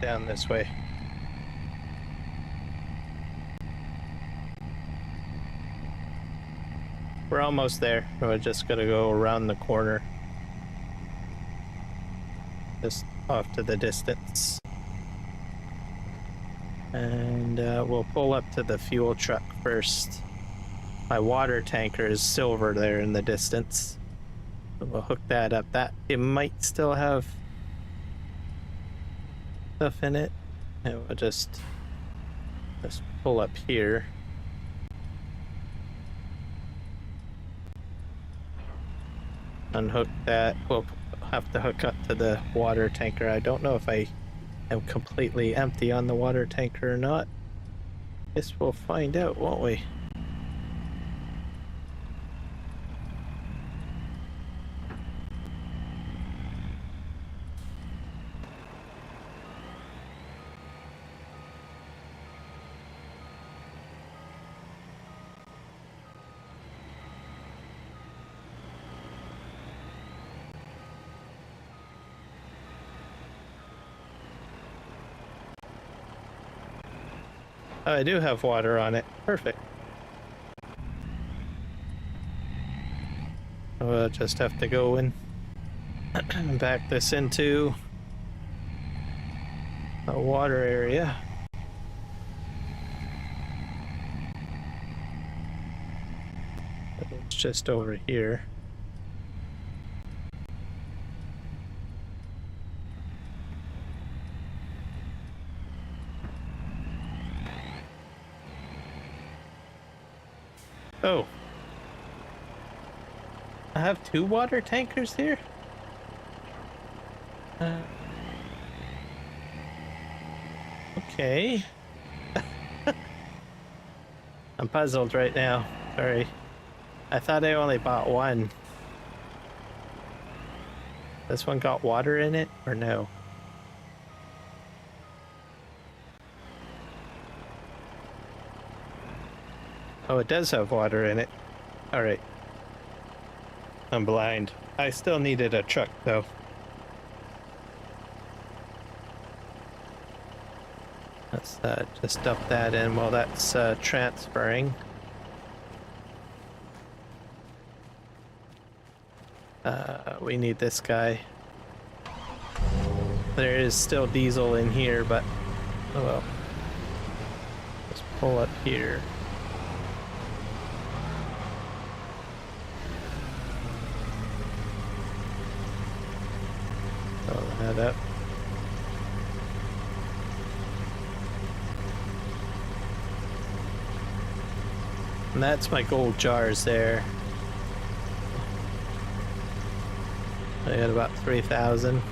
Down this way. We're almost there. We're just gonna go around the corner. Just off to the distance. And we'll pull up to the fuel truck first. My water tanker is silver there in the distance. So we'll hook that up. That it might still have stuff in it. And we'll just pull up here. Unhook that. We'll have to hook up to the water tanker. I don't know if I am completely empty on the water tanker or not. Guess we'll find out, won't we? Oh, I do have water on it. Perfect. We'll just have to go and back this into a water area. It's just over here. Oh. I have two water tankers here? Okay. I'm puzzled right now. Sorry. I thought I only bought one. This one got water in it, or no? Oh, it does have water in it. Alright. I'm blind. I still needed a truck, though. Let's just dump that in while that's transferring. We need this guy. There is still diesel in here, but oh well. Let's pull up here. Fill that up. And that's my gold jars there. I got about 3,000.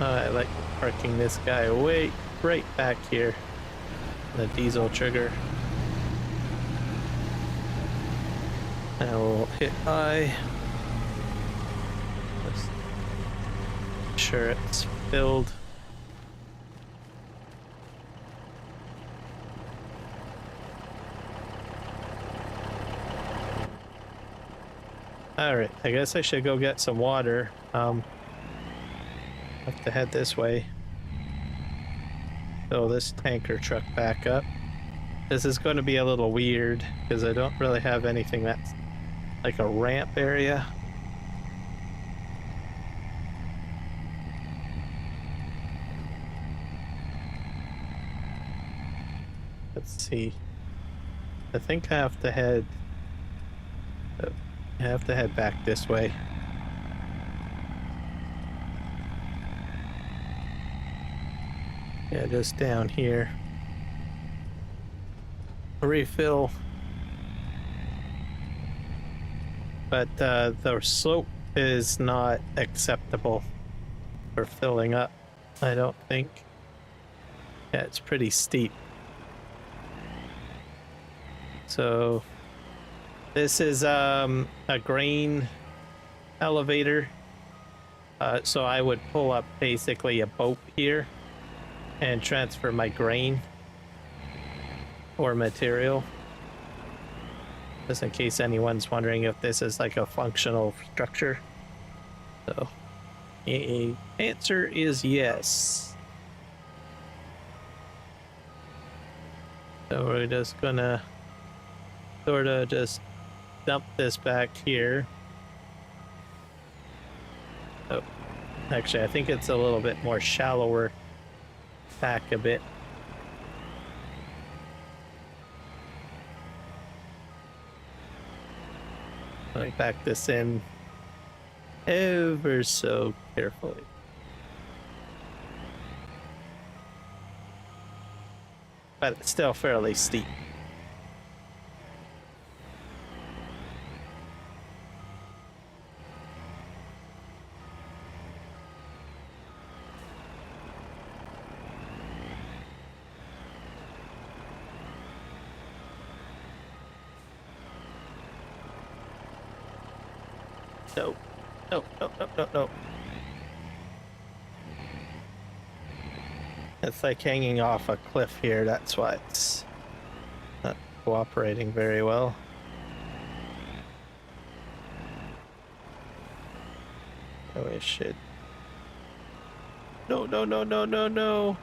I like parking this guy way right back here. The diesel trigger. And we'll hit I. Just make sure it's filled. Alright, I guess I should go get some water. Have to head this way. Fill this tanker truck back up. This is going to be a little weird because I don't really have anything that's like a ramp area. Let's see. I think I have to head back this way. Yeah, just down here. Refill. But the slope is not acceptable for filling up, I don't think. Yeah, it's pretty steep. So this is a grain elevator. So I would pull up basically a boat here and transfer my grain or material. Just in case anyone's wondering if this is like a functional structure. So the answer is yes. So we're just gonna sort of just dump this back here. Oh, actually, I think it's a little bit more shallower back a bit. Let me back this in ever so carefully. But it's still fairly steep. No, no, no, no, no, no. It's like hanging off a cliff here, that's why it's not cooperating very well. Oh, it should. No, no, no, no, no, no.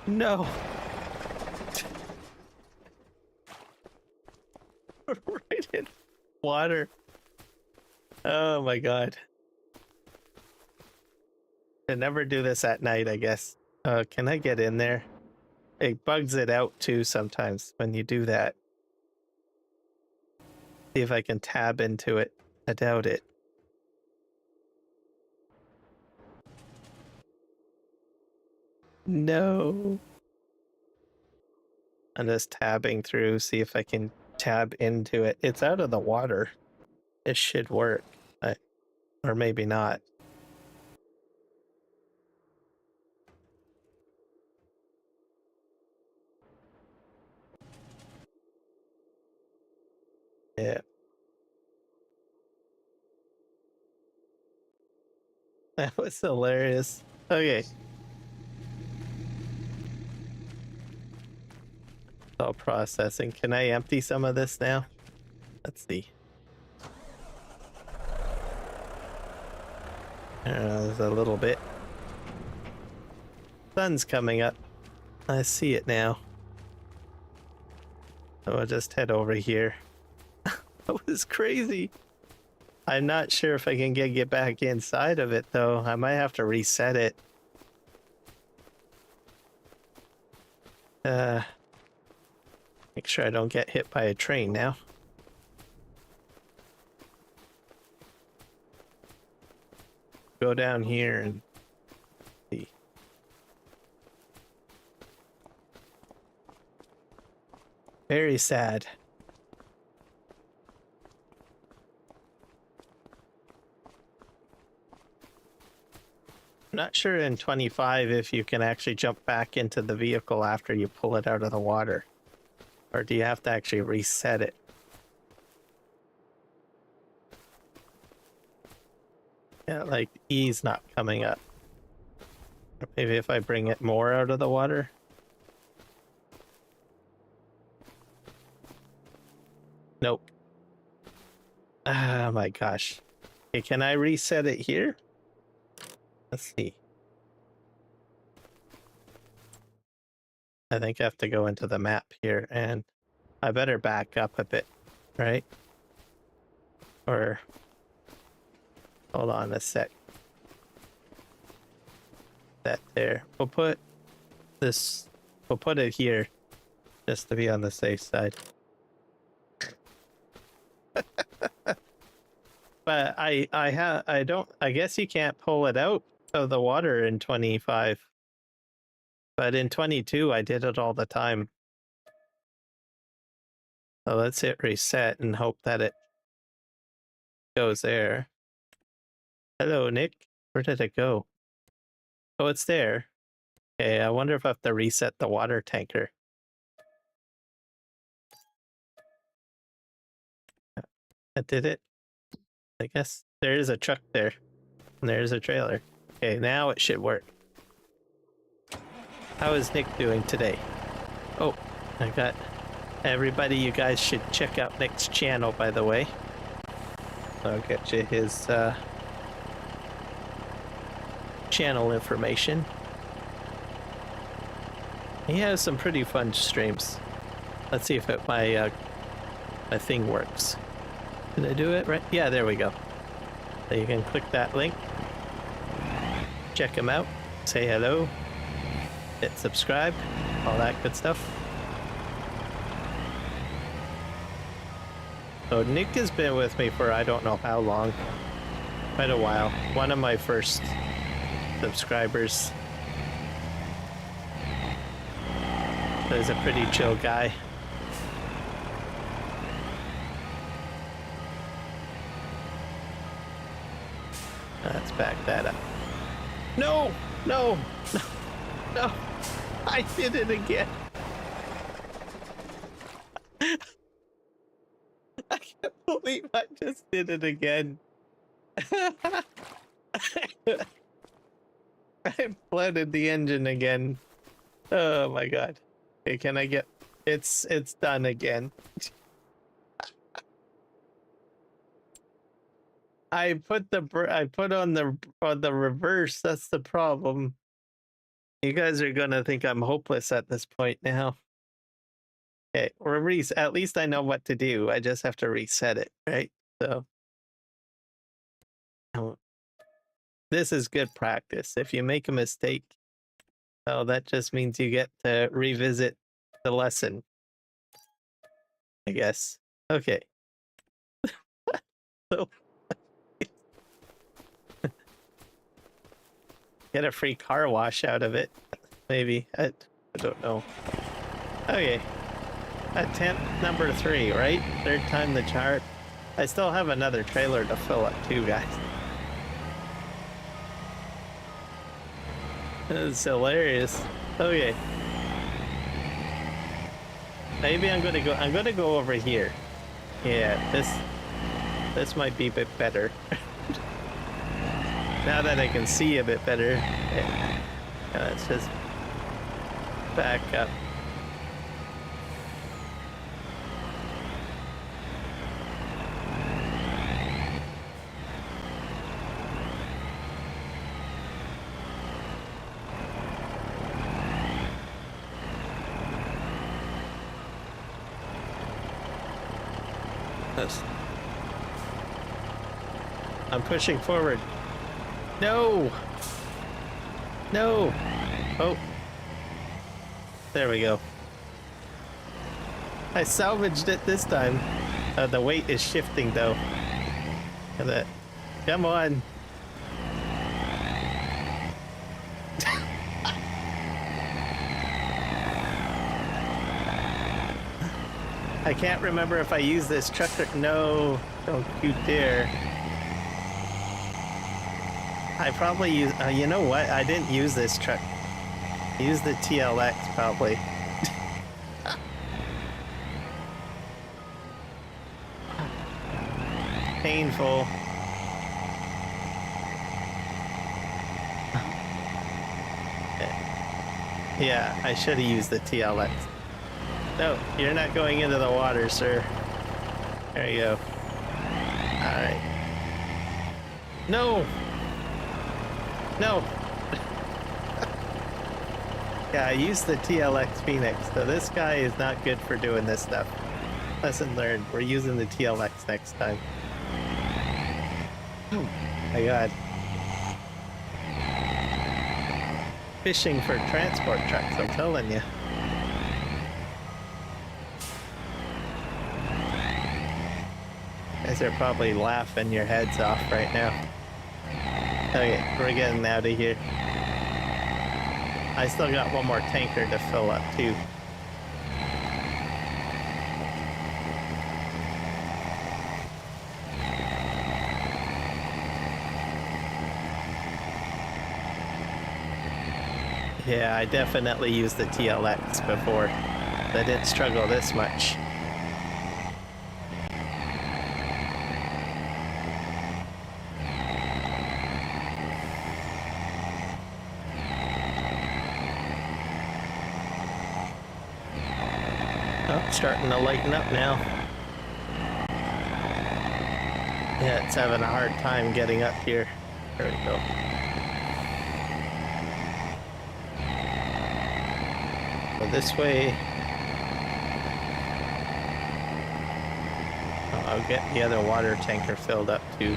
No. Right in water. Oh my god. I never do this at night, I guess. Can I get in there? It bugs it out too sometimes when you do that. See if I can tab into it. I doubt it. No. I'm just tabbing through, see if I can tab into it. It's out of the water. It should work. Or maybe not. Yeah. That was hilarious. Okay. All processing. Can I empty some of this now? Let's see. There's a little bit. Sun's coming up. I see it now. So I'll just head over here. That was crazy. I'm not sure if I can get back inside of it though. I might have to reset it. Make sure I don't get hit by a train now. Go down here and see. Very sad. I'm not sure in 25 if you can actually jump back into the vehicle after you pull it out of the water. Or do you have to actually reset it? Yeah, like E's not coming up. Or maybe if I bring it more out of the water. Nope. Oh my gosh. Okay, can I reset it here? Let's see. I think I have to go into the map here and I better back up a bit, right? Or hold on a sec. That there. We'll put this, we'll put it here just to be on the safe side. But I guess you can't pull it out of the water in 25. But in 22 I did it all the time. So let's hit reset and hope that it goes there. Hello, Nick. Where did it go? Oh, it's there. Okay, I wonder if I have to reset the water tanker. I did it. I guess there is a truck there. And there's a trailer. Okay, now it should work. How is Nick doing today? Oh, I got everybody. You guys should check out Nick's channel, by the way. I'll get you his channel information. He has some pretty fun streams. Let's see if my thing works. Did I do it right? Yeah, there we go. So you can click that link. Check him out. Say hello. Hit subscribe. All that good stuff. So Nick has been with me for I don't know how long. Quite a while. One of my first subscribers. He's a pretty chill guy. Let's back that up. No! No! No! No! I did it again! I can't believe I just did it again. I flooded the engine again. Oh my god. Okay, can I get... It's done again. I put on the reverse. That's the problem. You guys are gonna think I'm hopeless at this point now. Okay, at least I know what to do. I just have to reset it, right? So this is good practice. If you make a mistake, oh, that just means you get to revisit the lesson, I guess. Okay. So get a free car wash out of it, maybe. I don't know. Okay. Attempt number 3, right? Third time the chart. I still have another trailer to fill up too, guys. This is hilarious. Okay. Maybe I'm gonna go over here. Yeah, this might be a bit better. Now that I can see a bit better. Yeah. Let's just back up. I'm pushing forward. No! No! Oh. There we go. I salvaged it this time. The weight is shifting though. Look at that. Come on. I can't remember if I use this truck or... No, don't you dare. I probably use... you know what? I didn't use this truck. I used the TLX probably. Painful. Yeah, I should have used the TLX. No, you're not going into the water, sir. There you go. Alright. No! No! Yeah, I used the TLX Phoenix, so this guy is not good for doing this stuff. Lesson learned. We're using the TLX next time. Oh my god. Fishing for transport trucks, I'm telling you. guys are probably laughing your heads off right now. Okay, we're getting out of here. I still got one more tanker to fill up too. Yeah, I definitely used the TLX before. I didn't struggle this much. Oh, starting to lighten up now. Yeah, it's having a hard time getting up here. There we go. Go this way. Oh, I'll get the other water tanker filled up too.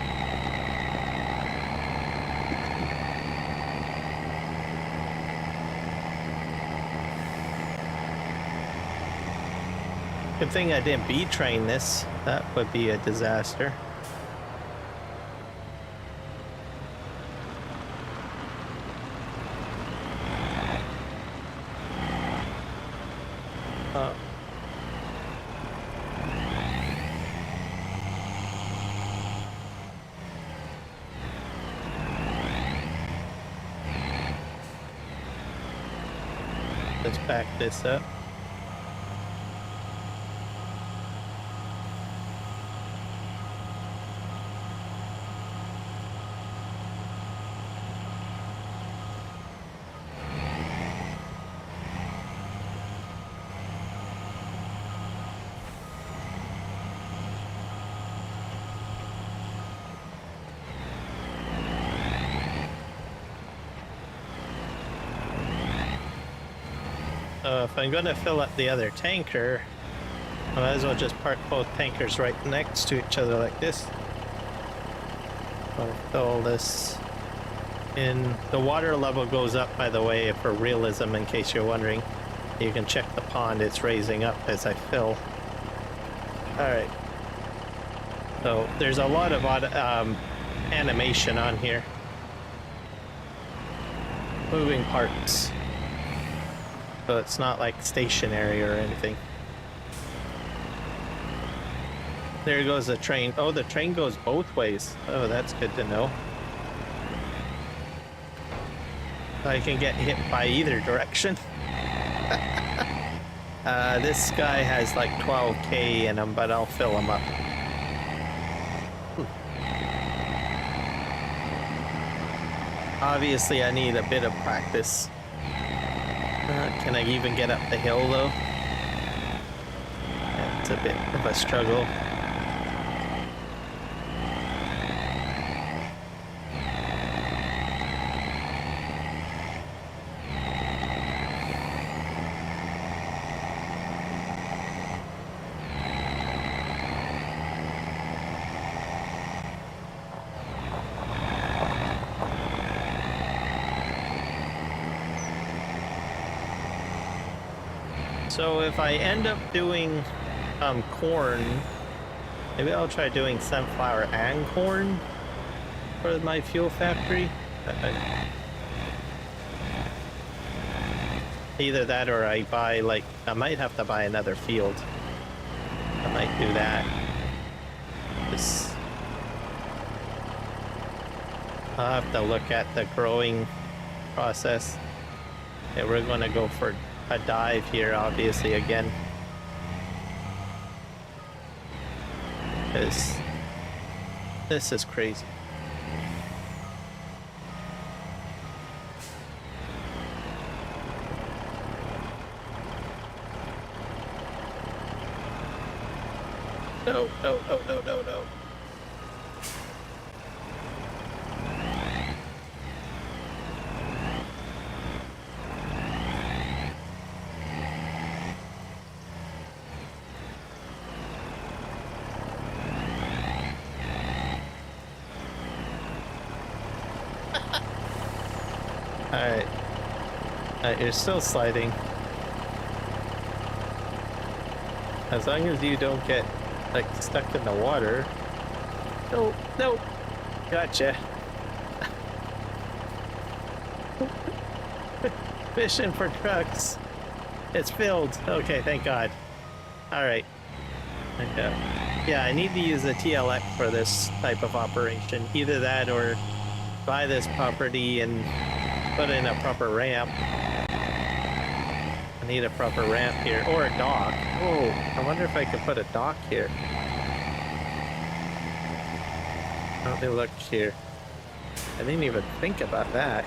Good thing I didn't B-train this. That would be a disaster. Let's back this up. If I'm going to fill up the other tanker, I might as well just park both tankers right next to each other like this. I'll fill this in. The water level goes up, by the way, for realism, in case you're wondering. You can check the pond, it's raising up as I fill. Alright. So there's a lot of animation on here. Moving parts. So it's not like stationary or anything. There goes the train. Oh, the train goes both ways. Oh, that's good to know. I can get hit by either direction. This guy has like 12K in him, but I'll fill him up. Obviously, I need a bit of practice. Can I even get up the hill though? Yeah, it's a bit of a struggle. So if I end up doing corn, maybe I'll try doing sunflower and corn for my fuel factory. Either that or I buy, like, I might have to buy another field. I might do that. I'll have to look at the growing process. Okay, we're going to go for a dive here, obviously, again. Because this is crazy. No, no, no, no, no, no. Alright. You're still sliding. As long as you don't get, like, stuck in the water, No, no. Gotcha. Fishing for trucks. It's filled. Okay, thank God. All right. Okay. Yeah, I need to use a TLX for this type of operation. Either that or buy this property and put in a proper ramp. I need a proper ramp here, or a dock. Oh, I wonder if I could put a dock here. Let me look here. I didn't even think about that.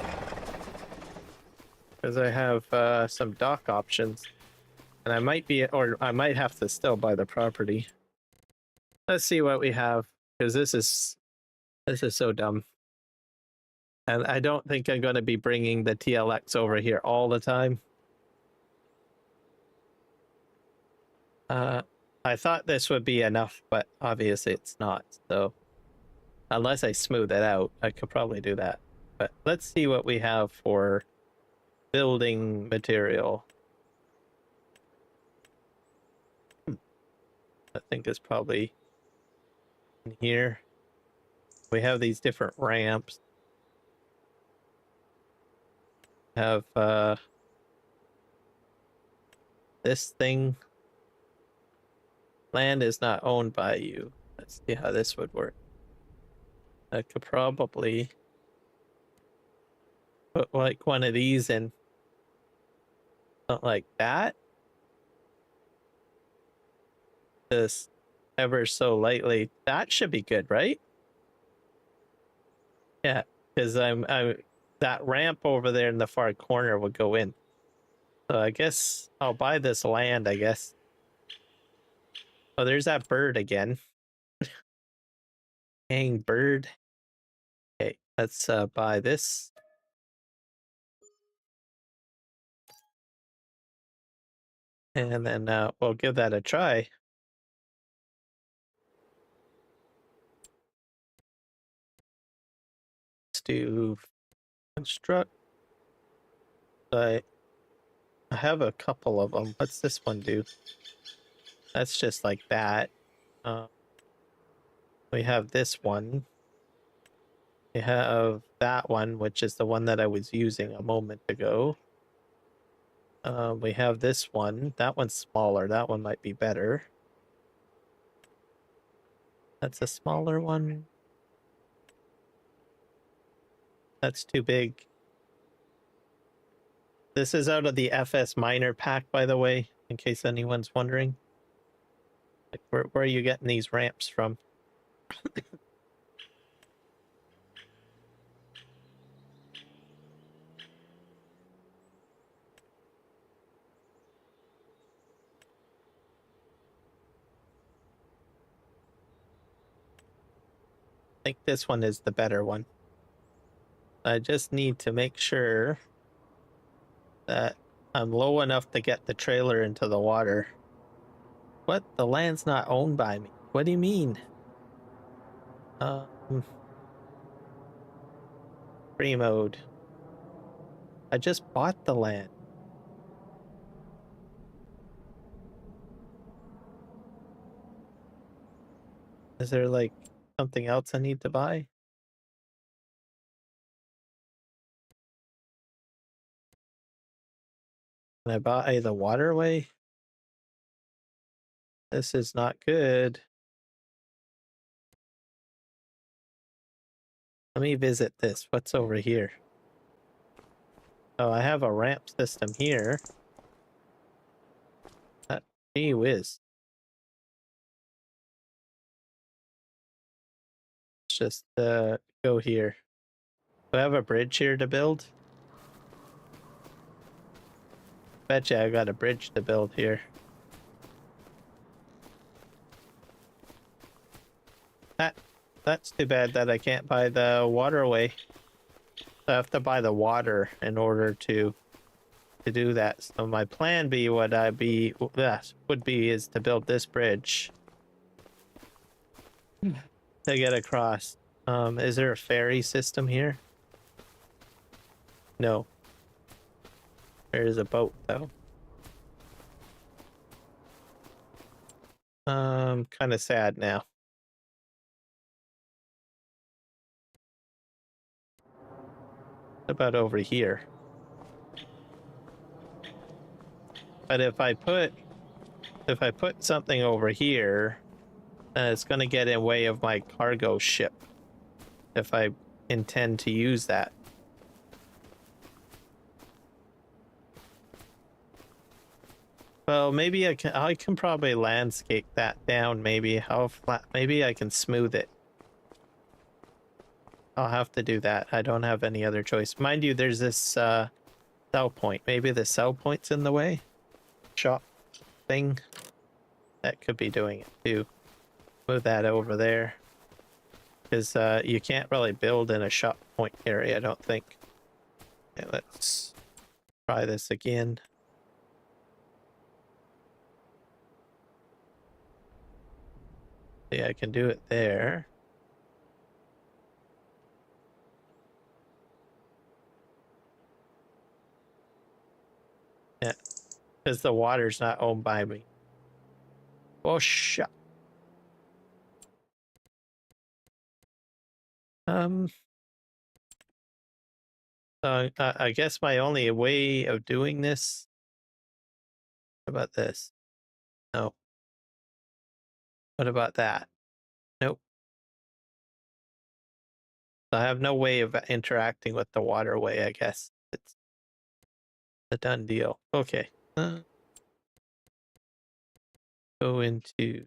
Because I have some dock options. And I might be, or I might have to still buy the property. Let's see what we have. Because this is so dumb. And I don't think I'm going to be bringing the TLX over here all the time. I thought this would be enough, but obviously it's not. So unless I smooth it out, I could probably do that. But let's see what we have for building material. I think it's probably in here. We have these different ramps. Have this thing. Land is not owned by you. Let's see how this would work. I could probably put like one of these in. Not like that. Just ever so lightly. That should be good, right? Yeah, because I'm that ramp over there in the far corner would go in. So I guess I'll buy this land, I guess. Oh, there's that bird again. Dang bird. Okay, let's buy this. And then we'll give that a try. Let's do construct. I have a couple of them. What's this one do? That's just like that. We have this one. We have that one, which is the one that I was using a moment ago. We have this one. That one's smaller. That one might be better. That's a smaller one. That's too big. This is out of the FS Minor pack, by the way, in case anyone's wondering. Like, where are you getting these ramps from? I think this one is the better one. I just need to make sure that I'm low enough to get the trailer into the water. What? The land's not owned by me. What do you mean? Free mode. I just bought the land. Is there like something else I need to buy? Can I buy the waterway? This is not good. Let me visit this. What's over here? Oh, I have a ramp system here. Gee whiz. Let's just go here. Do I have a bridge here to build? Betcha I got a bridge to build here. That's too bad that I can't buy the waterway. I have to buy the water in order to do that. So my plan B would be is to build this bridge to get across. Is there a ferry system here? No. There is a boat though. Kind of sad now. about over here? But if I put something over here, then it's going to get in way of my cargo ship if I intend to use that. Well, maybe I can probably landscape that down. Maybe how flat? Maybe I can smooth it. I'll have to do that. I don't have any other choice. Mind you, there's this cell point. Maybe the cell point's in the way. Shop thing. That could be doing it too. Move that over there. Because you can't really build in a shop point area, I don't think. Okay, let's try this again. See, I can do it there. Yeah, because the water's not owned by me. Oh, shit. I guess my only way of doing this. How about this? No. What about that? Nope. I have no way of interacting with the waterway, I guess. It's a done deal. Okay. Go into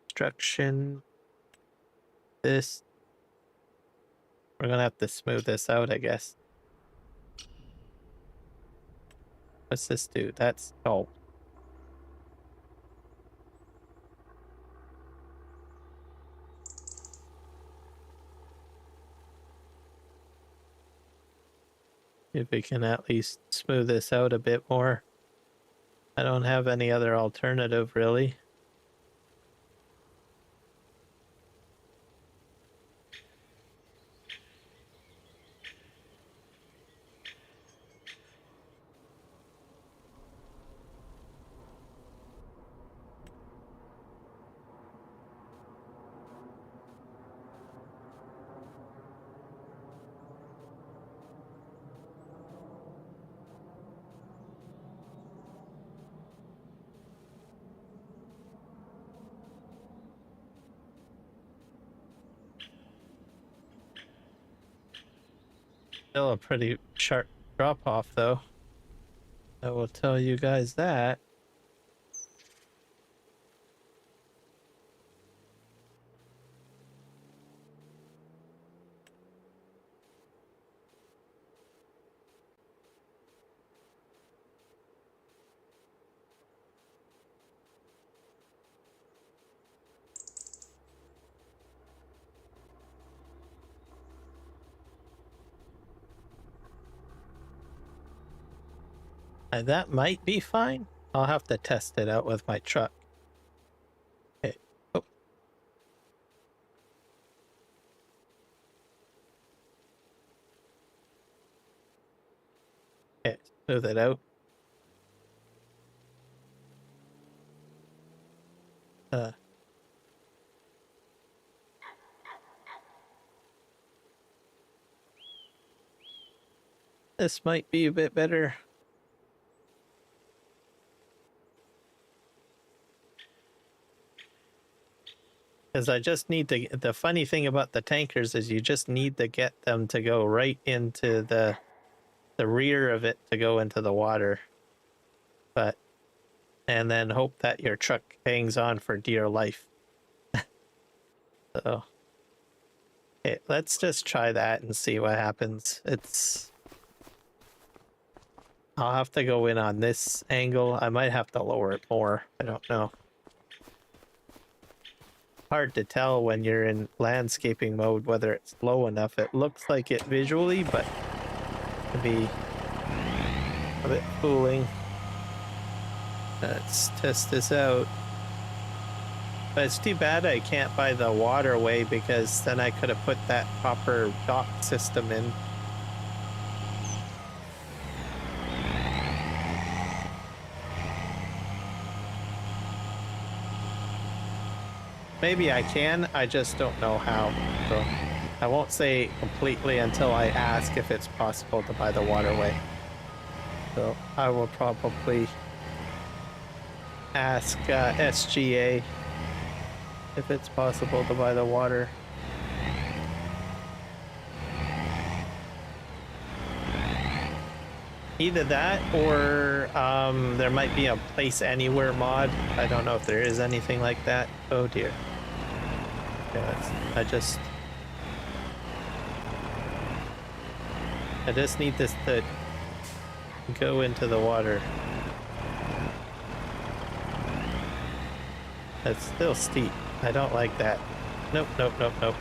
construction. This. We're gonna have to smooth this out, I guess. What's this do? That's oh. If we can at least smooth this out a bit more. I don't have any other alternative, really. Still a pretty sharp drop off, though. I will tell you guys that. That might be fine. I'll have to test it out with my truck. Okay. Oh. Okay, smooth it out. This might be a bit better. Because I just need to, the funny thing about the tankers is you just need to get them to go right into the rear of it to go into the water. But, and then hope that your truck hangs on for dear life. So, okay, let's just try that and see what happens. I'll have to go in on this angle. I might have to lower it more. I don't know. Hard to tell when you're in landscaping mode whether it's low enough. It looks like it visually, but it can be a bit fooling. Let's test this out. But it's too bad I can't buy the waterway, because then I could have put that proper dock system in. Maybe I can, I just don't know how. So I won't say completely until I ask if it's possible to buy the waterway. So I will probably ask SGA if it's possible to buy the water. Either that or there might be a place anywhere mod. I don't know if there is anything like that. Oh dear. Yeah, I just need this to go into the water. It's still steep. I don't like that. Nope, nope, nope, nope.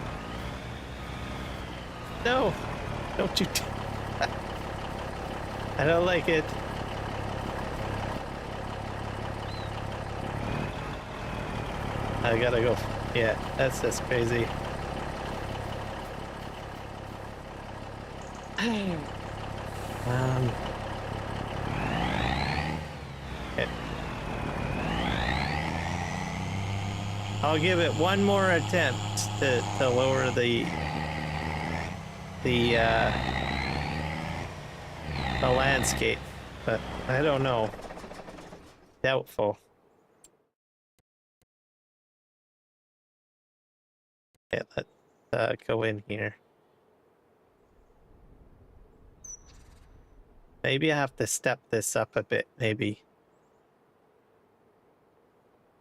No! Don't you... I don't like it. I gotta go. Yeah, that's just crazy. Okay. I'll give it one more attempt to lower the landscape, but I don't know. Doubtful. Okay, let's go in here. Maybe I have to step this up a bit, maybe.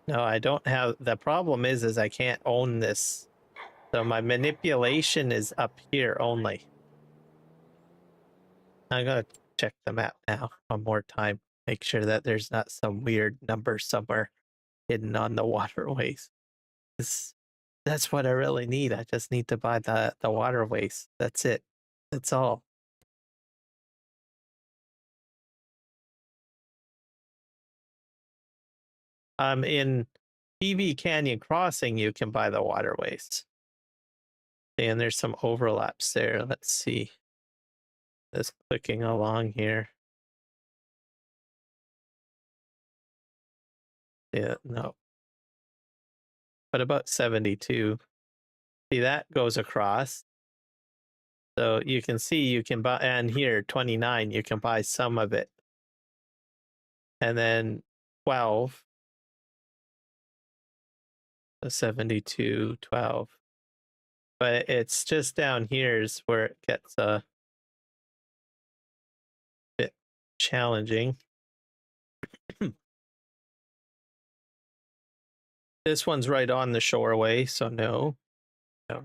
No, I don't have... The problem is I can't own this. So my manipulation is up here only. I'm gonna check the map now one more time. Make sure that there's not some weird number somewhere hidden on the waterways. That's what I really need. I just need to buy the waterways. That's it. That's all. In PV Canyon Crossing, you can buy the waterways. And there's some overlaps there. Let's see. Just clicking along here. Yeah, no. What about 72? See, that goes across. So you can see you can buy, and here 29, you can buy some of it. And then 12, 72, 12. But it's just down here is where it gets a bit challenging. This one's right on the shoreway, so no. No.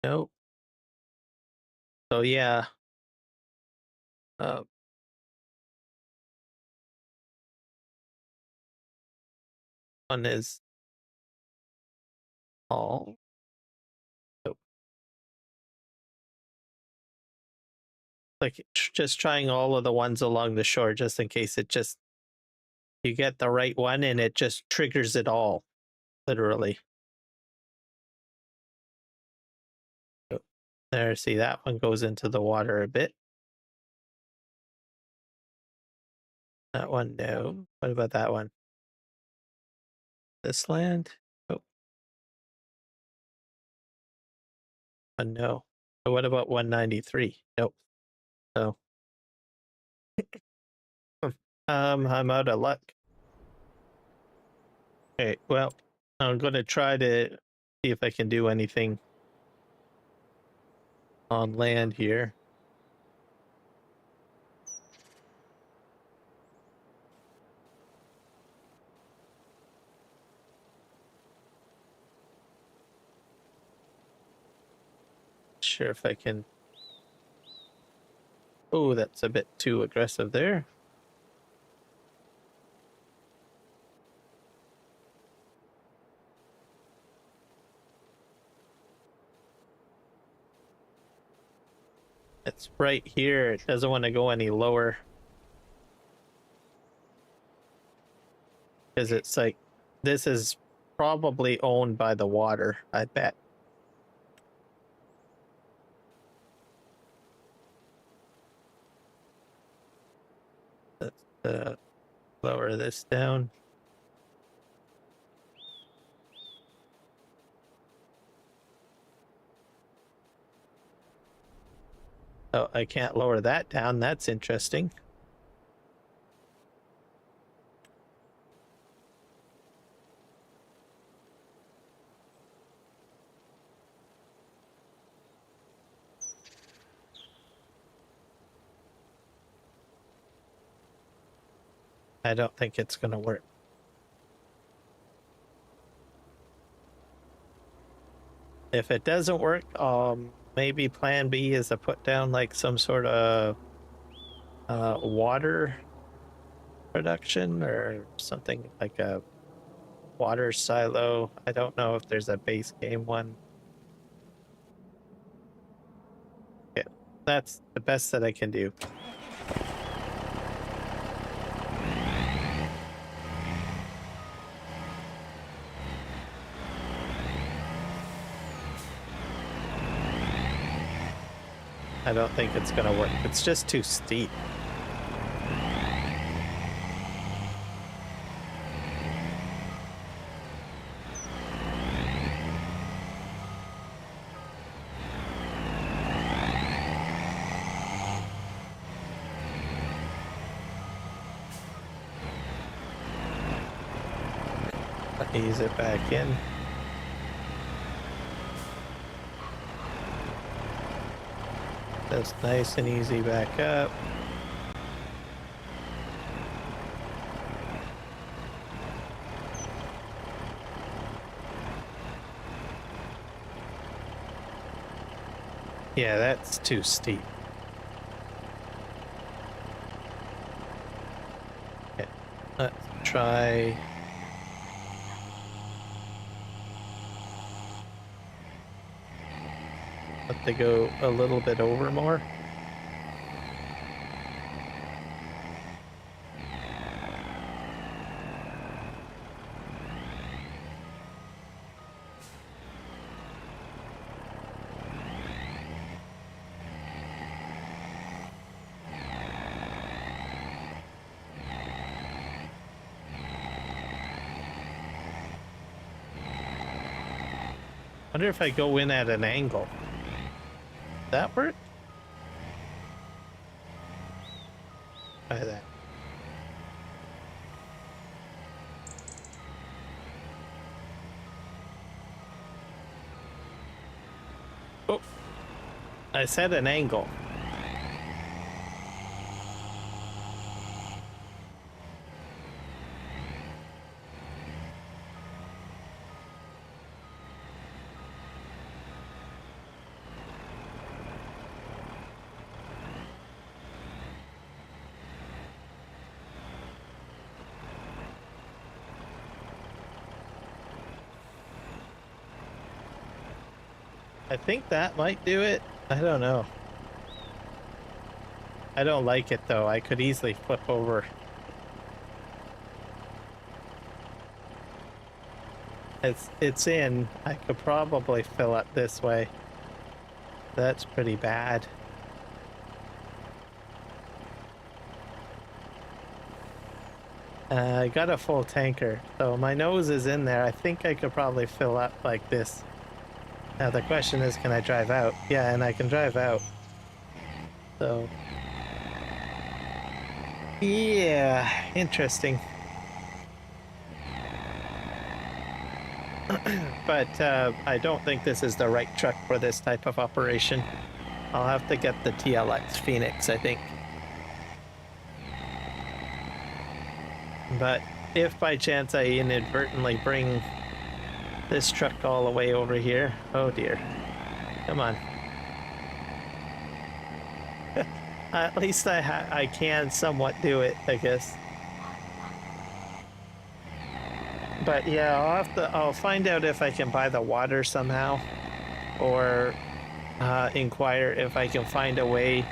Nope. So yeah. One is all. Nope. Like just trying all of the ones along the shore just in case it just... You get the right one and it just triggers it all. Literally. There, see, that one goes into the water a bit. That one, no. What about that one? This land? Oh. No. But what about 193? Nope. No. I'm out of luck. Okay, well, I'm gonna try to see if I can do anything on land here. Sure if I can... Oh, that's a bit too aggressive there. It's right here. It doesn't want to go any lower. Because it's like, this is probably owned by the water, I bet. Let's lower this down. Oh, I can't lower that down. That's interesting. I don't think it's going to work. If it doesn't work, maybe plan B is to put down like some sort of water production or something like a water silo. I don't know if there's a base game one. Okay, that's the best that I can do. I don't think it's gonna work. It's just too steep. Ease it back in. That's nice and easy back up. Yeah, that's too steep. Okay, let's try. Let they go a little bit over more. Wonder if I go in at an angle. That work? Try that. Oh, I said an angle. I think that might do it. I don't know. I don't like it though. I could easily flip over. It's in. I could probably fill up this way. That's pretty bad. I got a full tanker, so my nose is in there. I think I could probably fill up like this. Now the question is, can I drive out? Yeah, and I can drive out. So, yeah, interesting. But I don't think this is the right truck for this type of operation. I'll have to get the TLX Phoenix, I think. But if by chance I inadvertently bring this truck all the way over here, oh dear. Come on. At least I can somewhat do it, I guess. But yeah, I'll find out if I can buy the water somehow, or inquire if I can find a way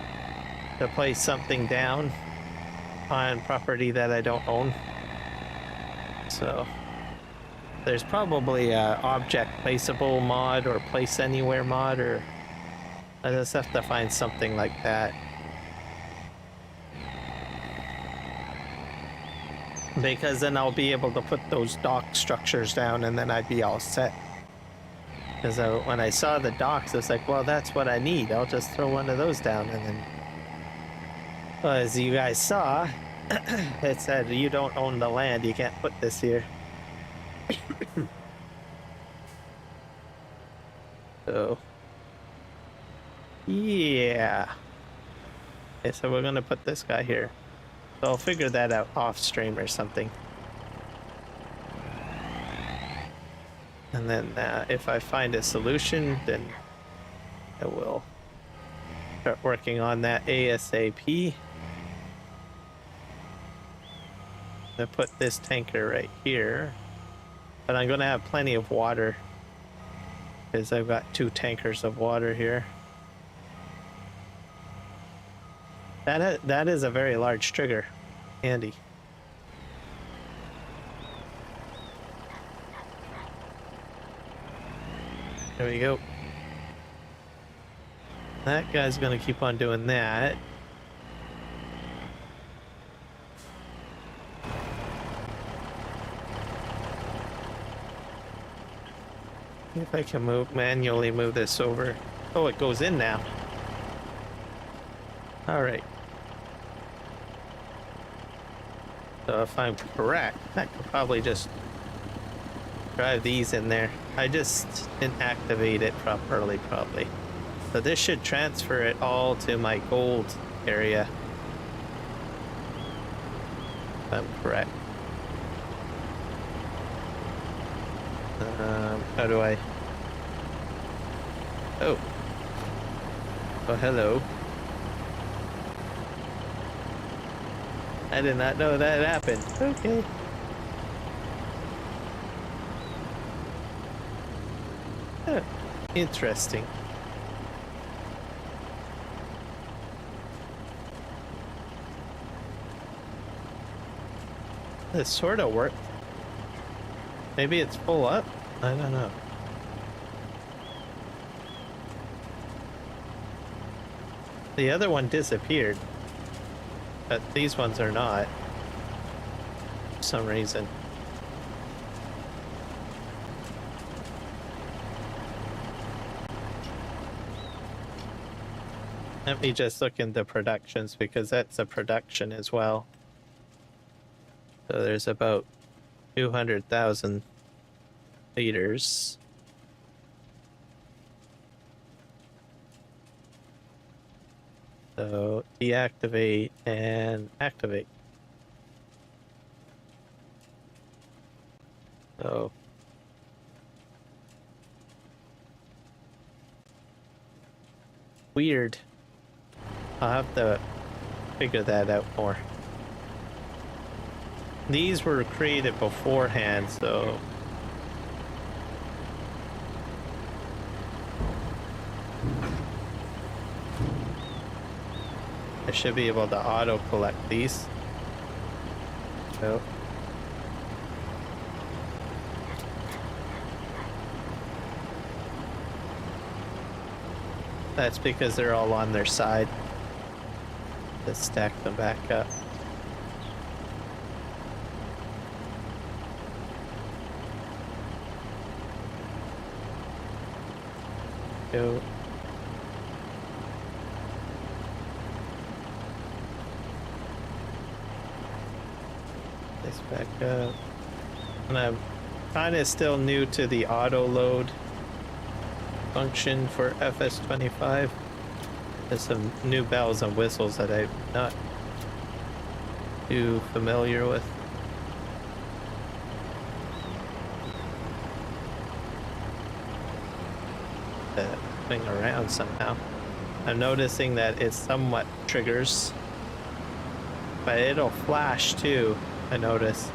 to place something down on property that I don't own. So there's probably a object placeable mod or place anywhere mod, or I just have to find something like that. Because then I'll be able to put those dock structures down and then I'd be all set. Because when I saw the docks, I was like, well, that's what I need. I'll just throw one of those down. And then, well, as you guys saw, it said, you don't own the land. You can't put this here. So, yeah. Okay, so we're going to put this guy here. So I'll figure that out off stream or something. And then if I find a solution, then I will start working on that ASAP. I'm gonna put this tanker right here, but I'm gonna have plenty of water because I've got 2 tankers of water here. That is a very large trigger. Handy. There we go. That guy's gonna keep on doing that. If I can manually move this over. Oh, it goes in now. All right. So if I'm correct, I could probably just drive these in there. I just didn't activate it properly, probably. So this should transfer it all to my gold area. If I'm correct. How do I? Oh. Oh, hello. I did not know that happened. Okay. Oh, interesting. This sort of worked. Maybe it's full up? I don't know. The other one disappeared, but these ones are not, for some reason. Let me just look into productions because that's a production as well. So there's about 200,000 liters. So deactivate and activate. So weird. I'll have to figure that out more. These were created beforehand, so I should be able to auto collect these. So that's because they're all on their side. Let's stack them back up. Go. This back up. And I'm kind of still new to the auto load function for FS25. There's some new bells and whistles that I'm not too familiar with. Thing around somehow. I'm noticing that it somewhat triggers, but it'll flash too. I notice,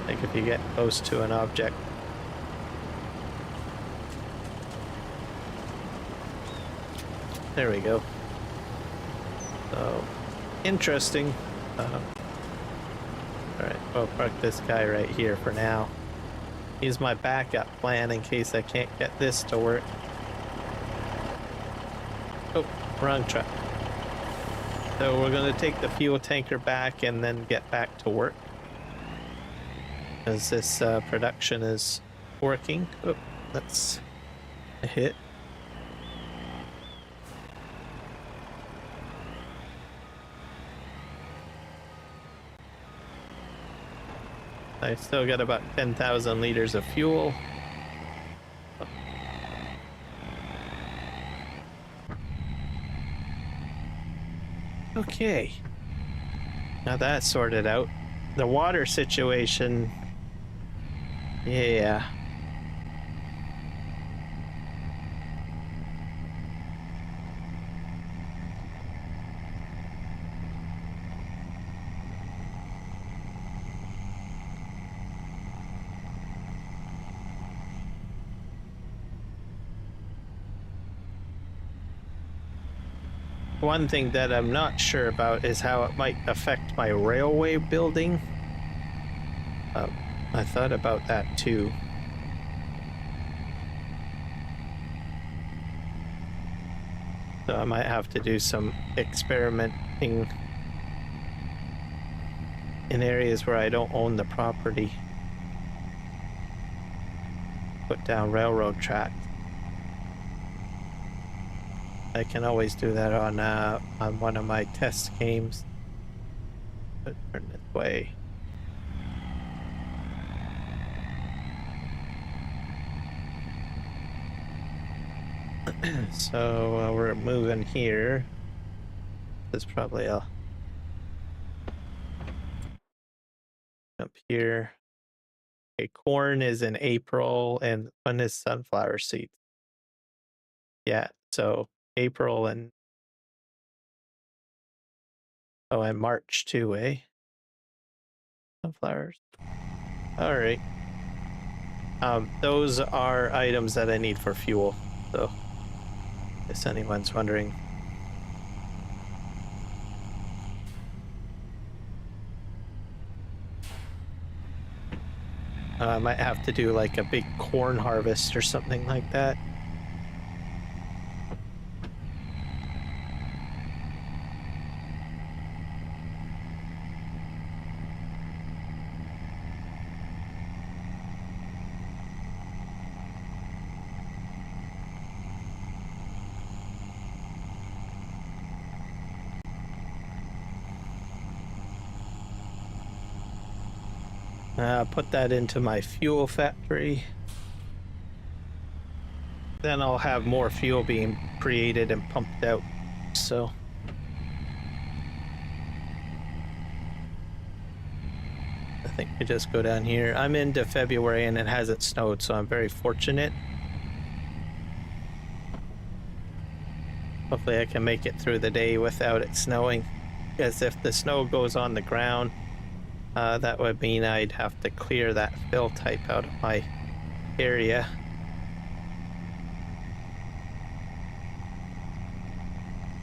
like if you get close to an object. There we go. So interesting. All right, we'll park this guy right here for now. He's my backup plan in case I can't get this to work. Oh, wrong truck. So we're going to take the fuel tanker back and then get back to work. As this production is working. Oh, let's A hit. I still got about 10,000 liters of fuel. Okay. Now that's sorted out. The water situation. Yeah. One thing that I'm not sure about is how it might affect my railway building. I thought about that too. So I might have to do some experimenting in areas where I don't own the property. Put down railroad tracks. I can always do that on one of my test games. But turn this way. So we're moving here. This is probably up here. Okay, corn is in April, and when is sunflower seeds? Yeah, so April and and March too, eh? Sunflowers. All right. Those are items that I need for fuel. So, if anyone's wondering. I might have to do like a big corn harvest or something like that. Put that into my fuel factory. Then I'll have more fuel being created and pumped out. So I think we just go down here. I'm into February and it hasn't snowed, so I'm very fortunate. Hopefully I can make it through the day without it snowing. Because if the snow goes on the ground, that would mean I'd have to clear that fill type out of my area.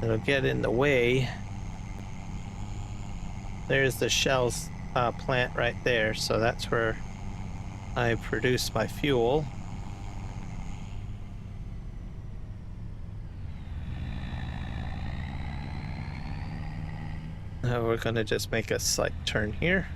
It'll get in the way. There's the Shell's plant right there, so that's where I produce my fuel. Now we're gonna just make a slight turn here.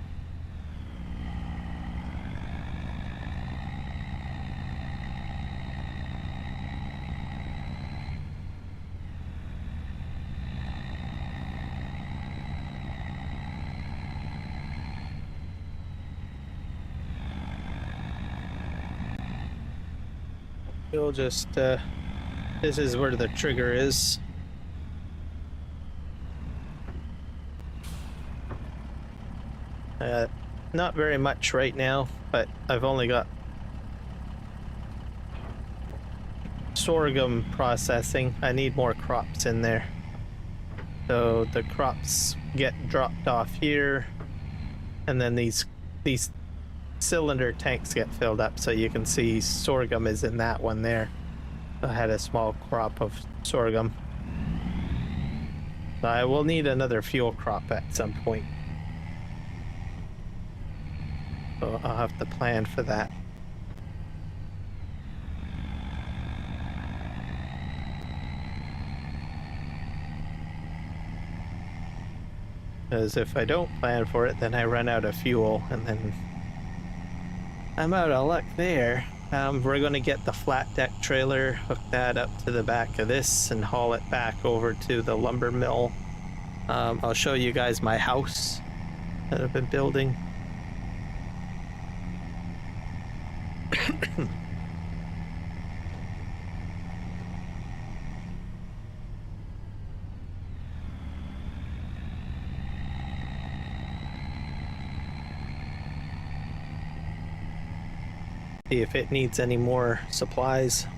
We'll just, this is where the trigger is. Not very much right now, but I've only got sorghum processing. I need more crops in there. So the crops get dropped off here, and then these cylinder tanks get filled up, so you can see sorghum is in that one there. I had a small crop of sorghum. So I will need another fuel crop at some point. So I'll have to plan for that. Because if I don't plan for it, then I run out of fuel, and then I'm out of luck there. We're going to get the flat deck trailer, hook that up to the back of this, and haul it back over to the lumber mill. I'll show you guys my house that I've been building. See if it needs any more supplies.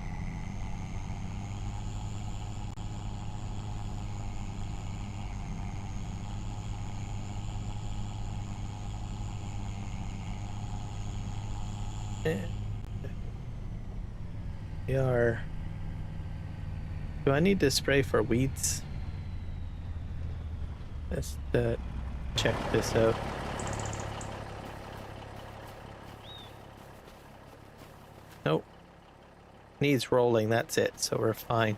We are. Do I need to spray for weeds? Let's check this out. Nope. Needs rolling, that's it, so we're fine.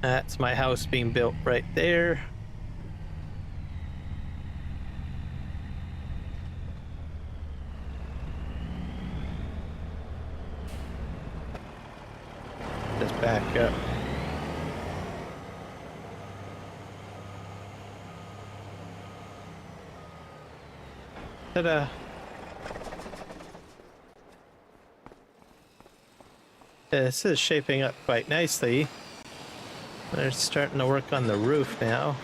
That's my house being built right there. Just back up. Ta-da! This is shaping up quite nicely. They're starting to work on the roof now.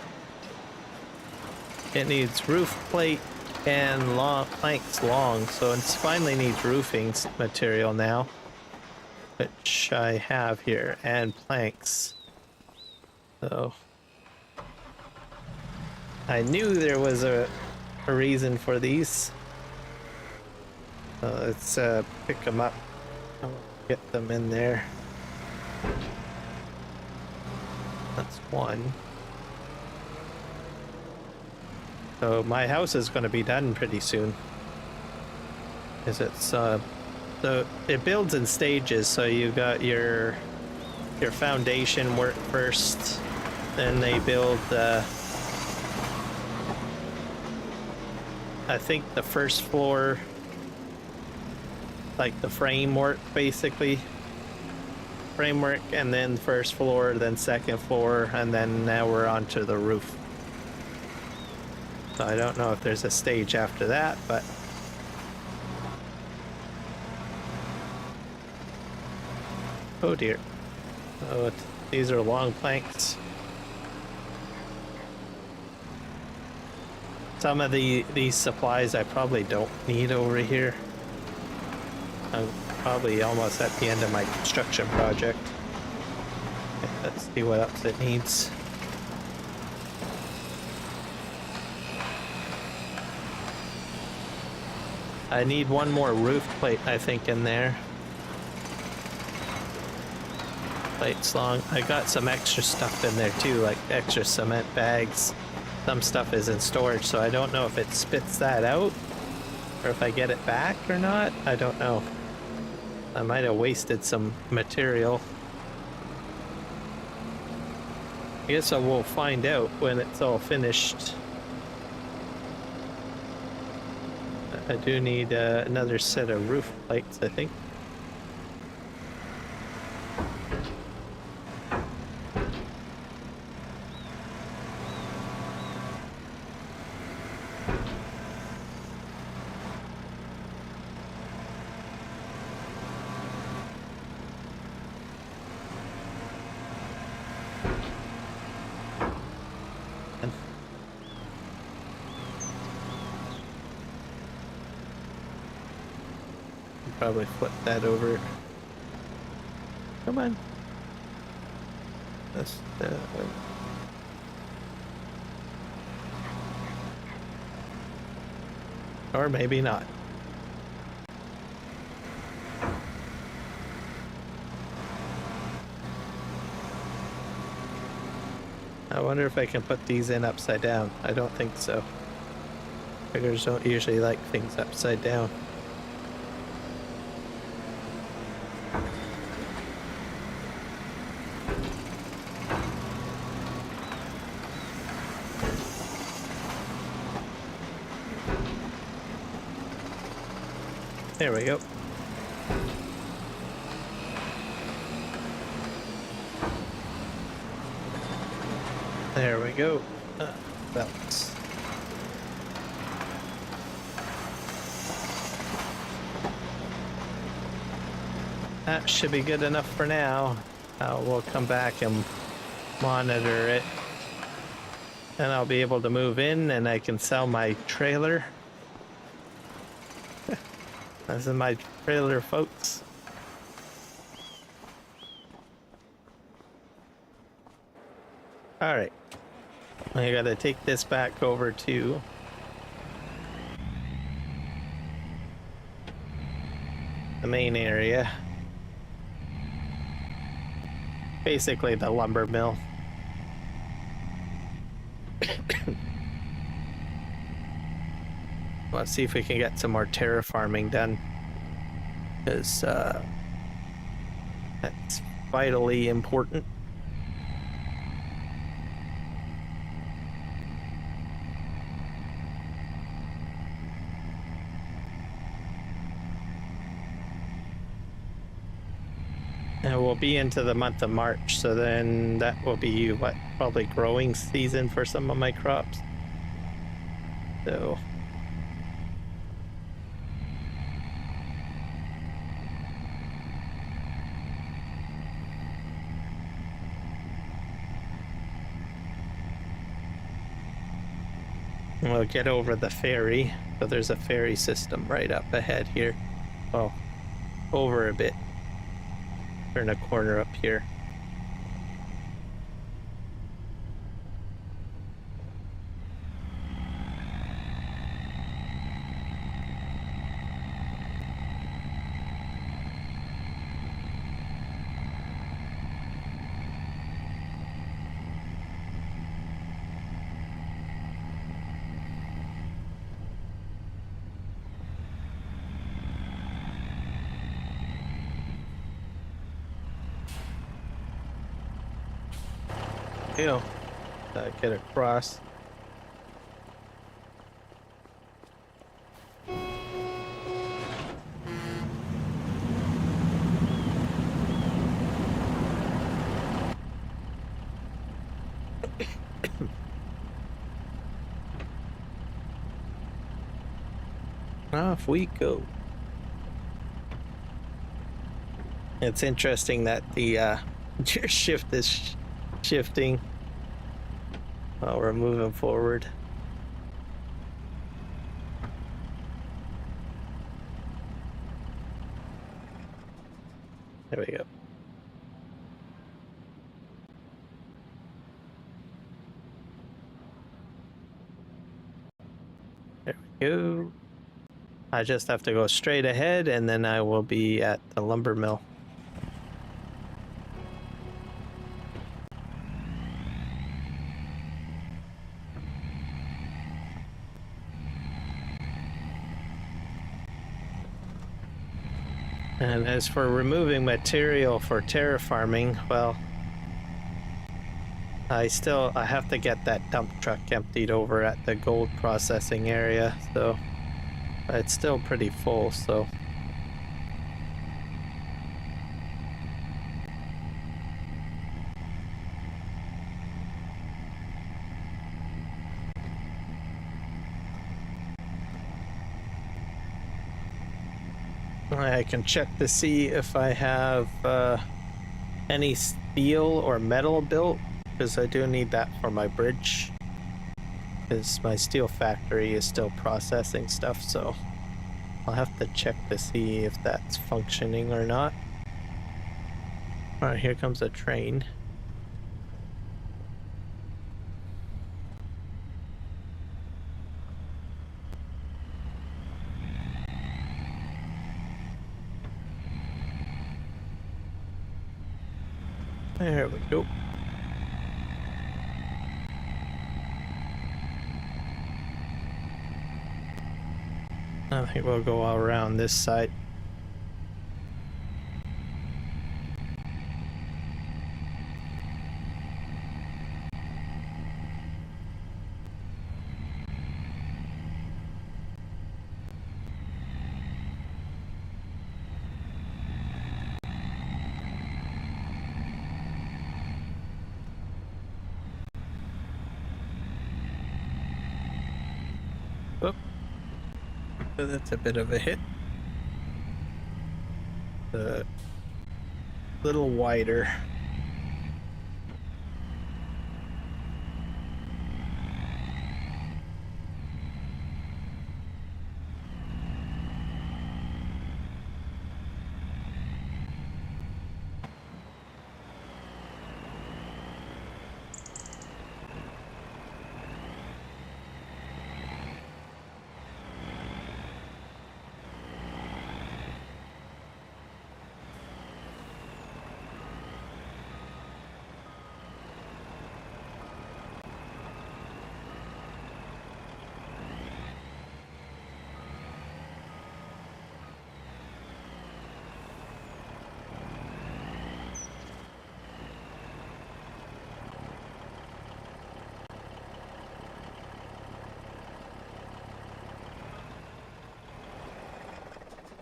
It needs roof plate and long planks long, so it finally needs roofing material now, which I have here, and planks. So I knew there was a reason for these. Let's pick them up. I'll get them in there. That's one. So my house is going to be done pretty soon. Is it's so it builds in stages. So you got your foundation work first, then they build I think the first floor, like the framework basically. Framework, and then first floor, then second floor, and then now we're on to the roof. So I don't know if there's a stage after that, but oh dear. Oh, these are long planks. Some of these supplies I probably don't need over here. I'm probably almost at the end of my construction project. Okay, let's see what else it needs. I need one more roof plate, I think, in there. Plates long. I got some extra stuff in there too, like extra cement bags. Some stuff is in storage, so I don't know if it spits that out or if I get it back or not. I don't know. I might have wasted some material. I guess I will find out when it's all finished. I do need another set of roof plates, I think. Probably flip that over. Come on. That's or maybe not. I wonder if I can put these in upside down. I don't think so. Figures don't usually like things upside down. There we go. There we go. Belts. That should be good enough for now. We'll come back and monitor it. And I'll be able to move in and I can sell my trailer. This is my trailer, folks. All right. I gotta take this back over to the main area. Basically the lumber mill. Let's see if we can get some more terraforming done, because that's vitally important. And we'll be into the month of March, so then that will be what, probably growing season for some of my crops. So we'll get over the ferry. So there's a ferry system right up ahead here. Well, over a bit. Turn a corner up here. Get across. Off we go. It's interesting that the gear shift is shifting while we're moving forward. There we go. There we go. I just have to go straight ahead and then I will be at the lumber mill. And as for removing material for terraforming, well, I have to get that dump truck emptied over at the gold processing area, so it's still pretty full, so. I can check to see if I have any steel or metal built, because I do need that for my bridge, because my steel factory is still processing stuff, so I'll have to check to see if that's functioning or not. Alright, here comes a train. There we go. I think we'll go all around this side. Oop. So that's a bit of a hit. A little wider.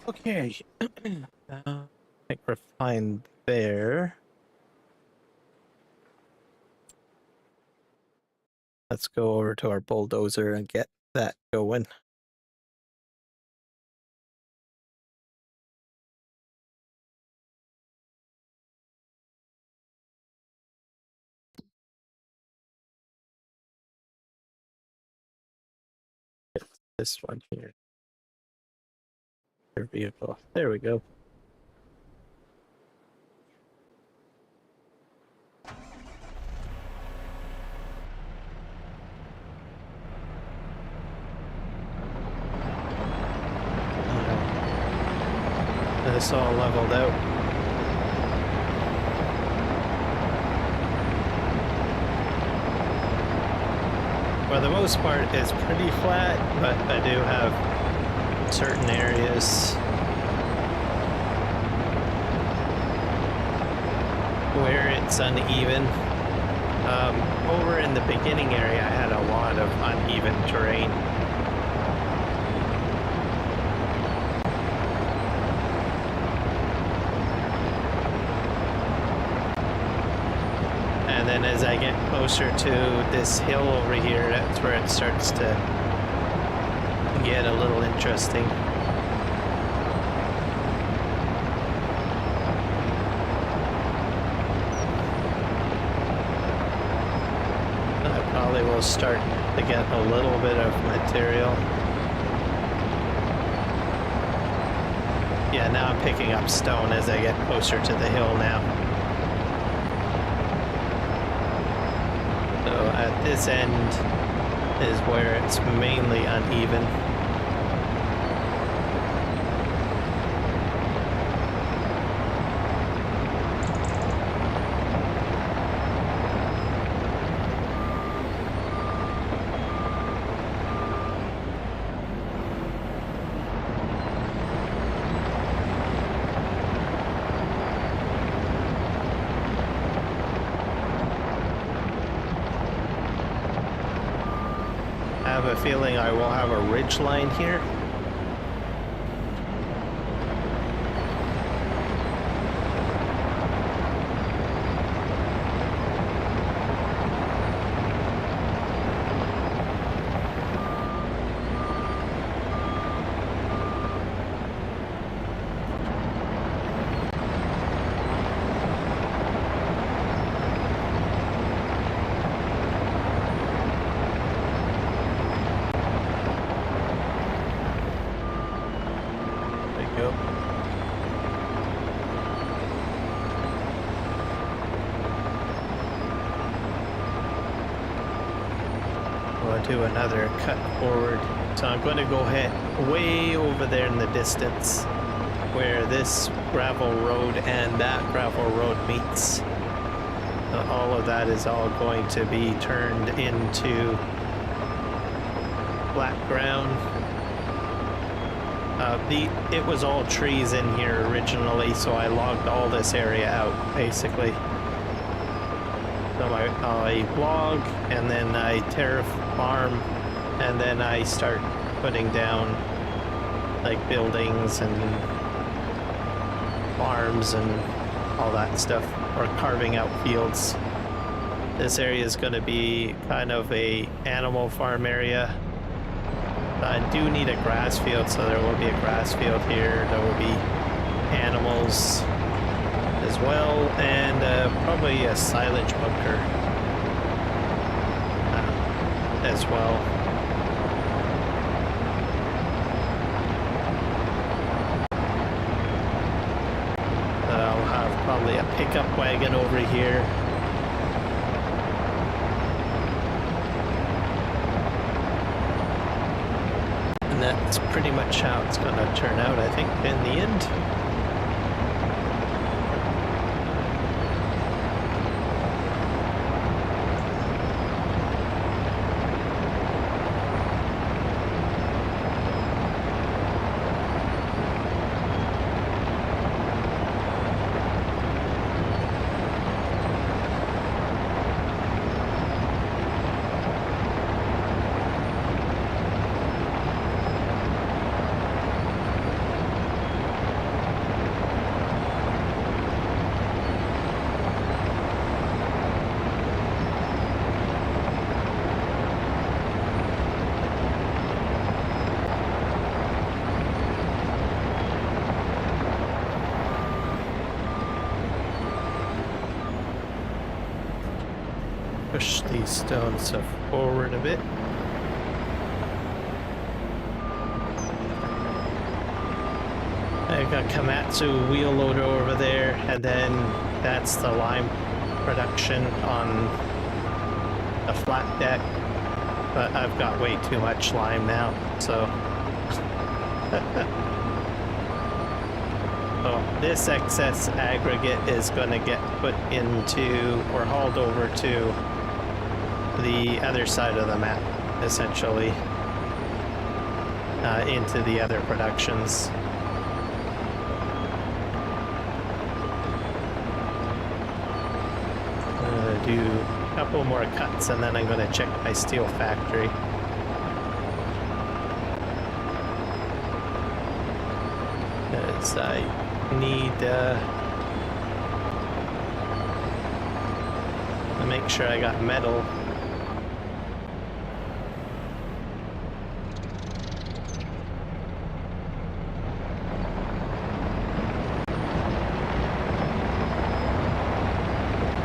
Okay. I think we're fine there. Let's go over to our bulldozer and get that going. This one here. Your vehicle. There we go. This all leveled out. For the most part, it's pretty flat, but I do have certain areas where it's uneven. Over in the beginning area, I had a lot of uneven terrain. And then as I get closer to this hill over here, that's where it starts to get a little interesting. I probably will start to get a little bit of material. Yeah, now I'm picking up stone as I get closer to the hill now. So at this end is where it's mainly uneven. I have a feeling I will have a ridge line here. Do another cut forward. So I'm going to go ahead way over there in the distance where this gravel road and that gravel road meets. All of that is all going to be turned into flat ground. It was all trees in here originally, so I logged all this area out basically. So I log, and then I terraform, and then I start putting down like buildings and farms and all that stuff, or carving out fields. This area is going to be kind of a animal farm area. I do need a grass field, so there will be a grass field here. There will be animals as well, and probably a silage bunker as well. I'll have probably a pickup wagon over here. And that's pretty much how it's going to turn out, I think, in the end. Push these stones forward a bit. I've got Komatsu wheel loader over there, and then that's the lime production on the flat deck. But I've got way too much lime now, so... So this excess aggregate is going to get put into, or hauled over to the other side of the map, essentially, into the other productions. I'm going to do a couple more cuts, and then I'm going to check my steel factory. As I need to make sure I got metal.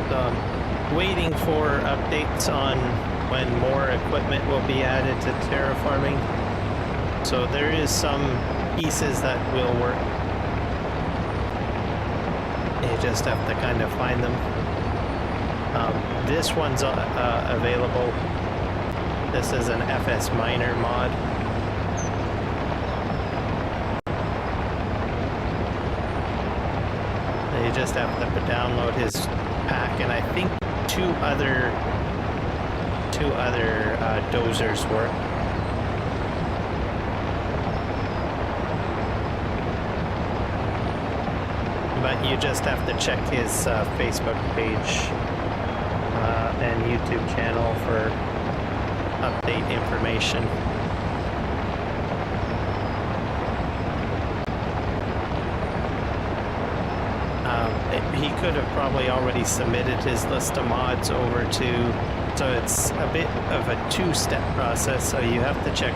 So I'm waiting for updates on when more equipment will be added to terraforming. So there is some pieces that will work. You just have to kind of find them. This one's available. This is an FS Miner mod. You just have to download his pack, and I think two other dozers work. But you just have to check his Facebook page and YouTube channel for update information. He could have probably already submitted his list of mods over to, so it's a bit of a two-step process, so you have to check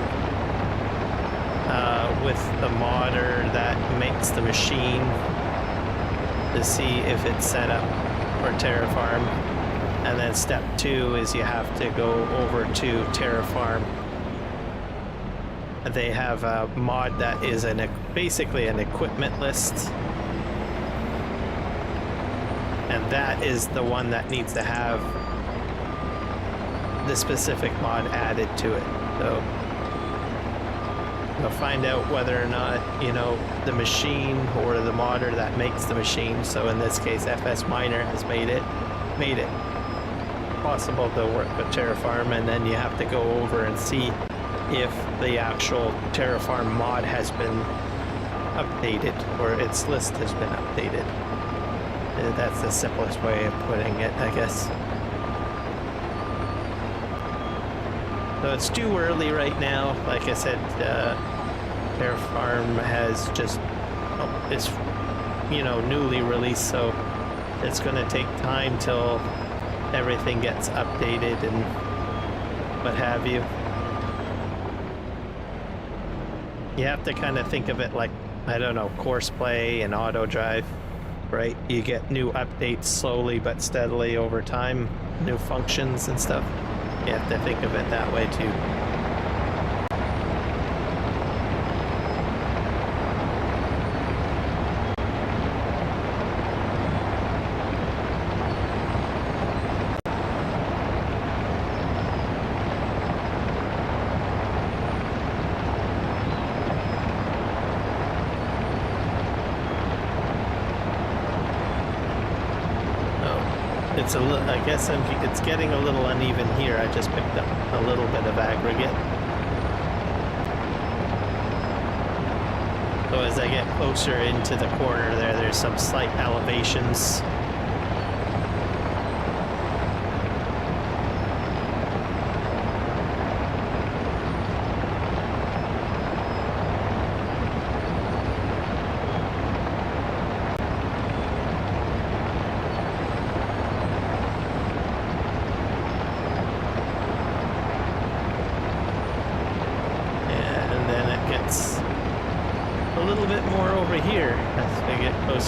with the modder that makes the machine to see if it's set up for Terraform. And then step 2 is you have to go over to Terraform. They have a mod that is basically an equipment list. And that is the one that needs to have the specific mod added to it. So you'll find out whether or not, you know, the machine or the modder that makes the machine, so in this case FS Miner has made it possible to work with Terraform, and then you have to go over and see if the actual Terraform mod has been updated, or its list has been updated. That's the simplest way of putting it, I guess. So it's too early right now. Like I said, Terraform has just, it's, you know, newly released, so it's going to take time till everything gets updated and what have you. You have to kind of think of it like, I don't know, course play and auto drive, right? You get new updates slowly but steadily over time, new functions and stuff. You have to think of it that way too. It's a little, I guess it's getting a little uneven here. I just picked up a little bit of aggregate. So as I get closer into the corner there's some slight elevations.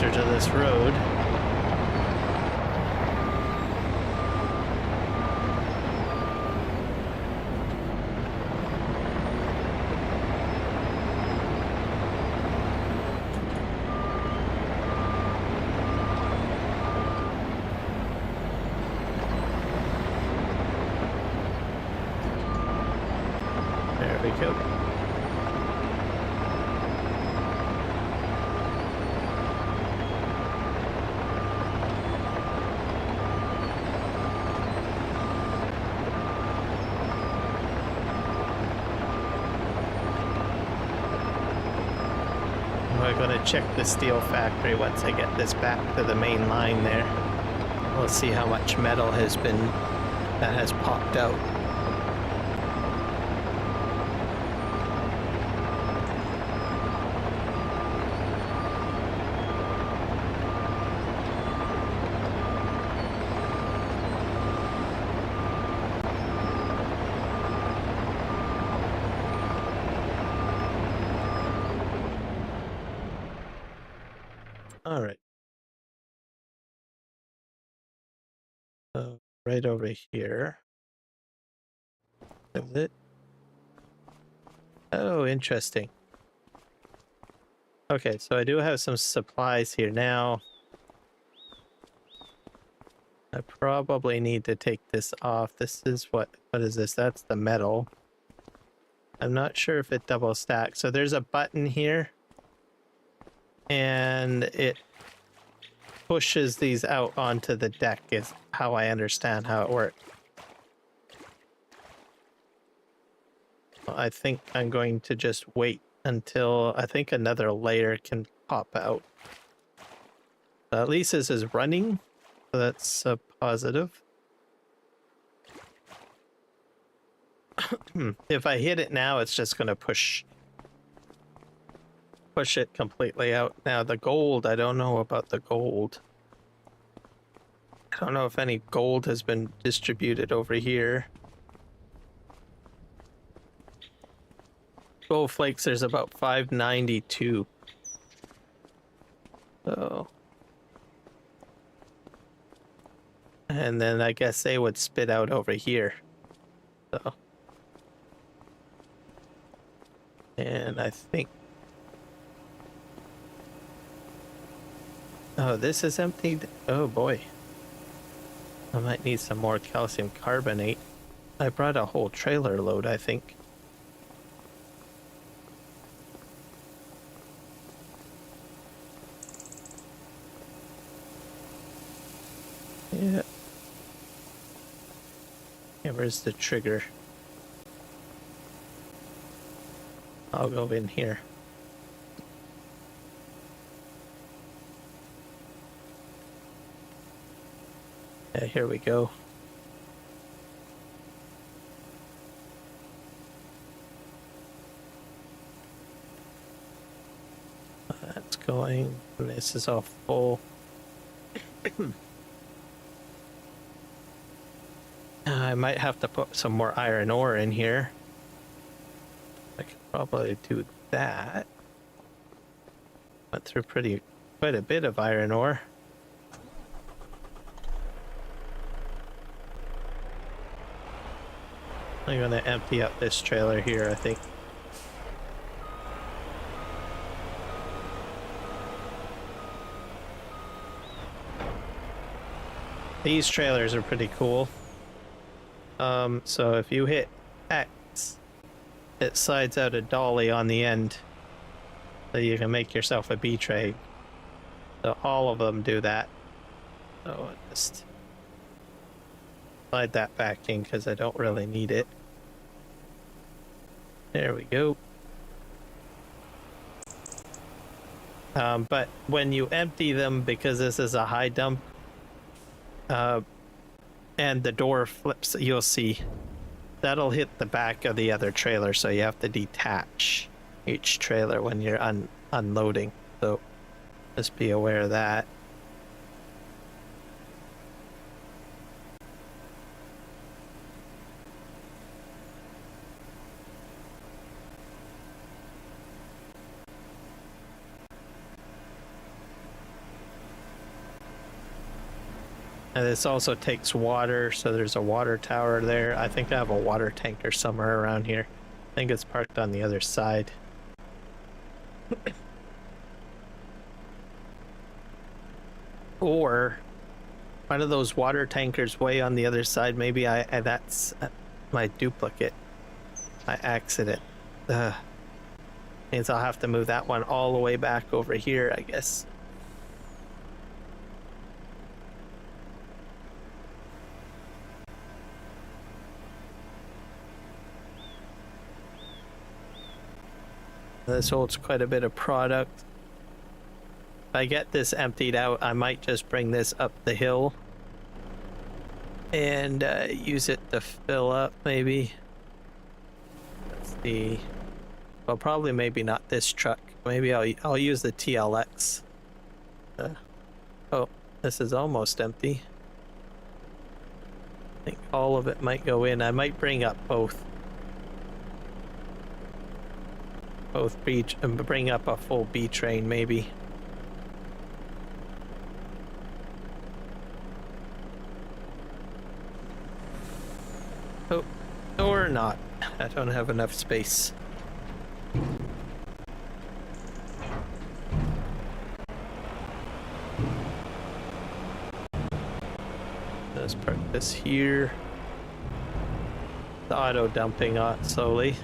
To this road. There we go. I'm going to check the steel factory once I get this back to the main line there. We'll see how much metal has popped out. All right. So right over here. Is it? Oh, interesting. Okay, so I do have some supplies here now. I probably need to take this off. This is what is this? That's the metal. I'm not sure if it double stacks. So there's a button here. And it pushes these out onto the deck is how I understand how it works. I think I'm going to just wait until I think another layer can pop out. At least this is running, so that's a positive. If I hit it now, it's just going to push it completely out. Now the gold, I don't know about the gold. I don't know if any gold has been distributed over here. Gold flakes, there's about 592. So. And then I guess they would spit out over here. So. And I think. Oh, this is emptied. Oh boy. I might need some more calcium carbonate. I brought a whole trailer load, I think. Yeah. Yeah, where's the trigger? I'll go in here. Yeah, here we go. That's going. This is all full. I might have to put some more iron ore in here. I could probably do that. Went through quite a bit of iron ore. I'm gonna empty out this trailer here, I think. These trailers are pretty cool. So if you hit X, it slides out a dolly on the end, so you can make yourself a B tray. So all of them do that. So I'll just slide that back in because I don't really need it. There we go. But when you empty them, because this is a high dump, and the door flips, you'll see that'll hit the back of the other trailer, so you have to detach each trailer when you're unloading. So just be aware of that. And this also takes water, so there's a water tower there. I think I have a water tanker somewhere around here. I think it's parked on the other side. Or one of those water tankers way on the other side. Maybe that's my duplicate. My accident. Means I'll have to move that one all the way back over here, I guess. This holds quite a bit of product. If I get this emptied out, I might just bring this up the hill and use it to fill up, maybe. Let's see. Well, probably maybe not this truck. Maybe I'll use the TLX. Oh, this is almost empty. I think all of it might go in. I might bring up both beach and bring up a full B train, maybe. Oh, or not. I don't have enough space. Let's park this here. The auto dumping out slowly.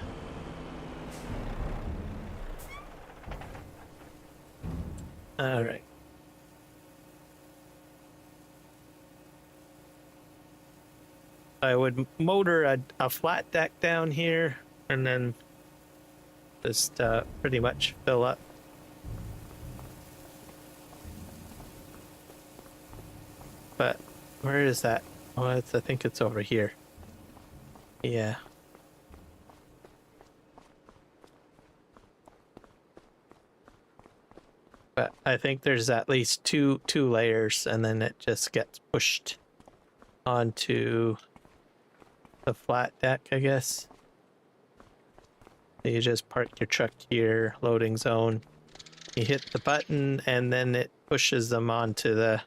All right. I would motor a flat deck down here and then just pretty much fill up. But where is that? Oh, I think it's over here. Yeah. But I think there's at least two layers, and then it just gets pushed onto the flat deck, I guess. So you just park your truck here, loading zone. You hit the button, and then it pushes them onto the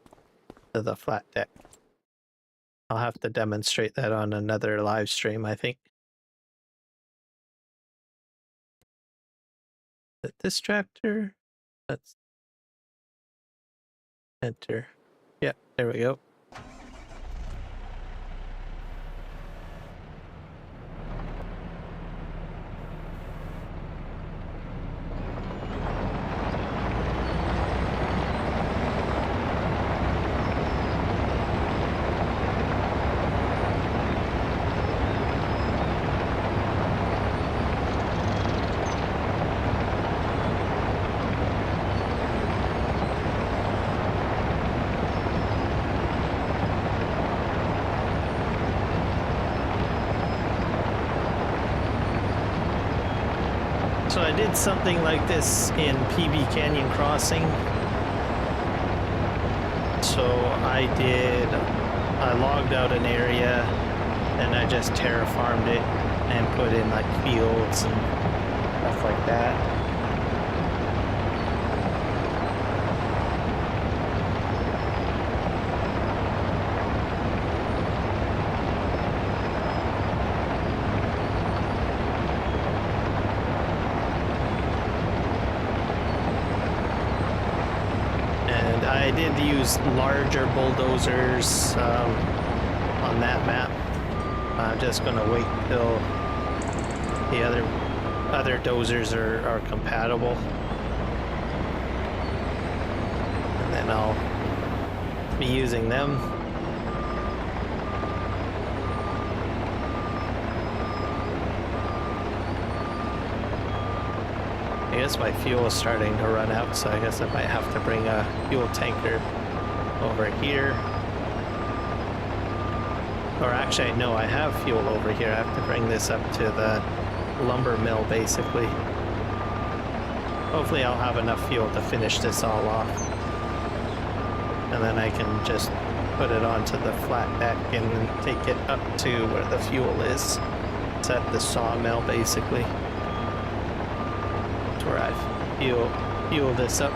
flat deck. I'll have to demonstrate that on another live stream, I think. Is it this tractor? Let's enter. Yeah, there we go. So I did something like this in PB Canyon Crossing. So I logged out an area and I just terraformed it and put in like fields and stuff like that. I did use larger bulldozers on that map. I'm just gonna wait till the other dozers are compatible, and then I'll be using them. I guess my fuel is starting to run out, so I guess I might have to bring a fuel tanker over here. Or actually, no, I have fuel over here. I have to bring this up to the lumber mill, basically. Hopefully I'll have enough fuel to finish this all off. And then I can just put it onto the flat deck and take it up to where the fuel is. It's at the sawmill, basically. That's where I fuel this up.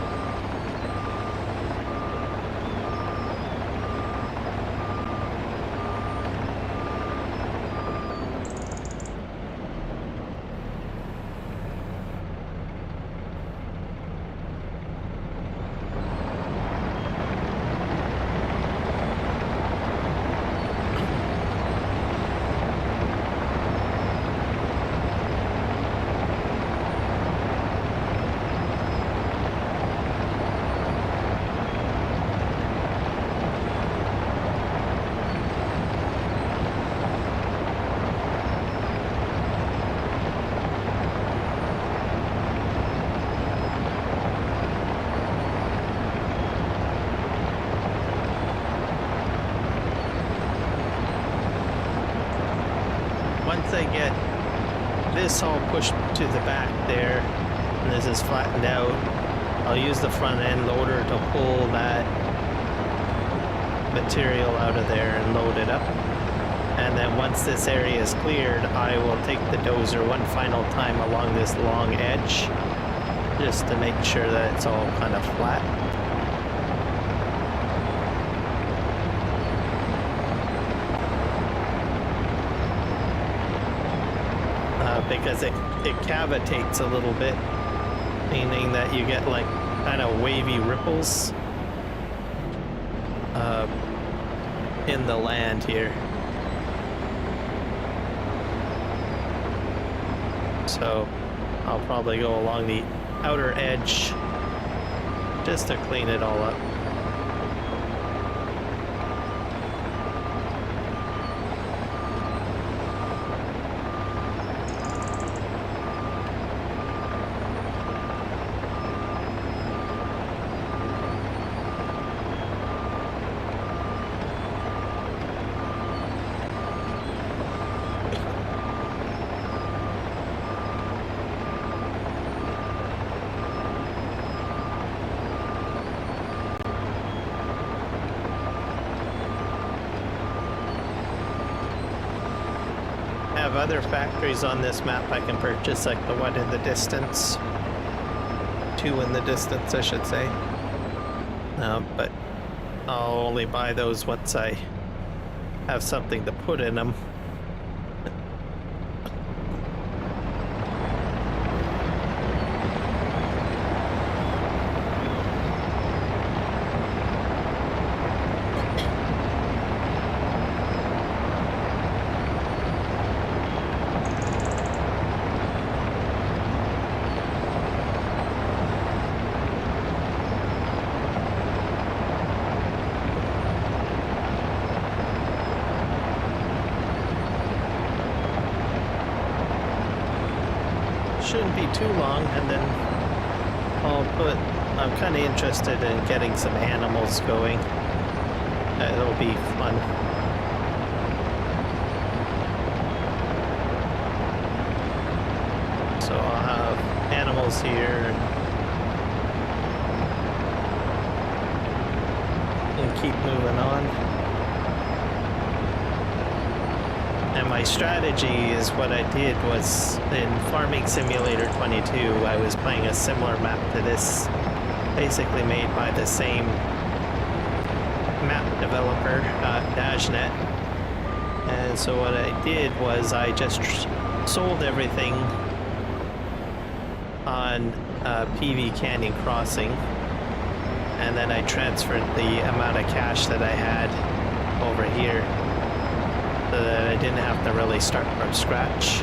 Once I get this all pushed to the back there, and this is flattened out, I'll use the front end loader to pull that material out of there and load it up. And then once this area is cleared, I will take the dozer one final time along this long edge, just to make sure that it's all kind of flat. Because it cavitates a little bit, meaning that you get like kind of wavy ripples in the land here. So I'll probably go along the outer edge just to clean it all up. Have other factories on this map I can purchase, like the one in the distance. Two in the distance, I should say. But I'll only buy those once I have something to put in them. Shouldn't be too long, and then I'm kind of interested in getting some animals going. It'll be fun. So I'll have animals here and keep moving on. And my strategy is what I did was in Farming Simulator 22, I was playing a similar map to this, basically made by the same map developer, Dajnet. And so what I did was I just sold everything on PV Canyon Crossing, and then I transferred the amount of cash that I had over here so that I didn't have to really start from scratch.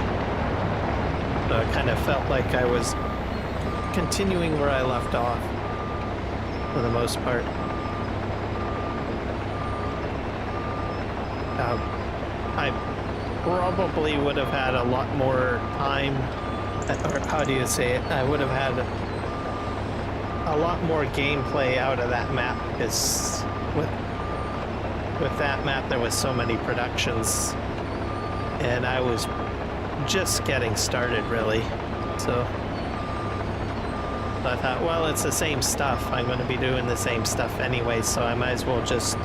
So it kind of felt like I was continuing where I left off for the most part. I probably would have had a lot more time, or how do you say it? I would have had a lot more gameplay out of that map, because with that map there was so many productions and I was just getting started really. So I thought, well, it's the same stuff. I'm going to be doing the same stuff anyway, so I might as well just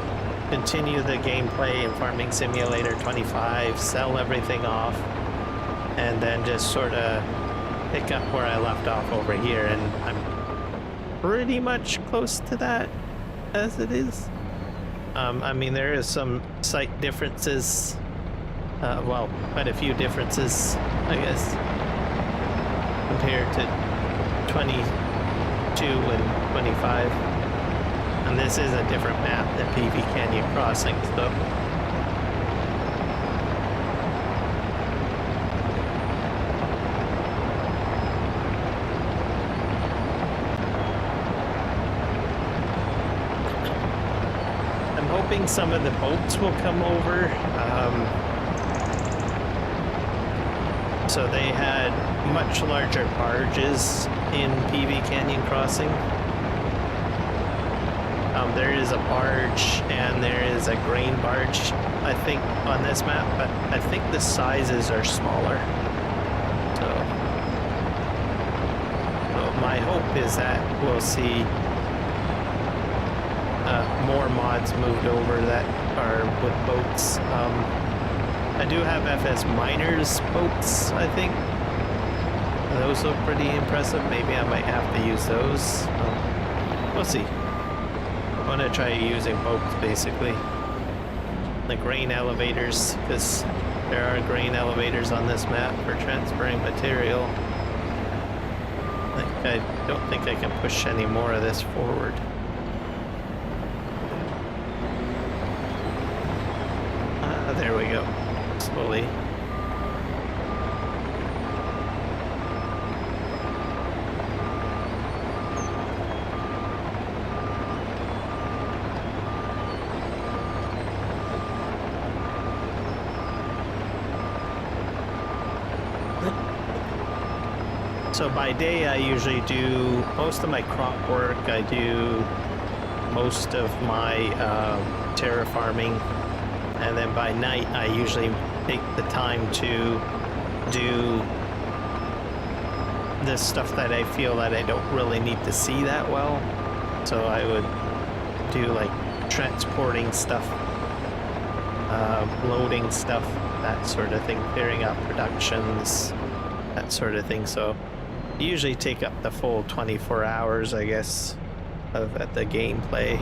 continue the gameplay in Farming Simulator 25, sell everything off, and then just sort of pick up where I left off over here. And I'm pretty much close to that as it is. I mean, there is some slight differences, well, quite a few differences, I guess, compared to 22 and 25. And this is a different map than PV Canyon Crossing, so. I'm hoping some of the boats will come over. So they had much larger barges in PV Canyon Crossing. There is a barge and there is a grain barge, I think, on this map, but I think the sizes are smaller. So my hope is that we'll see more mods moved over that are with boats. I do have FS miners boats, I think. Those look pretty impressive. Maybe I might have to use those. We'll see. I want to try using boats, basically. The grain elevators, because there are grain elevators on this map for transferring material. I don't think I can push any more of this forward. There we go. Slowly. So by day I usually do most of my crop work, I do most of my terraforming, and then by night I usually take the time to do this stuff that I feel that I don't really need to see that well. So I would do like transporting stuff, loading stuff, that sort of thing, clearing out productions, that sort of thing. So usually take up the full 24 hours, I guess, of the gameplay.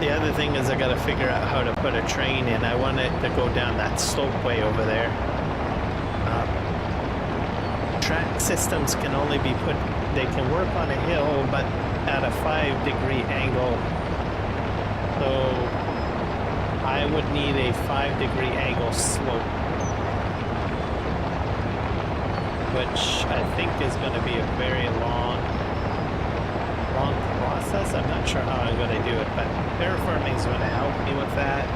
The other thing is I gotta figure out how to put a train in. I want it to go down that slopeway over there. Track systems can only be put, they can work on a hill, but at a 5-degree angle. So I would need a 5-degree angle slope, which I think is going to be a very long process. I'm not sure how I'm going to do it, but terraforming is going to help me with that,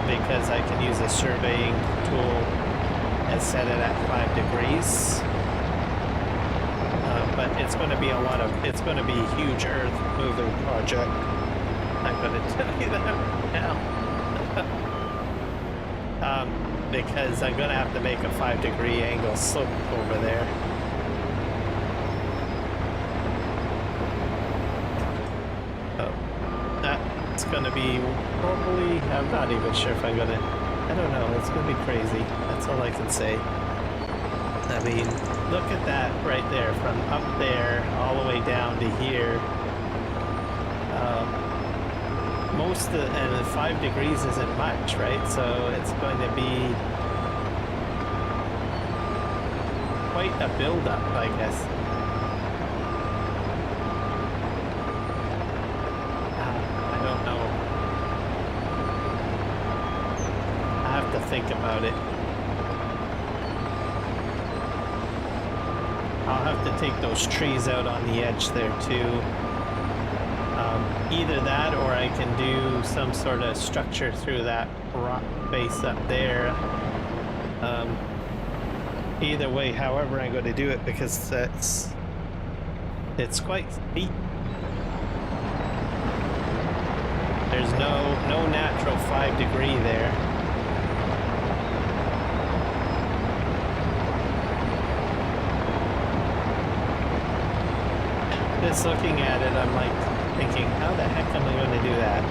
because I can use a surveying tool and set it at 5 degrees. But it's going to be it's going to be a huge earth moving project. I'm going to tell you that right now. Because I'm going to have to make a 5-degree angle slope over there. That's going to be probably, I'm not even sure if I'm going to, I don't know, it's going to be crazy. That's all I can say. I mean, look at that right there, from up there all the way down to here. Most of the, and 5 degrees isn't much, right? So it's going to be quite a build-up, I guess. I don't know. I have to think about it. I'll have to take those trees out on the edge there too. Either that or I can do some sort of structure through that rock face up there. Either way, however I'm going to do it, because it's quite steep. There's no natural 5 degree there. Just looking at it, I'm like thinking, how the heck am I going to do that?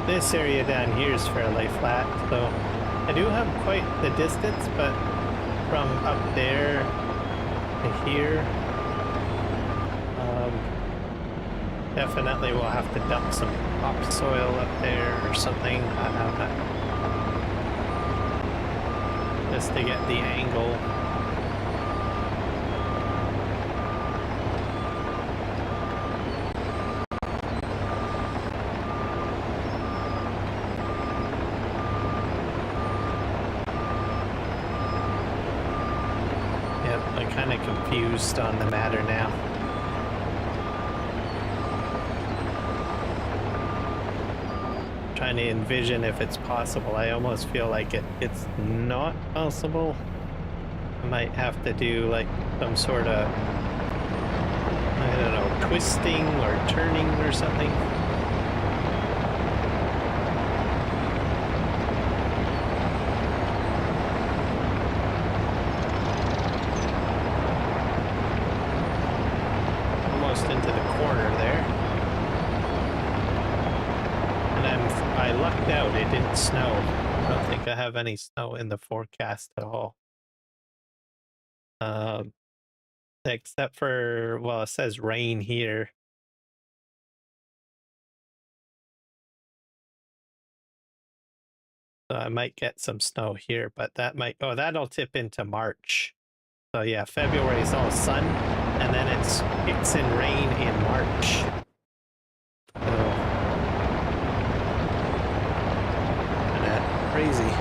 This area down here is fairly flat, so I do have quite the distance, but from up there to here, definitely we'll have to dump some topsoil up there or something, just to get the angle. Kind of confused on the matter now. Trying to envision if it's possible. I almost feel like it's not possible. I might have to do like some sort of, I don't know, twisting or turning or something. Into the corner there, and I lucked out. It didn't snow. I don't think I have any snow in the forecast at all, except for, well, it says rain here. So I might get some snow here, but that might, oh, that'll tip into March. So yeah, February is all sun, and then it's in rain in March. So, crazy.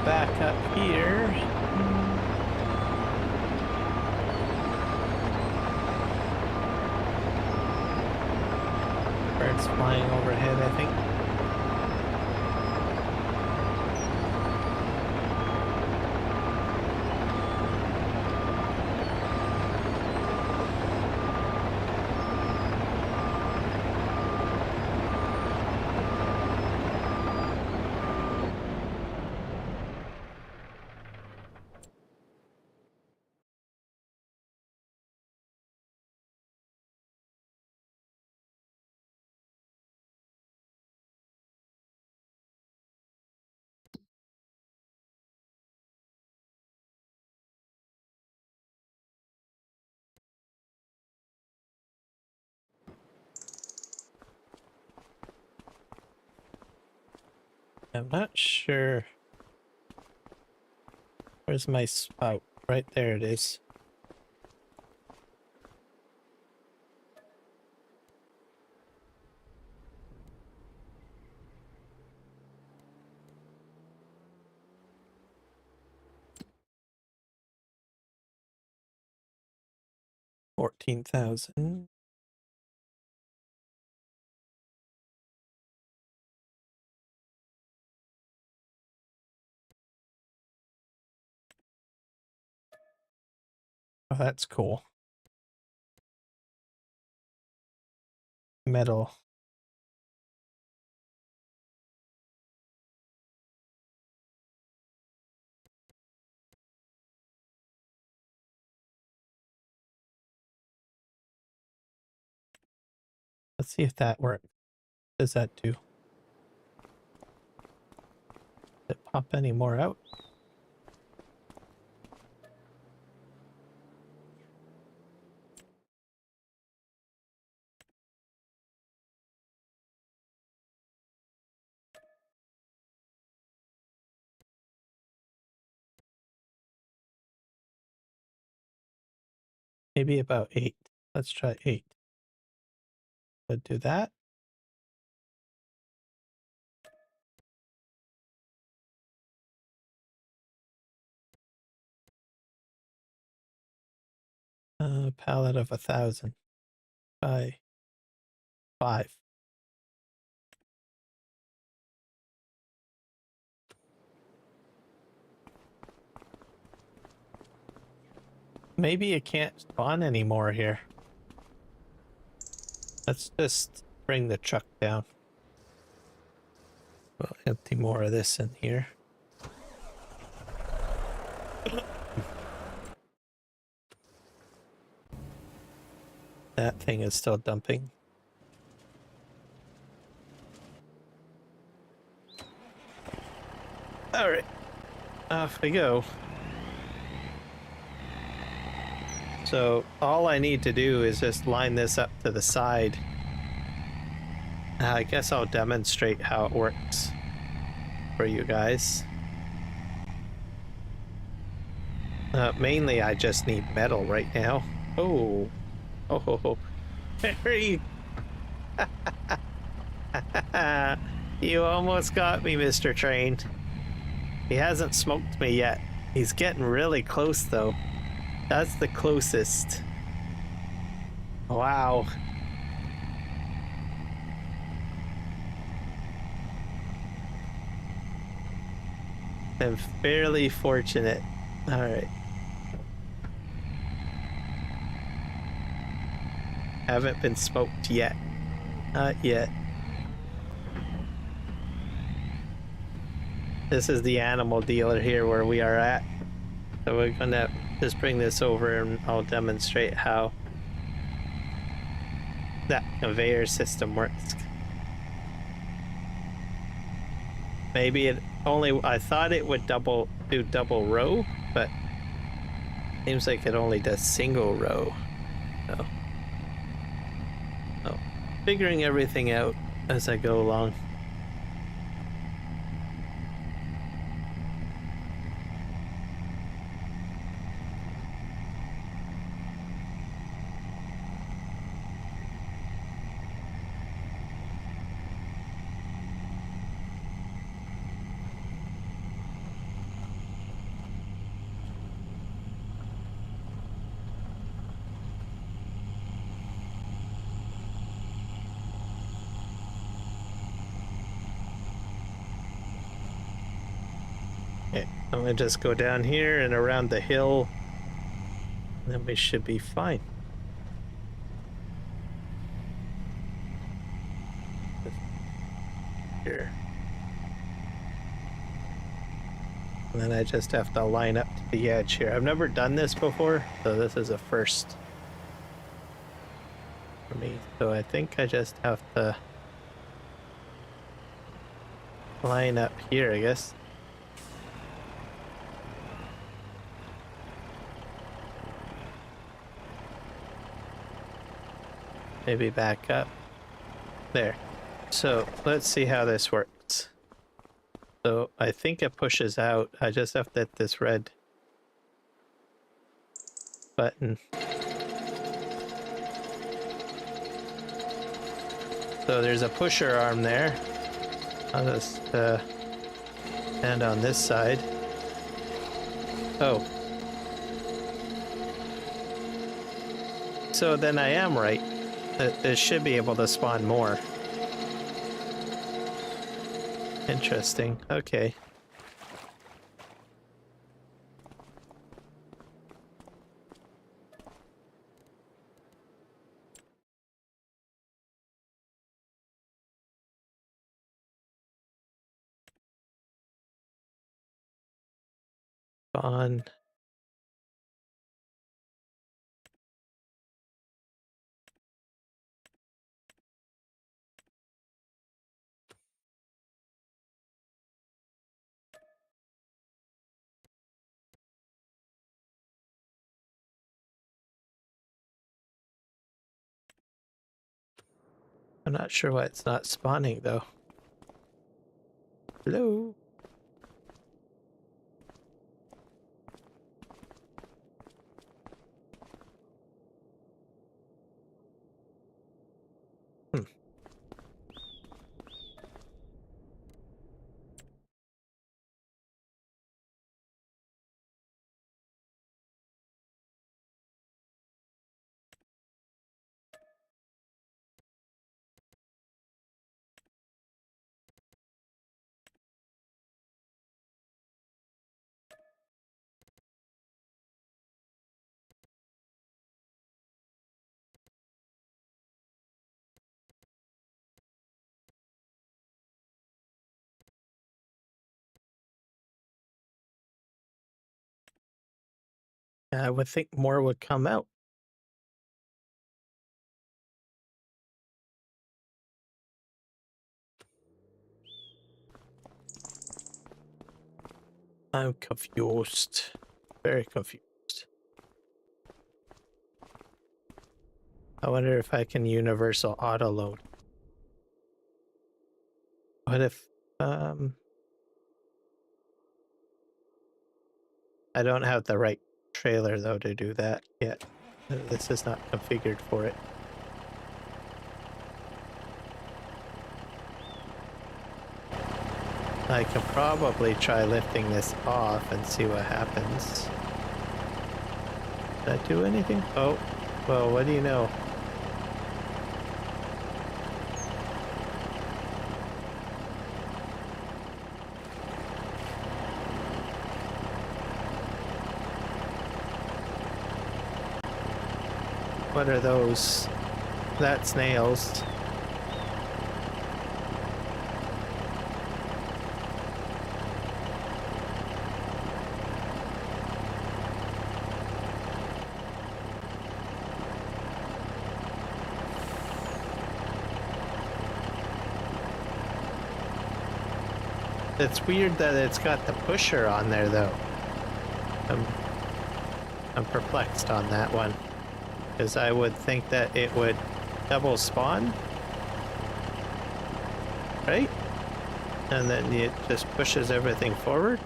Back up here. planes flying overhead, I think. I'm not sure. Where's my spout? Right there it is. $14,000. Oh, that's cool. Metal. Let's see if that works. What does that do? Does it pop any more out? Maybe about 8. Let's try 8. Would do that. Pallet of 1,000 by 5. Maybe it can't spawn anymore here. Let's just bring the truck down. We'll empty more of this in here. That thing is still dumping. All right, off we go. So all I need to do is just line this up to the side. I guess I'll demonstrate how it works for you guys. Mainly I just need metal right now. Oh, very. You almost got me, Mr. Train. He hasn't smoked me yet. He's getting really close though. That's the closest. Wow. I'm fairly fortunate. All right. Haven't been smoked yet. Not yet. This is the animal dealer here where we are at. So we're gonna just bring this over and I'll demonstrate how that conveyor system works. Maybe it only, I thought it would do double row, but seems like it only does single row. So, figuring everything out as I go along. Okay, I'm gonna just go down here and around the hill, and then we should be fine. Here. And then I just have to line up to the edge here. I've never done this before, so this is a first for me. So I think I just have to line up here, I guess. Maybe back up. There. So let's see how this works. So I think it pushes out. I just have to hit this red button. So there's a pusher arm there. I'll just stand on this side. Oh. So then I am right. It should be able to spawn more. Interesting. Okay. Spawn. I'm not sure why it's not spawning though. Hello? I would think more would come out. I'm confused. Very confused. I wonder if I can universal auto load. What if I don't have the right trailer though to do that yet. This is not configured for it. I can probably try lifting this off and see what happens. Did I do anything? Oh, well, what do you know? What are those? That's nails. It's weird that it's got the pusher on there though. I'm perplexed on that one. Because I would think that it would double spawn, right? And then it just pushes everything forward.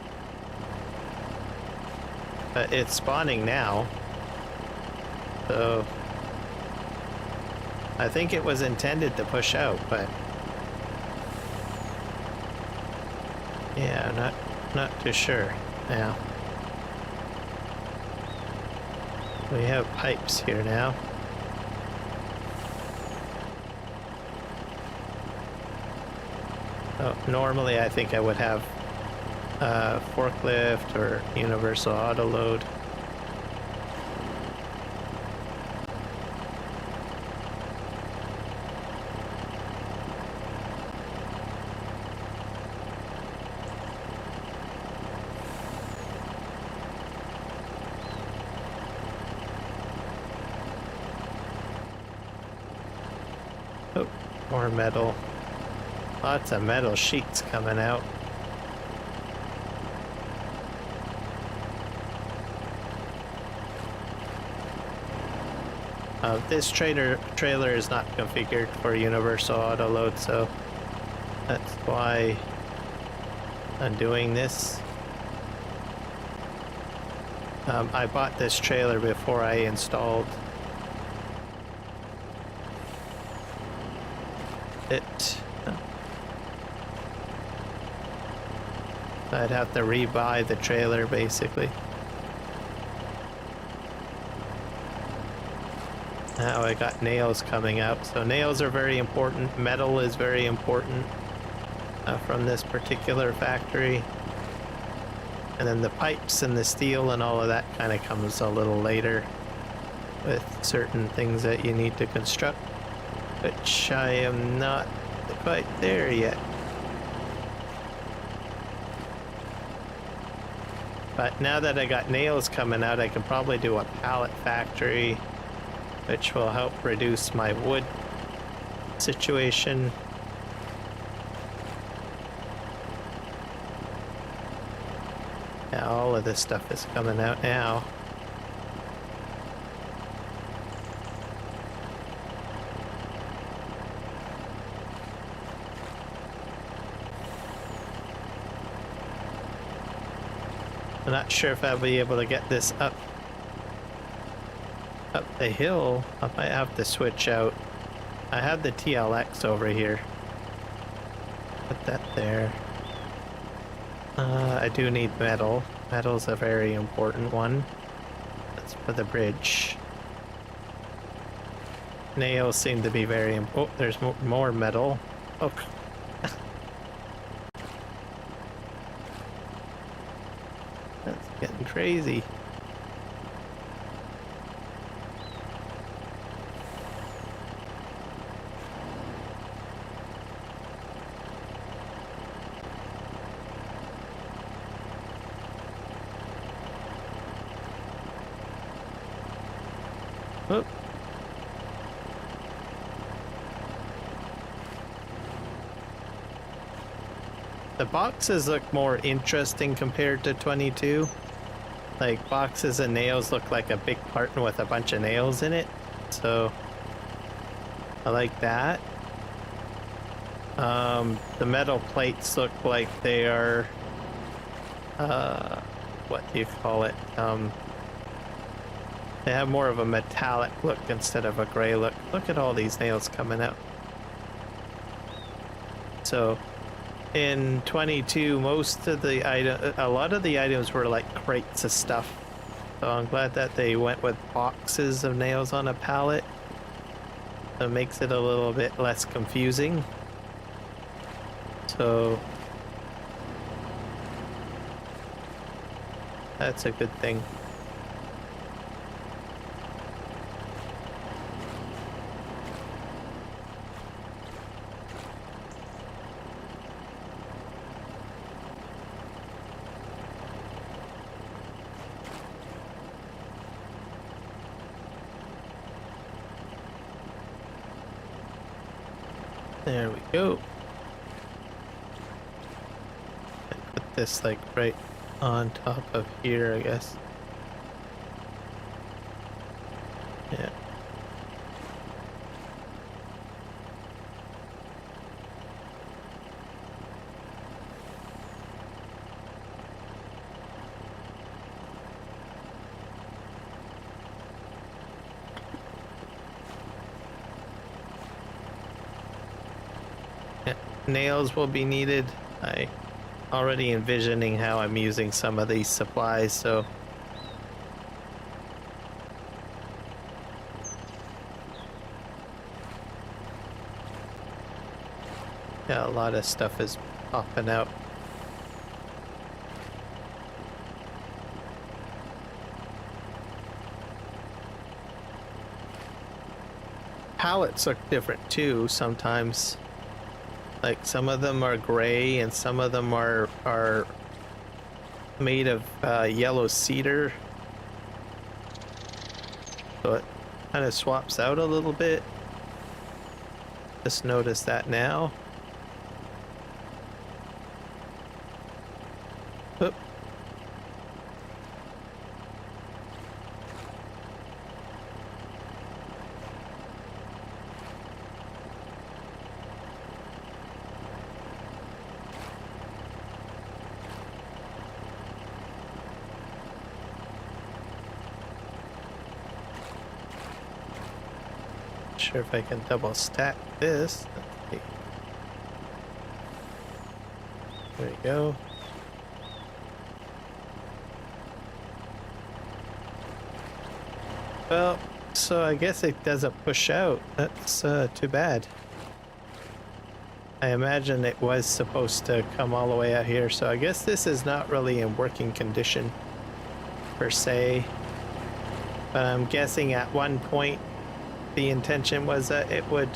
But it's spawning now. So I think it was intended to push out, but yeah, not too sure now. We have pipes here now. Oh, normally I think I would have forklift or universal auto load. Oh, more metal. Lots of metal sheets coming out. This trailer is not configured for universal auto load, so that's why I'm doing this. I bought this trailer before I installed it. I'd have to rebuy the trailer basically. Now I got nails coming out, so nails are very important. Metal is very important from this particular factory. And then the pipes and the steel and all of that kind of comes a little later with certain things that you need to construct, which I am not quite there yet. But now that I got nails coming out, I can probably do a pallet factory, which will help reduce my wood situation. Yeah, all of this stuff is coming out now. I'm not sure if I'll be able to get this up the hill. I might have to switch out. I have the TLX over here. Put that there. I do need metal. Metal's a very important one. That's for the bridge. Nails seem to be very important. Oh, there's more metal. Oh. That's getting crazy. Oh. The boxes look more interesting compared to 22. Like, boxes and nails look like a big carton with a bunch of nails in it. So, I like that. The metal plates look like they are, what do you call it? They have more of a metallic look instead of a gray look. Look at all these nails coming out. So, in 22, most of the a lot of the items were like crates of stuff. So I'm glad that they went with boxes of nails on a pallet. It makes it a little bit less confusing. So that's a good thing. There we go. Put this like right on top of here, I guess. Yeah. Nails will be needed. I already envisioning how I'm using some of these supplies, so yeah, a lot of stuff is popping out. pallets look different too sometimes. Like some of them are gray and some of them are made of yellow cedar. So it kind of swaps out a little bit. Just noticed that now. Oop. Sure if I can double stack this. Okay. There you go. Well, so I guess it doesn't push out. That's too bad. I imagine it was supposed to come all the way out here, so I guess this is not really in working condition per se. But I'm guessing at one point the intention was that it would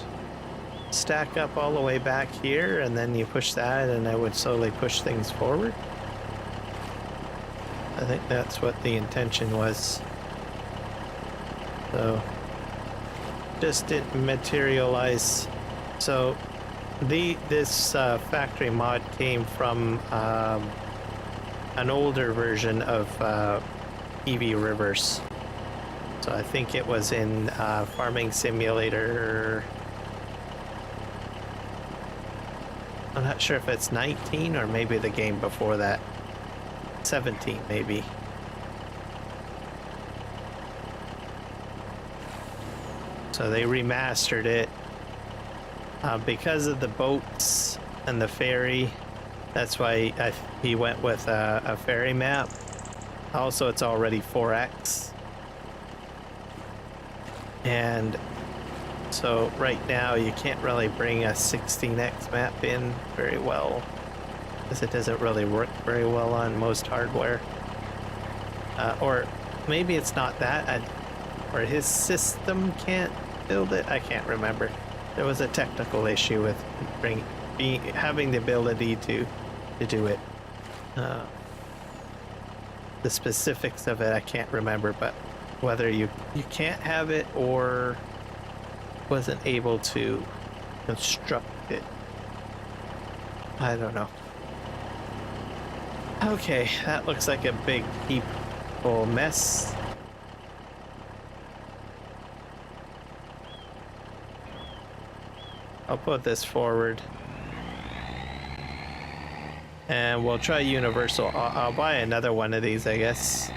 stack up all the way back here and then you push that and it would slowly push things forward. I think that's what the intention was. So just didn't materialize. So this factory mod came from an older version of PVRivers. So I think it was in Farming Simulator. I'm not sure if it's 19 or maybe the game before that. 17 maybe. So they remastered it because of the boats and the ferry. That's why he went with a ferry map. Also, it's already 4X. And so right now you can't really bring a 16X map in very well because it doesn't really work very well on most hardware. Or maybe it's not that, or his system can't build it. I can't remember. There was a technical issue with having the ability to do it. The specifics of it I can't remember, but whether you can't have it or wasn't able to construct it, I don't know. Okay, that looks like a big heapful mess. I'll put this forward and we'll try universal. I'll buy another one of these, I guess.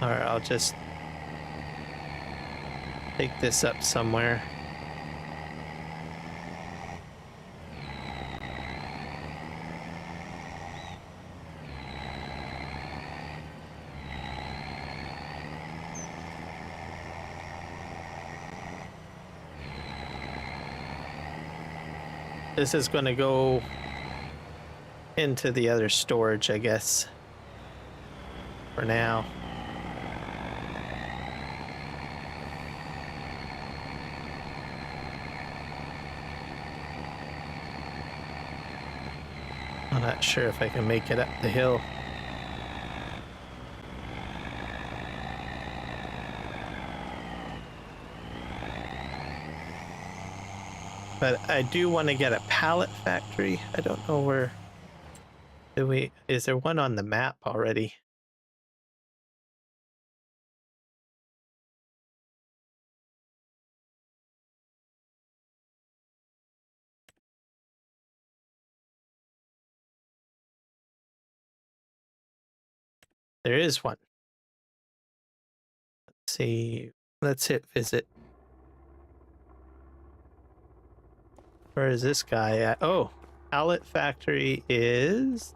Or I'll just take this up somewhere. This is going to go into the other storage, I guess, for now. I'm not sure if I can make it up the hill. But I do want to get a pallet factory. I don't know where. Is there one on the map already? There is one. Let's see. Let's hit visit. Where is this guy at? Oh, pallet factory is...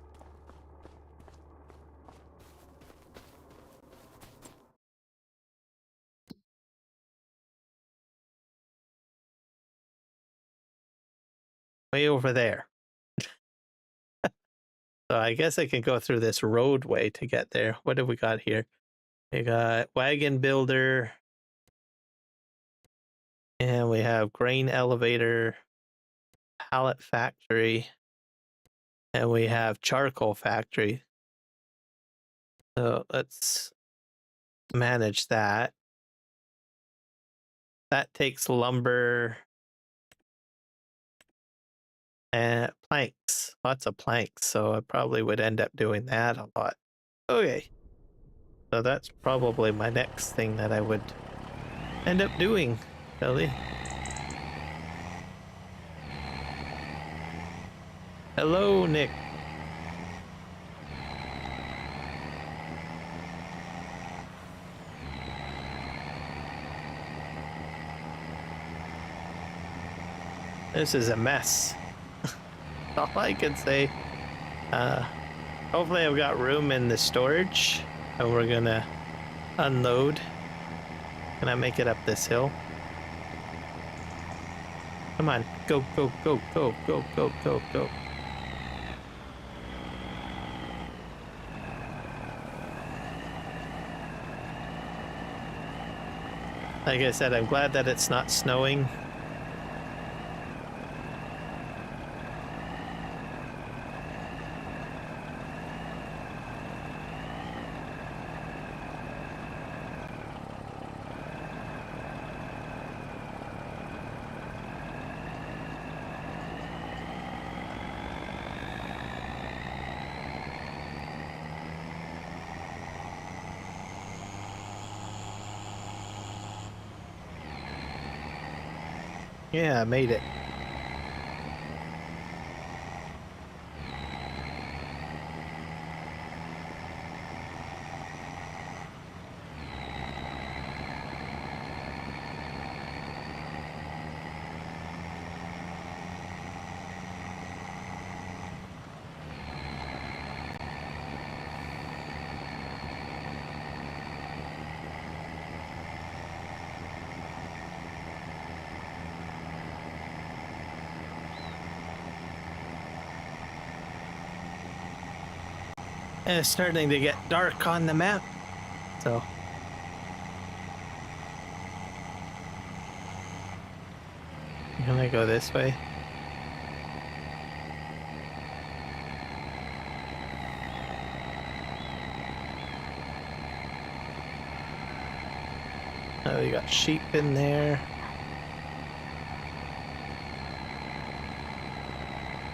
way over there. So I guess I can go through this roadway to get there. What have we got here? We got wagon builder. And we have grain elevator, pallet factory, and we have charcoal factory. So let's manage that. That takes lumber and planks, lots of planks. So I probably would end up doing that a lot. Okay. So that's probably my next thing that I would end up doing, Ellie. Hello, Nick. This is a mess. All I can say. Hopefully I've got room in the storage, and we're gonna unload. Can I make it up this hill? Come on, go, go, go, go, go, go, go, go. Like I said, I'm glad that it's not snowing. Yeah, I made it. And it's starting to get dark on the map, so I'm gonna go this way. Oh, we got sheep in there.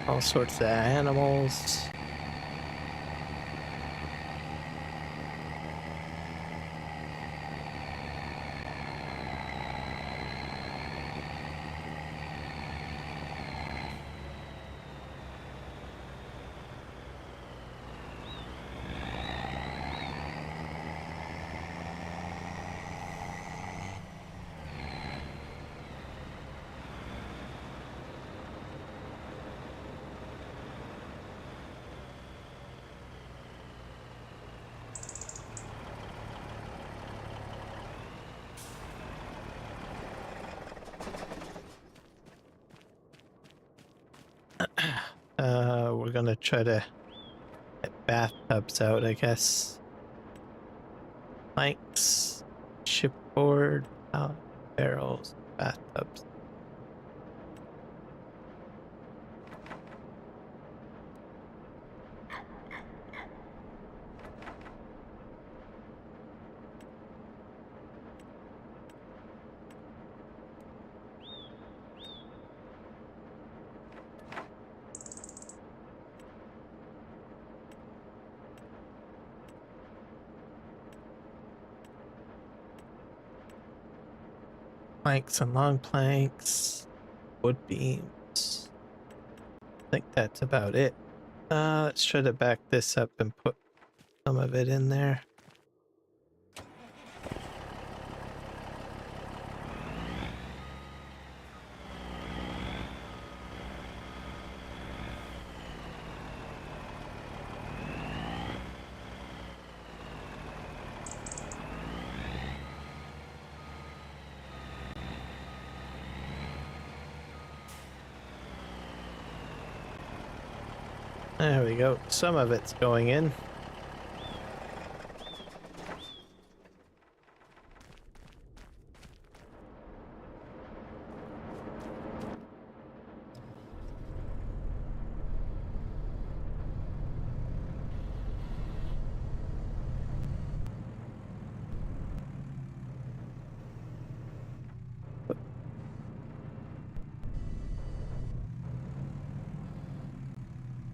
All sorts of animals. We're gonna try to get bathtubs out, I guess. Planks, shipboard, barrels, bathtubs. Planks and long planks, wood beams. I think that's about it. Let's try to back this up and put some of it in there. There we go. Some of it's going in.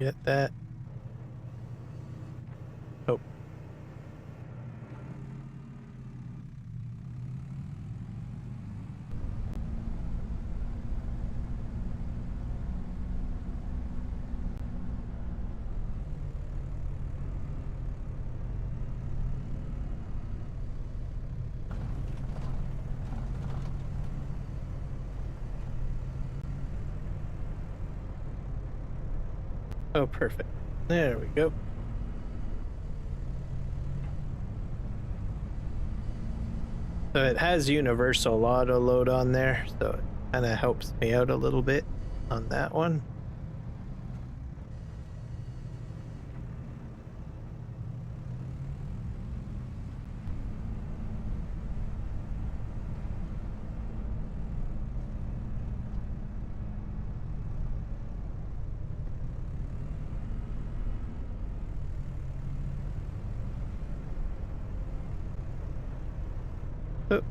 get that. Oh. Oh, perfect. There we go. So it has universal auto load on there, so it kind of helps me out a little bit on that one. Oh.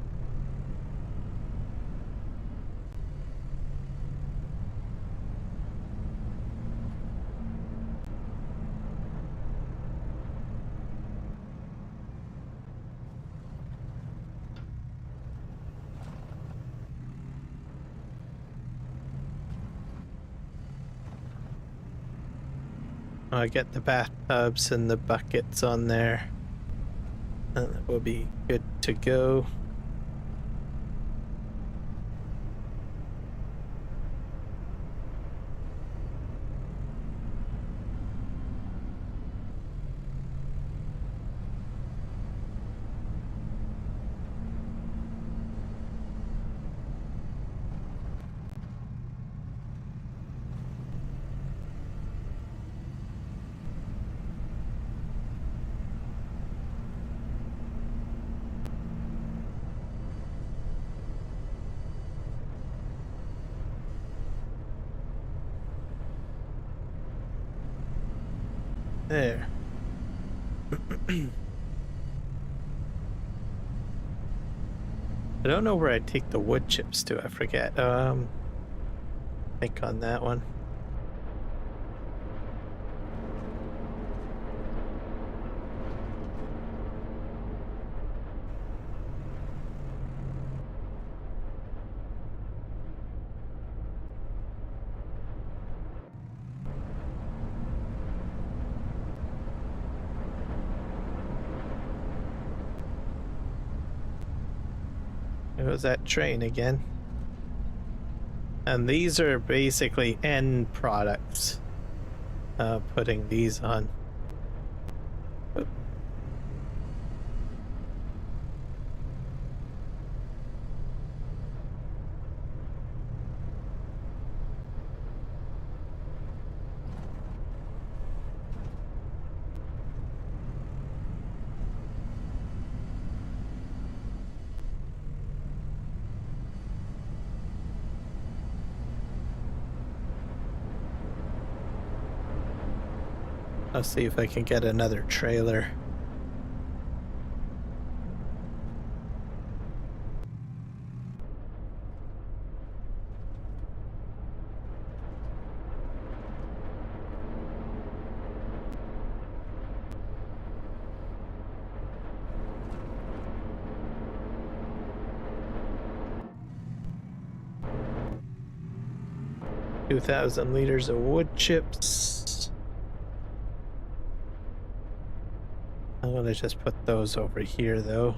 I get the bathtubs and the buckets on there, and it will be good to go. There. I don't know where I take the wood chips to. I forget. Think on that one. It was that train again. And these are basically end products. Putting these on. Oop. I'll see if I can get another trailer. $2,000 liters of wood chips. I'm gonna just put those over here though.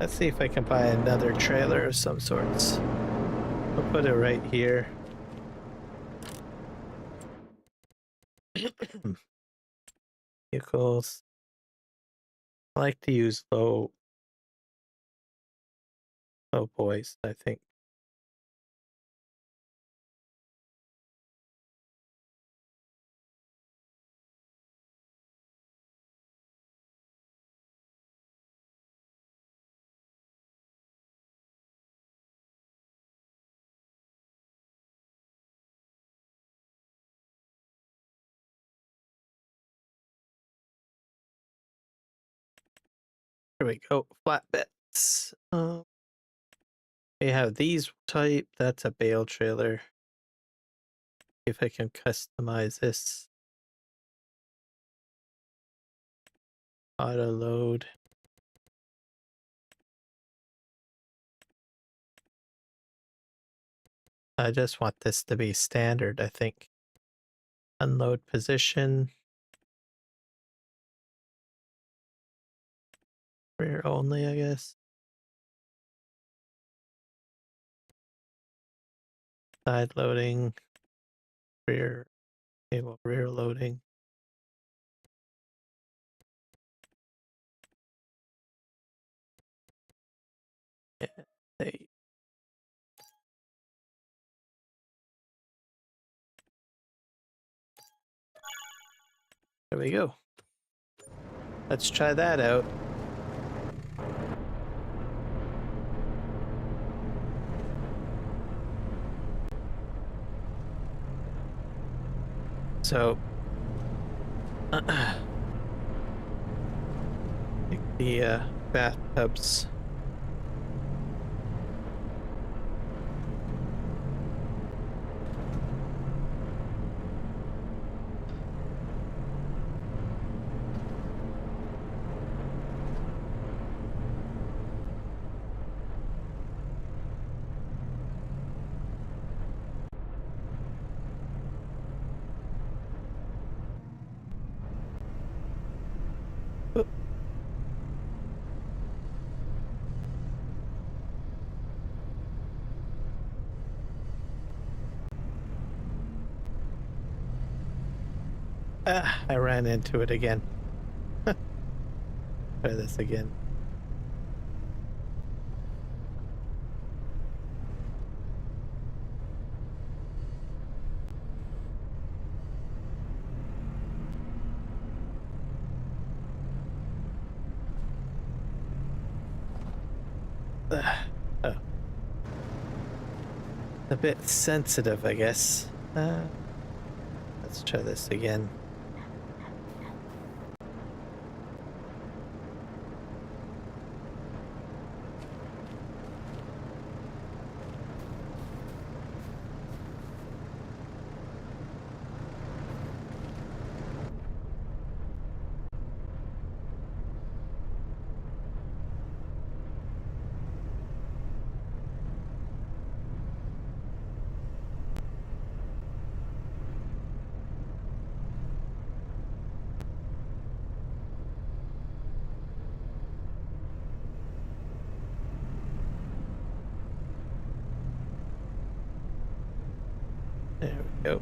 Let's see if I can buy another trailer of some sorts. I'll put it right here. Vehicles. I like to use low boys, I think. There we go. Flatbeds. We have these type. That's a bale trailer. If I can customize this. Auto load. I just want this to be standard, I think. Unload position. Rear only, I guess. Side loading. Rear. Okay, well, rear loading. Yeah, there we go. Let's try that out. So, take the bathtubs. I ran into it again. Try this again. Oh. A bit sensitive, I guess. Let's try this again. There we go.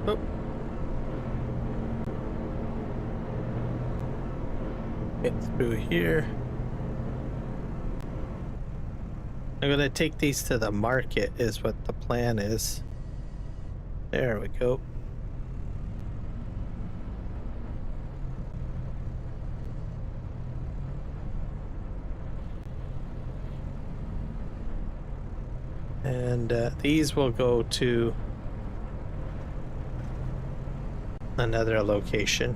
Oh. Get through here. I'm gonna take these to the market is what the plan is. There we go. And these will go to another location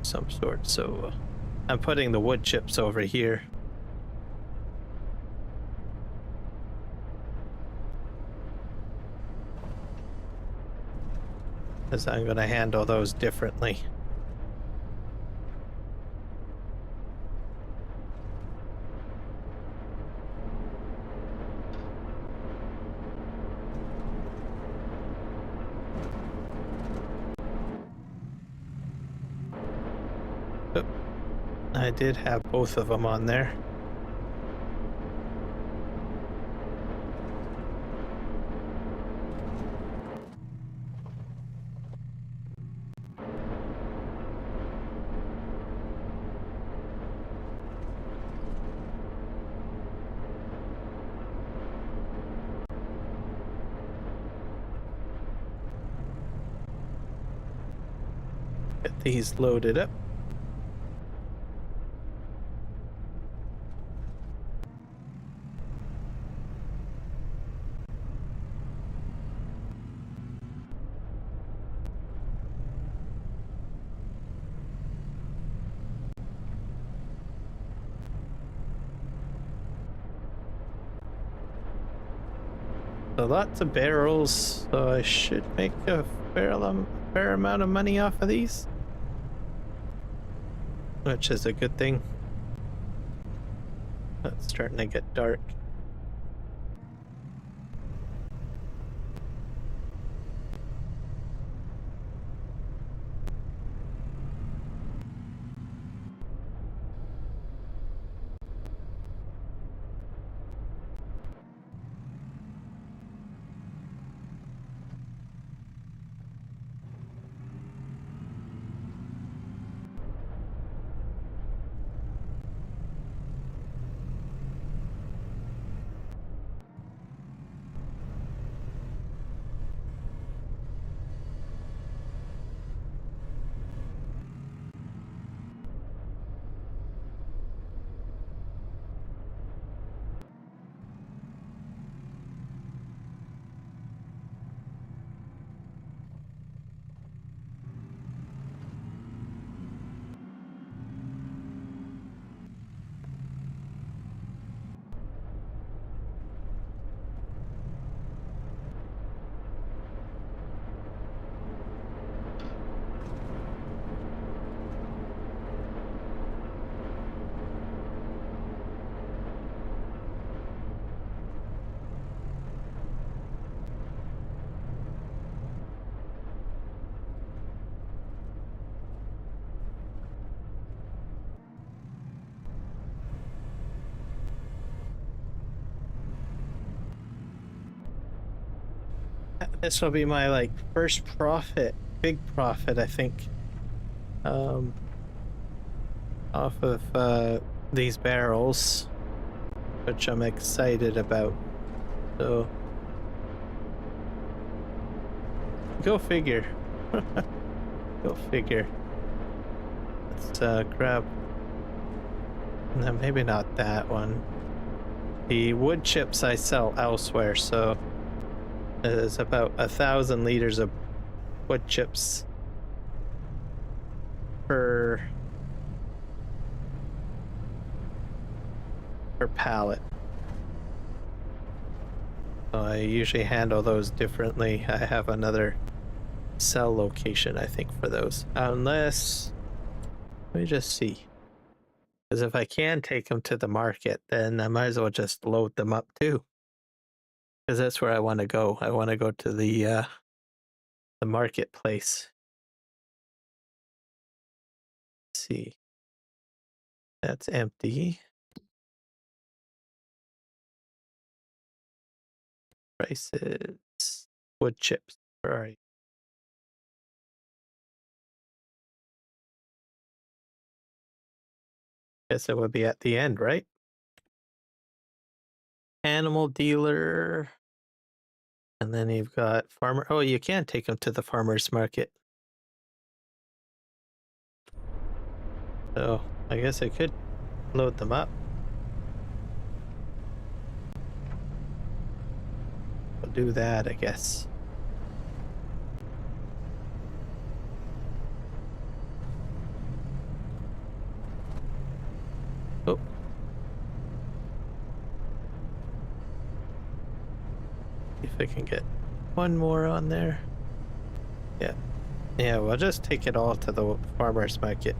of some sort. So I'm putting the wood chips over here. Because I'm going to handle those differently. Oh, I did have both of them on there. Get these loaded up. So lots of barrels, so I should make a fair amount of money off of these, which is a good thing. It's starting to get dark. This will be my first profit, big profit, I think, off of these barrels, which I'm excited about. So go figure. Go figure. Let's grab. No, maybe not that one. The wood chips I sell elsewhere, so there's about 1,000 liters of wood chips per pallet. So I usually handle those differently. I have another sell location, I think, for those. Unless, let me just see. Because if I can take them to the market, then I might as well just load them up too. Because that's where I want to go. I want to go to the marketplace. Let's see. That's empty. Prices. Wood chips. Where are you? Guess it would be at the end, right? Animal dealer. And then you've got farmer. Oh, you can take them to the farmer's market. So I guess I could load them up. I'll do that, I guess. Oh. See if I can get one more on there. Yeah. Yeah, we'll just take it all to the farmer's market.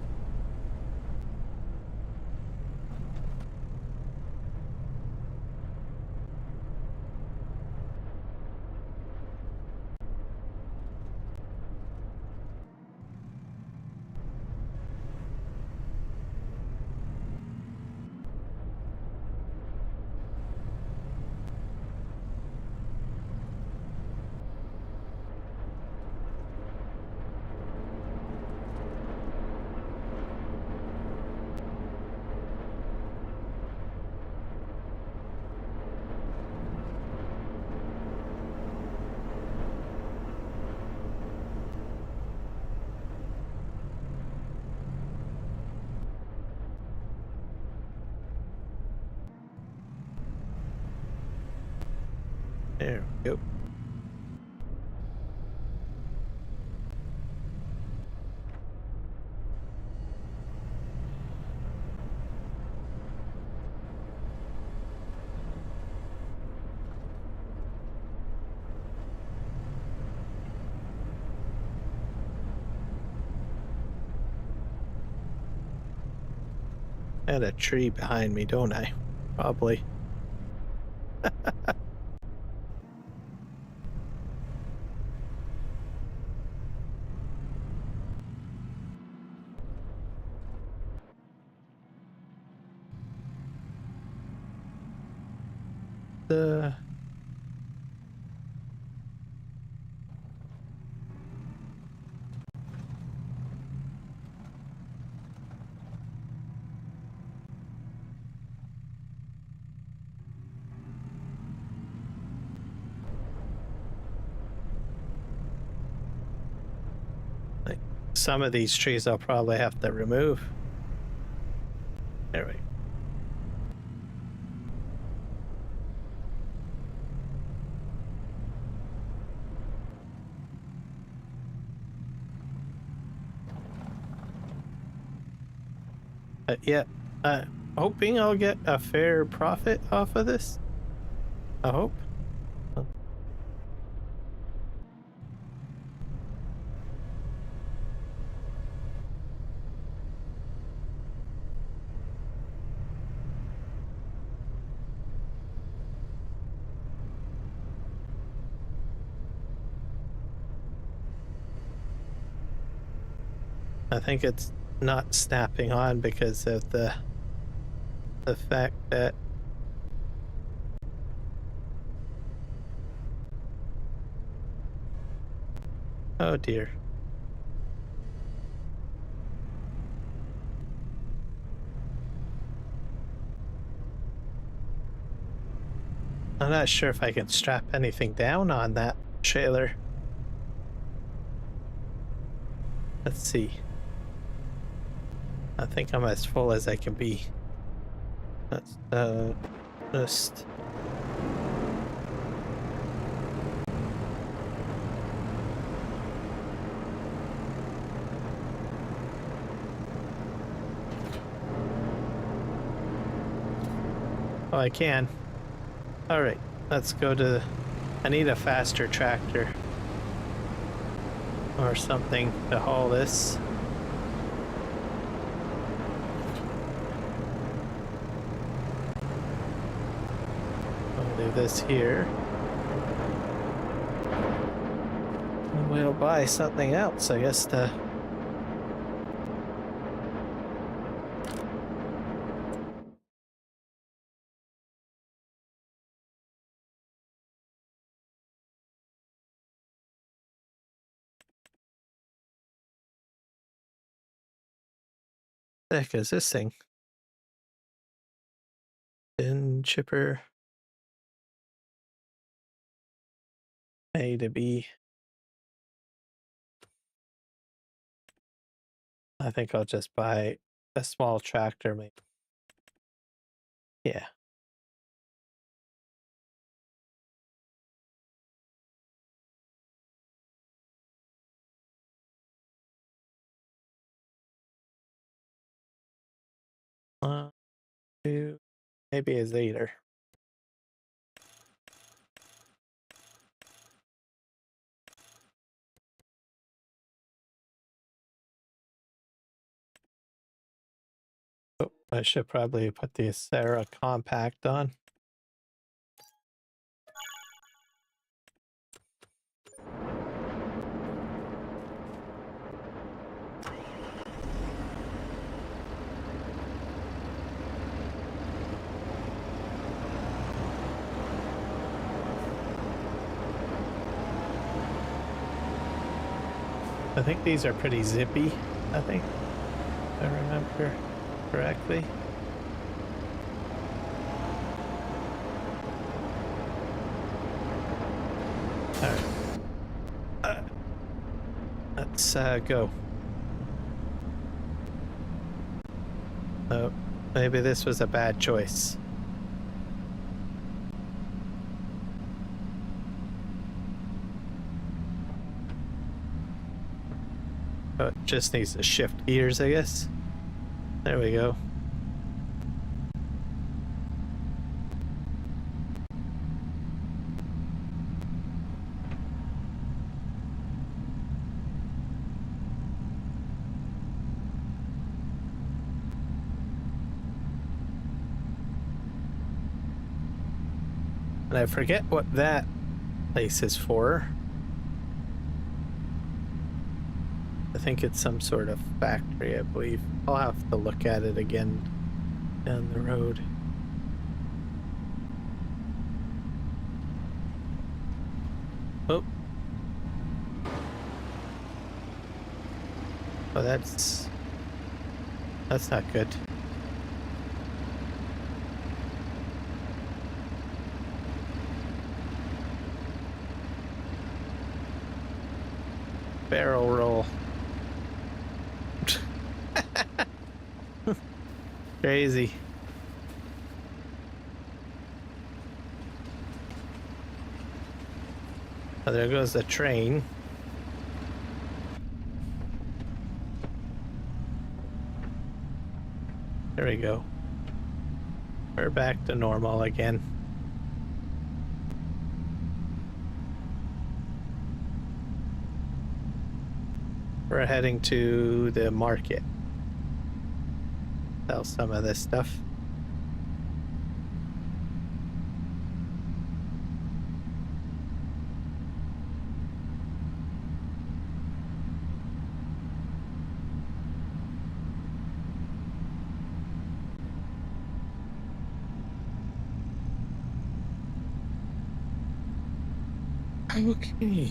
There we go. I had a tree behind me, don't I? Probably. Like some of these trees I'll probably have to remove. There we go. Yeah, hoping I'll get a fair profit off of this. I hope. I think it's not snapping on because of the fact that oh dear. I'm not sure if I can strap anything down on that trailer. Let's see. I think I'm as full as I can be. Let's just oh, I can. All right, let's go to. I need a faster tractor or something to haul this. I'll do this here. And we'll buy something else, I guess, to. The heck is this thing? Bin chipper. A to B. I think I'll just buy a small tractor, maybe. Yeah. One, two, maybe a Zader. Oh, I should probably put the Sarah compact on. I think these are pretty zippy, I think, if I remember correctly. Alright. Let's go. Oh, maybe this was a bad choice. Oh, it just needs to shift gears, I guess. There we go. And I forget what that place is for. I think it's some sort of factory, I believe. I'll have to look at it again down the road. Oh. Oh, that's not good. Barrel roll. Crazy. Oh, there goes the train. There we go. We're back to normal again. We're heading to the market. Sell some of this stuff. Okay.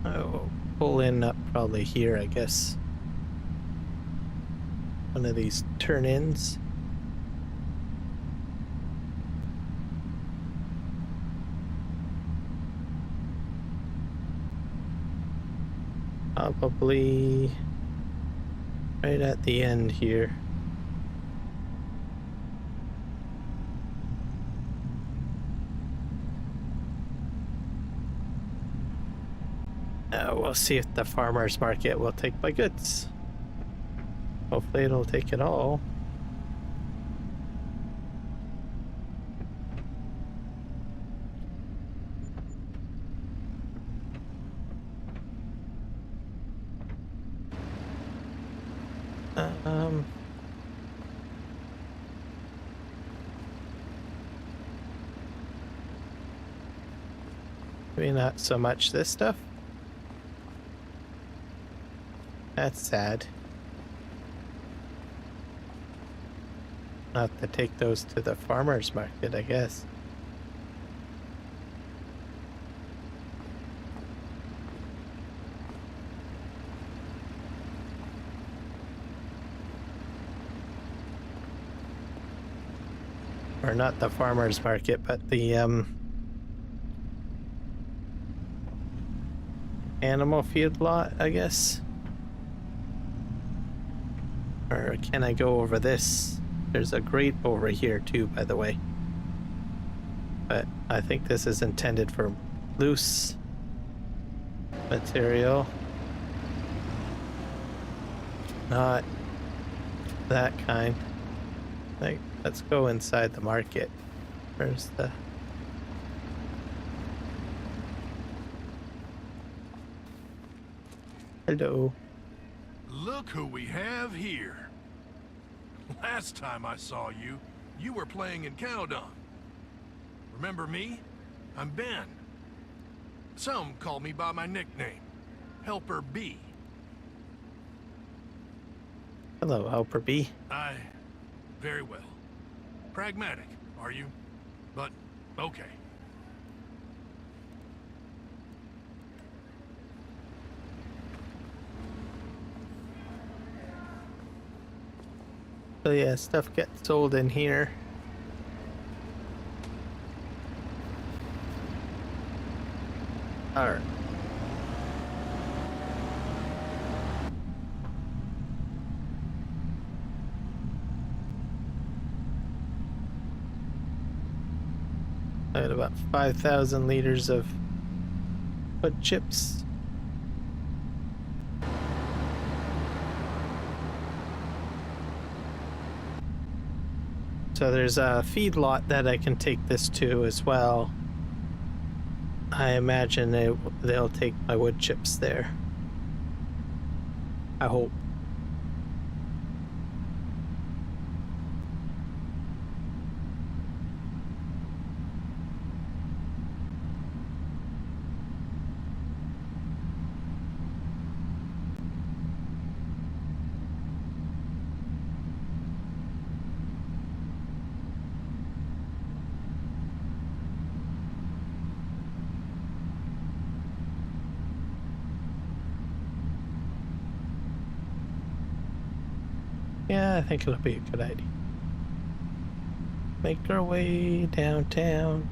I'll pull in up probably here, I guess. One of these turn-ins. Probably right at the end here. We'll see if the farmer's market will take my goods. Hopefully it'll take it all. Maybe not so much this stuff. That's sad. I'll have to take those to the farmer's market, I guess. Or not the farmer's market, but the animal feed lot, I guess. Or can I go over this? There's a grate over here too, by the way. But I think this is intended for loose material. Not that kind. Like, let's go inside the market. Where's the... Hello. Look who we have here. Last time I saw you, you were playing in Cowdon. Remember me? I'm Ben. Some call me by my nickname, Helper B. Hello, Helper B. Very well. Pragmatic, are you? But, okay. So yeah, stuff gets sold in here. Alright. I had about 5,000 liters of wood chips. So there's a feedlot that I can take this to as well. I imagine they'll take my wood chips there. I hope. Yeah, I think it'll be a good idea. Make our way downtown.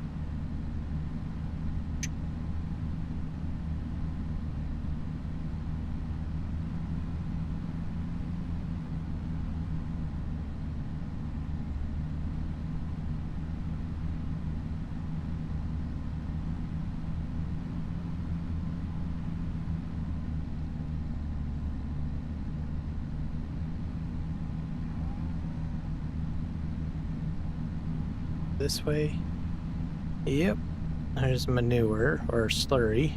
This way. Yep. There's manure or slurry.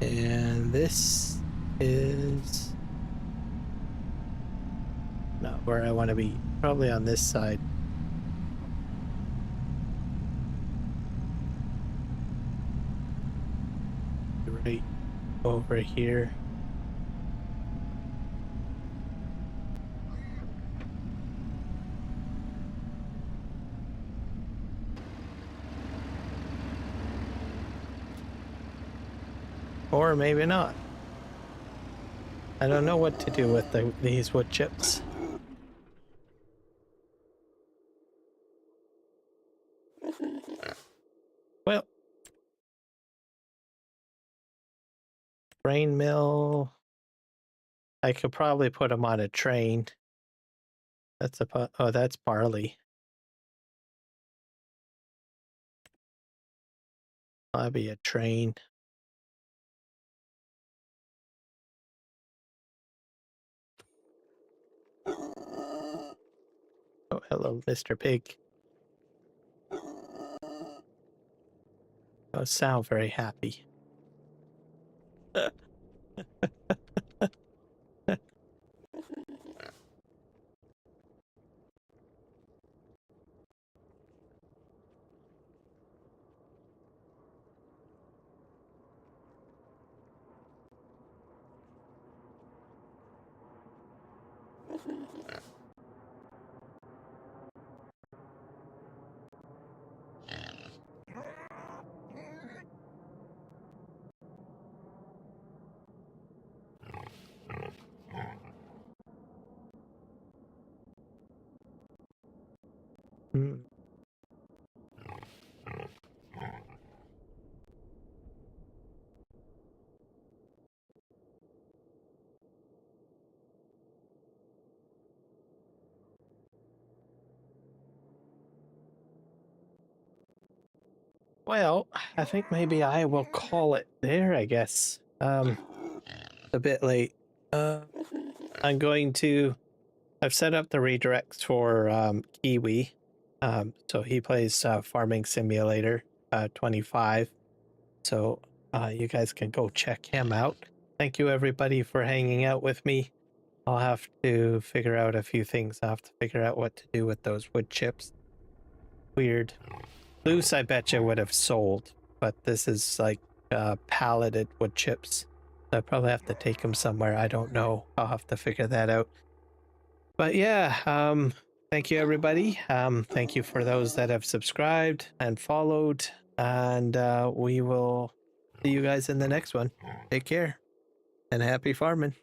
And this is not where I want to be. Probably on this side. Right over here. Or maybe not. I don't know what to do with these wood chips. Well, grain mill. I could probably put them on a train. That's oh, that's barley. That'll be a train. Oh, hello, Mr. Pig. Don't sound very happy. Hmm. Well, I think maybe I will call it there, I guess. A bit late. I'm going to... I've set up the redirects for Kiwi. So he plays Farming Simulator 25. So you guys can go check him out. Thank you everybody for hanging out with me. I'll have to figure out a few things. I'll have to figure out what to do with those wood chips. Weird. Loose, I bet you would have sold, but this is like palleted wood chips. So I probably have to take them somewhere. I don't know. I'll have to figure that out. But yeah, thank you everybody. Thank you for those that have subscribed and followed, and we will see you guys in the next one. Take care and happy farming.